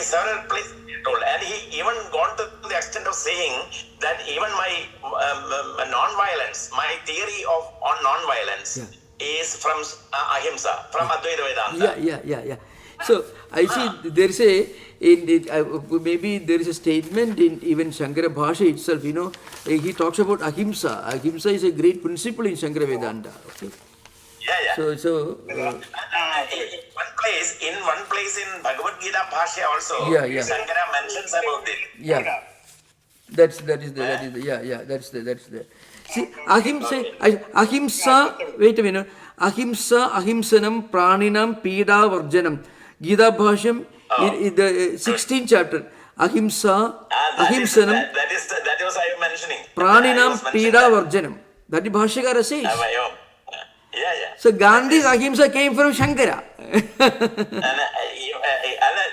several places told, and he even gone to the extent of saying that even my non-violence, my theory on non-violence is from Ahimsa, from Advaita Vedanta. Yeah. So I see there is maybe there is a statement in even Shankara Bhasha itself. He talks about Ahimsa. Ahimsa is a great principle in Shankara Vedanta. Okay. So in one place in Bhagavad Gita Bhashya also, Shankara mentions about it. That's the. See, ahimsa. Wait a minute. Ahimsa, ahimsanam, praninam, pida varjanam. Gita Bhashyam in the 16th chapter. Ahimsa, ahimsanam. That was I am mentioning. Praninam, pida varjanam. That is Bhashyakara says. Yeah. So Gandhi's ahimsa came from Shankara.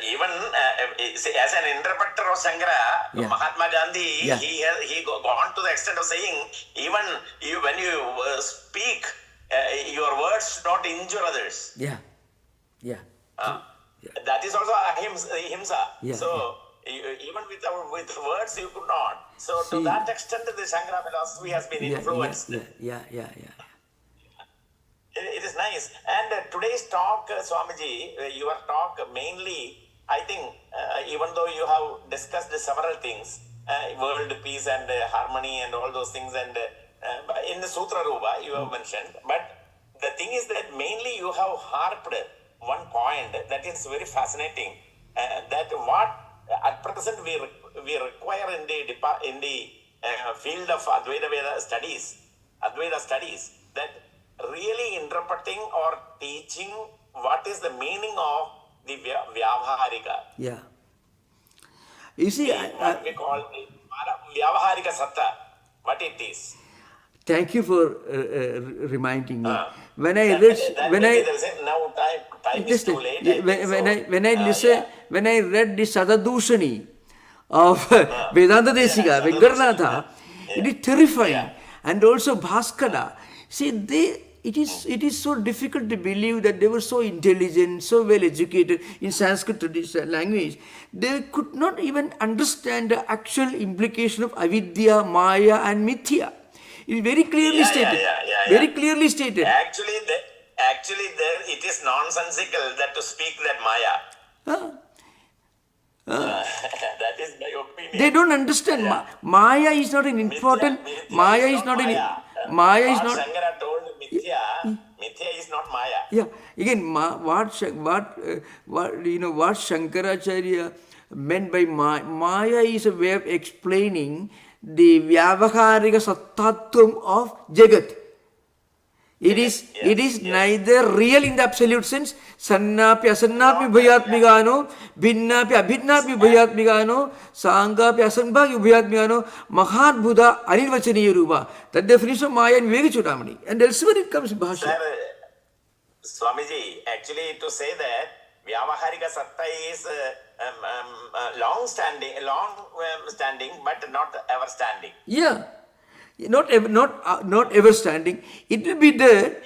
Even as an interpreter of Shankara, Yeah. Mahatma Gandhi, Yeah. he gone to the extent of saying, even when you speak, your words should not injure others. Yeah. Yeah. That is also ahimsa. Yeah, So even with words you could not. So to See. that extent, the Shankara philosophy has been influenced. Yeah. It is nice. And today's talk, Swamiji, your talk mainly, I think, even though you have discussed several things, world peace and harmony and all those things, and in the Sutra Rupa you have mentioned, but the thing is that mainly you have harped one point that is very fascinating, that what at present we require in the field of Advaita studies, that really interpreting or teaching what is the meaning of the Vyavaharika. Yeah. You see, What we call the Vyavaharika Satta, what it is. thank you for reminding me. When I That read, maybe there is now time is just too late. I think so. when I read the Sadadushani of Vedanta Desika, Venkatranatha, it is terrifying. And also Bhaskara. See, it is so difficult to believe that they were so intelligent, so well educated in Sanskrit tradition language. They could not even understand the actual implication of avidya, maya, and mithya. It is very clearly stated. Very clearly stated. Actually, there it is nonsensical that to speak that Maya. That is my opinion. They don't understand. Maya is not an important. Maya is not an. Maya is not. Shankara told Mithya is not Maya. Yeah. Again, what Śaṅkarācārya meant by Maya. Maya is a way of explaining the Vyavaharika Sattatvam of Jagat. It is neither real in the absolute sense, sannapi asannapi bhayatmigano, bhinnapi abhinnapi bhayatmigano, sangapi asanbhagi bhayatmigano, mahat buddha anirvachaniya rupa. That definition of Maya in Viveka Chudamani. And elsewhere it comes in Bhashya. Sir, Swamiji, actually to say that Vyavaharika Satta is long standing, but not ever standing. Yeah. Not ever standing. It will be there.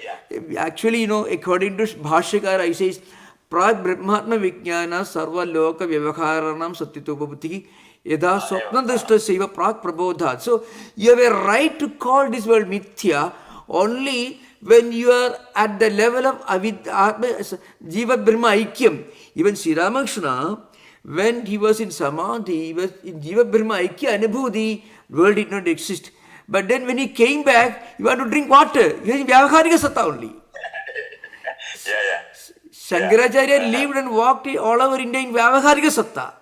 Actually, according to Bhashyakara, he says, Prag Brahmatma Vijnana Sarva Loka Vyavaharanam Satyatobhavati Yada Swapna Drishta Seva Prag Prabodhat. So, you have a right to call this world Mithya only when you are at the level of Jiva Brahma Aikyam. Even Sri Ramakrishna, when he was in Samadhi, he was in Jiva Brahma Aikya Anubhuti, the world did not exist. But then when he came back, he wanted to drink water. He was in Vyavaharika Satta only. Śaṅkarācārya lived and walked all over India in Vyavaharika Satta.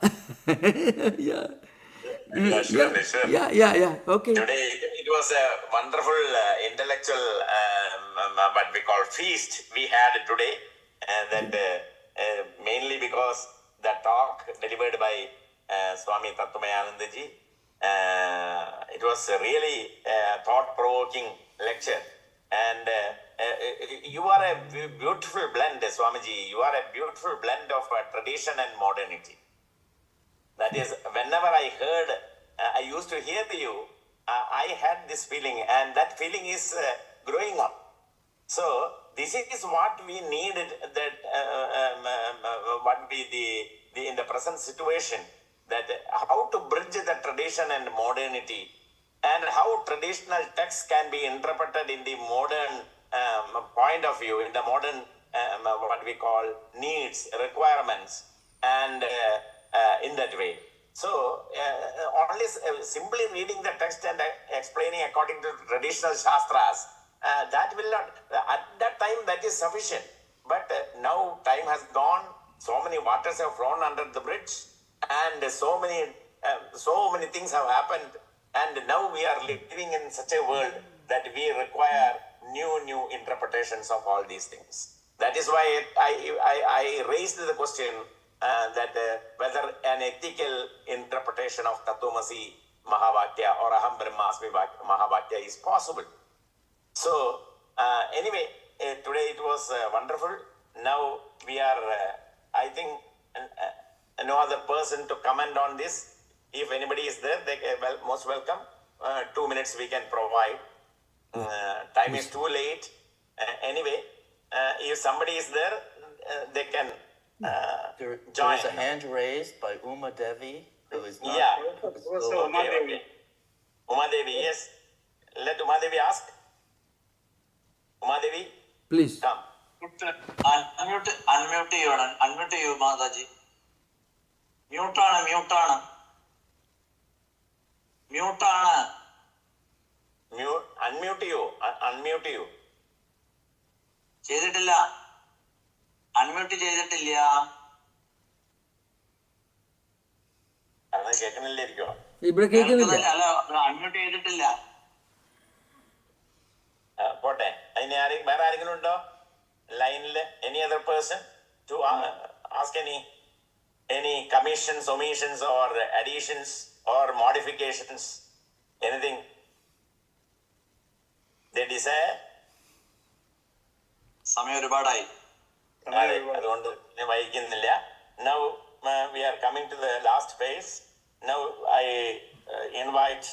Sure. Okay. Today it was a wonderful intellectual, what we call feast we had today, and that mainly because the talk delivered by Swami Tattwamayananda ji. It was a really thought-provoking lecture, and you are a beautiful blend, Swamiji. You are a beautiful blend of tradition and modernity. That is, whenever I heard, I used to hear you, I had this feeling, and that feeling is growing up. So this is what we needed. That what be the in the present situation. That how to bridge the tradition and modernity, and how traditional texts can be interpreted in the modern point of view, in the modern what we call needs, requirements, and in that way. So only simply reading the text and explaining according to traditional shastras, that will not, at that time that is sufficient. But now time has gone, so many waters have flown under the bridge, and so many things have happened, and now we are living in such a world that we require new interpretations of all these things. That is why I raised the question that whether an ethical interpretation of Tattvamasi Mahavakya or Aham Brahmasmi Mahavakya is possible. So anyway, today it was wonderful. now we are, I think, no other person to comment on this. If anybody is there, they well, most welcome. 2 minutes we can provide. Time is too late. Anyway, if somebody is there, they can join. There's a hand raised by Uma Devi, who is not. Yeah. Also, Uma Devi. Okay. Uma Devi, yes. Let Uma Devi ask. Uma Devi, Please. come. Unmute ചെയ്യൂ Mataji. മ്യൂട്ടാണ്. Unmute you. ചെയ്തിട്ടില്ല. Unmute ചെയ്തിട്ടില്ല. കാരണം കേൾക്കണില്ലായിരിക്കോ? ഇവിടെ കേൾക്കുന്നില്ല. അല്ല, unmute ചെയ്തിട്ടില്ല. പോട്ടെ. അതിന് വേറെ ആരെങ്കിലും ഉണ്ടോ ലൈനിൽ? Any other person to ask any commissions, omissions or additions or modifications? Anything they desire? സമയം ഒരുപാടായി. അതുകൊണ്ട് വൈകുന്നില്ല. Now we are coming to the last phase. Now I invite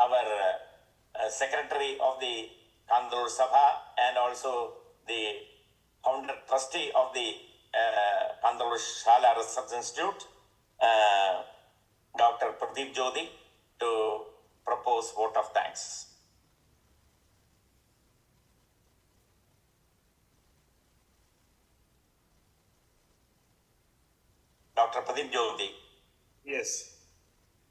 our secretary of the Kantaloor Sabha and also the founder trustee of the Kantaloor Sala Research Institute, Dr. Pradeep Jyoti, to propose vote of thanks. Dr. Pradeep Jyoti. Yes.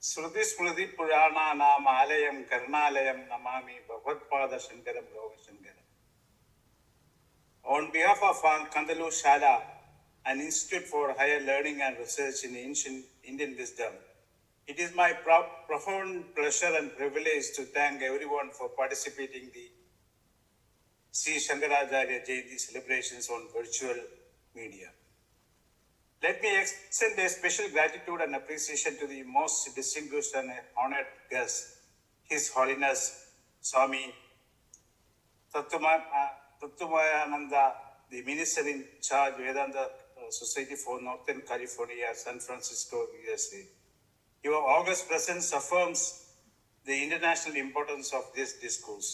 Shruti Smriti Purana Nam Alayam Karnalayam Namami Bhagatpada Shankaram Loka Shankaram. On behalf of Kantaloor Sala, an institute for higher learning and research in ancient Indian wisdom, it is my profound pleasure and privilege to thank everyone for participating in the Sri Sankara Jayanti celebrations on virtual media. Let me extend a special gratitude and appreciation to the most distinguished and honored guest, His Holiness Swami Tattwamayananda, the Minister in charge Vedanta Society for Northern California, San Francisco, USA. Your august presence affirms the international importance of this discourse.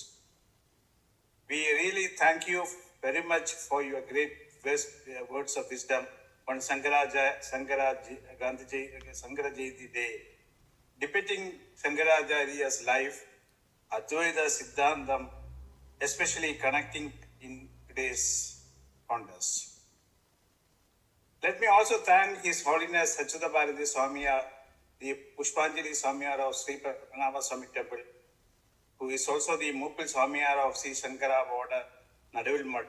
We really thank you very much for your great words of wisdom on Sankara Jayanti Day, depicting Shankarācārya's life, Advaita Siddhantam, especially connecting in today's founders. Let me also thank His Holiness Achutha Bharati Swamiya, the Pushpanjali Swamiyar of Sri Padmanabha Temple, who is also the Mupil Swamiyar of Sri Sankara border, Nadavilmad.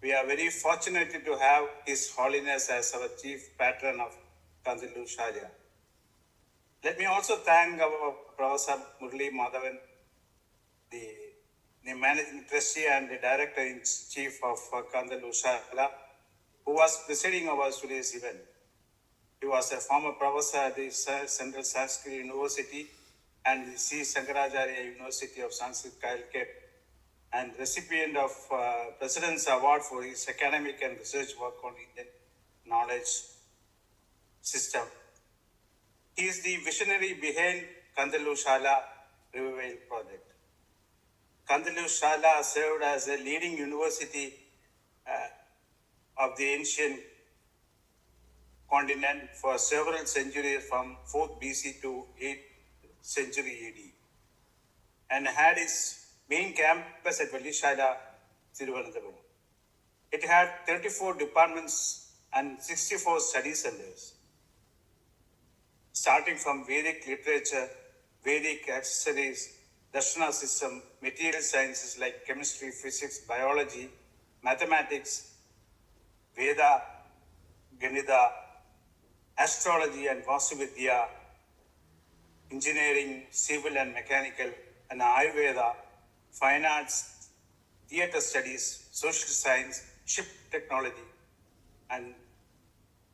We are very fortunate to have His Holiness as our chief patron of Kantaloor Sala. Let me also thank our Professor Muraleemadhavan, the managing trustee and the director-in-chief of Kantaloor Sala, who was presiding over today's event. He was a former professor at the Central Sanskrit University and the Sri Sankara University of Sanskrit, Calcutta, and recipient of President's Award for his academic and research work on Indian knowledge system. He is the visionary behind Kantaloor Sala Revival Project. Kantaloor Sala served as a leading university of the ancient continent for several centuries from 4th BC to 8th century AD, and had its main campus at Velishala, Thiruvananthapuram. It had 34 departments and 64 study centers, starting from Vedic literature, Vedic accessories, Darshana system, material sciences like chemistry, physics, biology, mathematics, Veda, Ganita, astrology and Vastuvidya, engineering, civil and mechanical, and Ayurveda, fine arts, theatre studies, social science, ship technology, and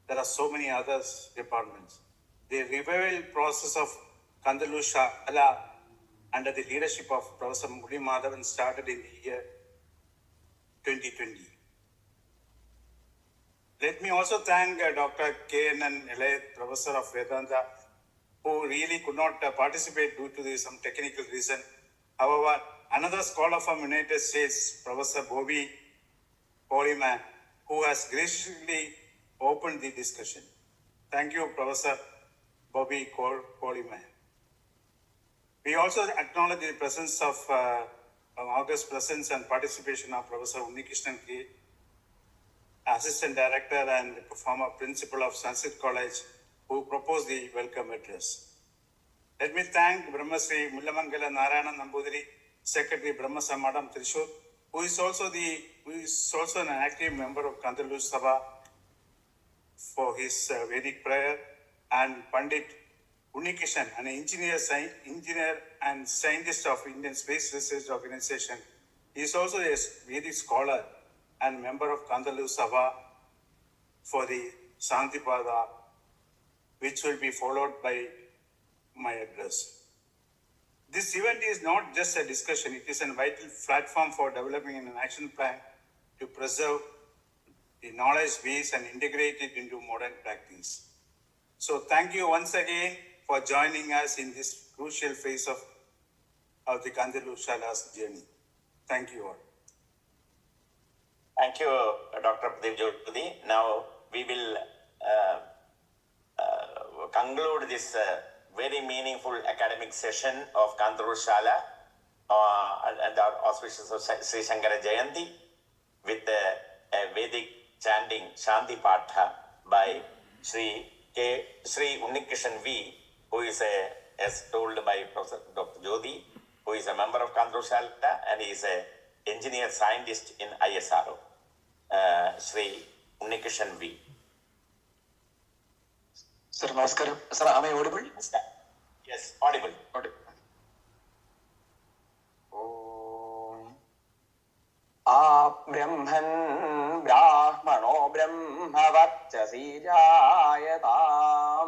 there are so many other departments. The revival process of Kantaloor Sala under the leadership of Professor Muraleemadhavan started in the year 2020. Let me also thank Dr. K.N. Elayat, Professor of Vedanta, who really could not participate due to some technical reason. However, another scholar from United States, Professor Bobby Polyman, who has graciously opened the discussion. Thank you, Professor Bobby Polyman. We also acknowledge the presence of August presence and participation of Professor Unnikrishnan K, Assistant Director and former Principal of Sanskrit College, who proposed the welcome address. Let me thank Brahmasri Mullamangala Narayana Nambudiri, Secretary Brahma Samadam Trishur, who is also an active member of Kantaloor Sabha, for his Vedic prayer, and Pandit Unnikrishnan, an engineer and scientist of Indian Space Research Organization. He is also a Vedic scholar and member of Kantaloor Sabha for the Santipada, which will be followed by my address. This event is not just a discussion, it is a vital platform for developing an action plan to preserve the knowledge base and integrate it into modern practice. So thank you once again for joining us in this crucial phase of the Kantaloor Shala's journey. Thank you all. Thank you, Dr. Pradeep Jyoti. Now we will conclude this very meaningful academic session of Kantaloor Shala and our auspicious of Sri Sankara Jayanti with a Vedic chanting Shanti Patha by Sri Unnikrishnan V, who is as told by Professor Dr. Jyoti, who is a member of Kantaloor Shala and he is an engineer scientist in ISRO. Sri Unnikrishnan V. Sir, Namaskaram. Sir, am I audible? Yes, audible. Brahman Brahmano Brahmavarchasi Jayatam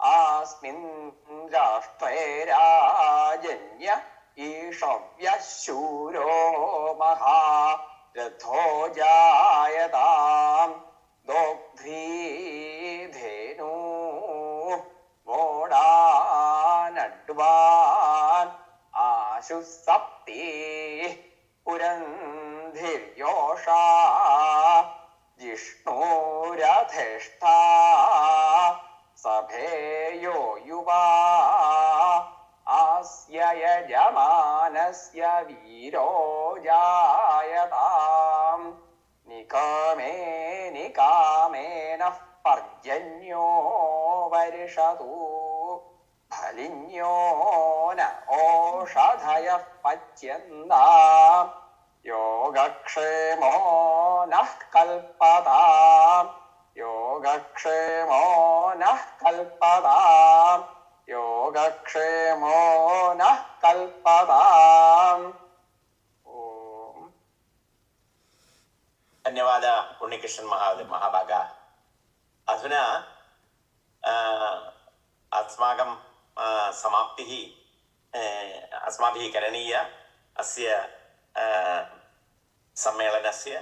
Asmin Rashtre Rajanya Ishavya Shuro Maha Ratho Jayatam Dogdhi Dhenu Vodan Advan Ashu Sapti Purandhir Yosha Jishnu Rathishta Sabheyo Yuva Asya Yajamanasya Viro Jayatam Nikame Nikamena Parjanyo Varishatu Bhalinyo Na Oshadhaya Patyanda Yogakshemo Nah Kalpadam Yogakshemo Nah Kalpadam Yogakshemo Nah Kalpadam. धन्यवाद उन्निकृष्ण महाभागा. अधुना अस्माकं समाप्तिः अस्माभिः करणीया अस्य सम्मेलनस्य.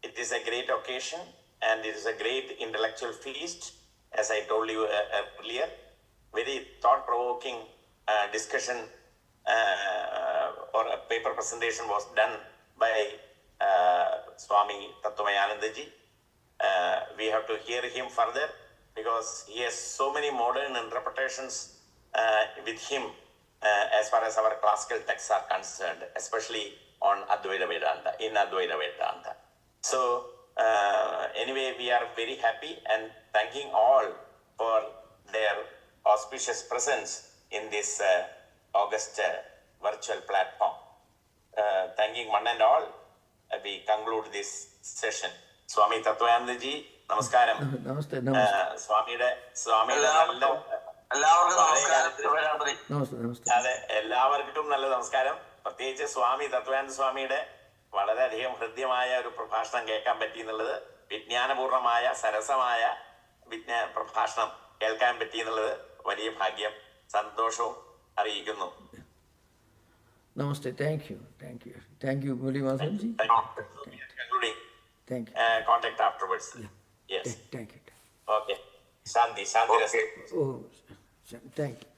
It is a great occasion and it is a great intellectual feast, as I told you earlier. Very thought-provoking discussion or a paper presentation was done by Swami Tattwamayananda ji. We have to hear him further because he has so many modern interpretations with him as far as our classical texts are concerned, especially on Advaita Vedanta, in Advaita Vedanta. So anyway, we are very happy and thanking all for their auspicious presence in this August virtual platform. Thanking one and all, we conclude this session. Swami Tattwamayananda ji, namaskaram. Namaste. അതെ, എല്ലാവർക്കും നല്ല നമസ്കാരം. പ്രത്യേകിച്ച് സ്വാമി തത്വാനന്ദ സ്വാമിയുടെ വളരെയധികം ഹൃദ്യമായ ഒരു പ്രഭാഷണം കേൾക്കാൻ പറ്റി എന്നുള്ളത്, വിജ്ഞാനപൂർണമായ സരസമായ പ്രഭാഷണം കേൾക്കാൻ പറ്റി എന്നുള്ളത് വലിയ ഭാഗ്യം, സന്തോഷവും അറിയിക്കുന്നു. Namaste. Thank you, Muraleemadhavan ji. Concluding. Thank you. contact afterwards. Yes. Thank you. Okay. Shanti. Oh, thank you.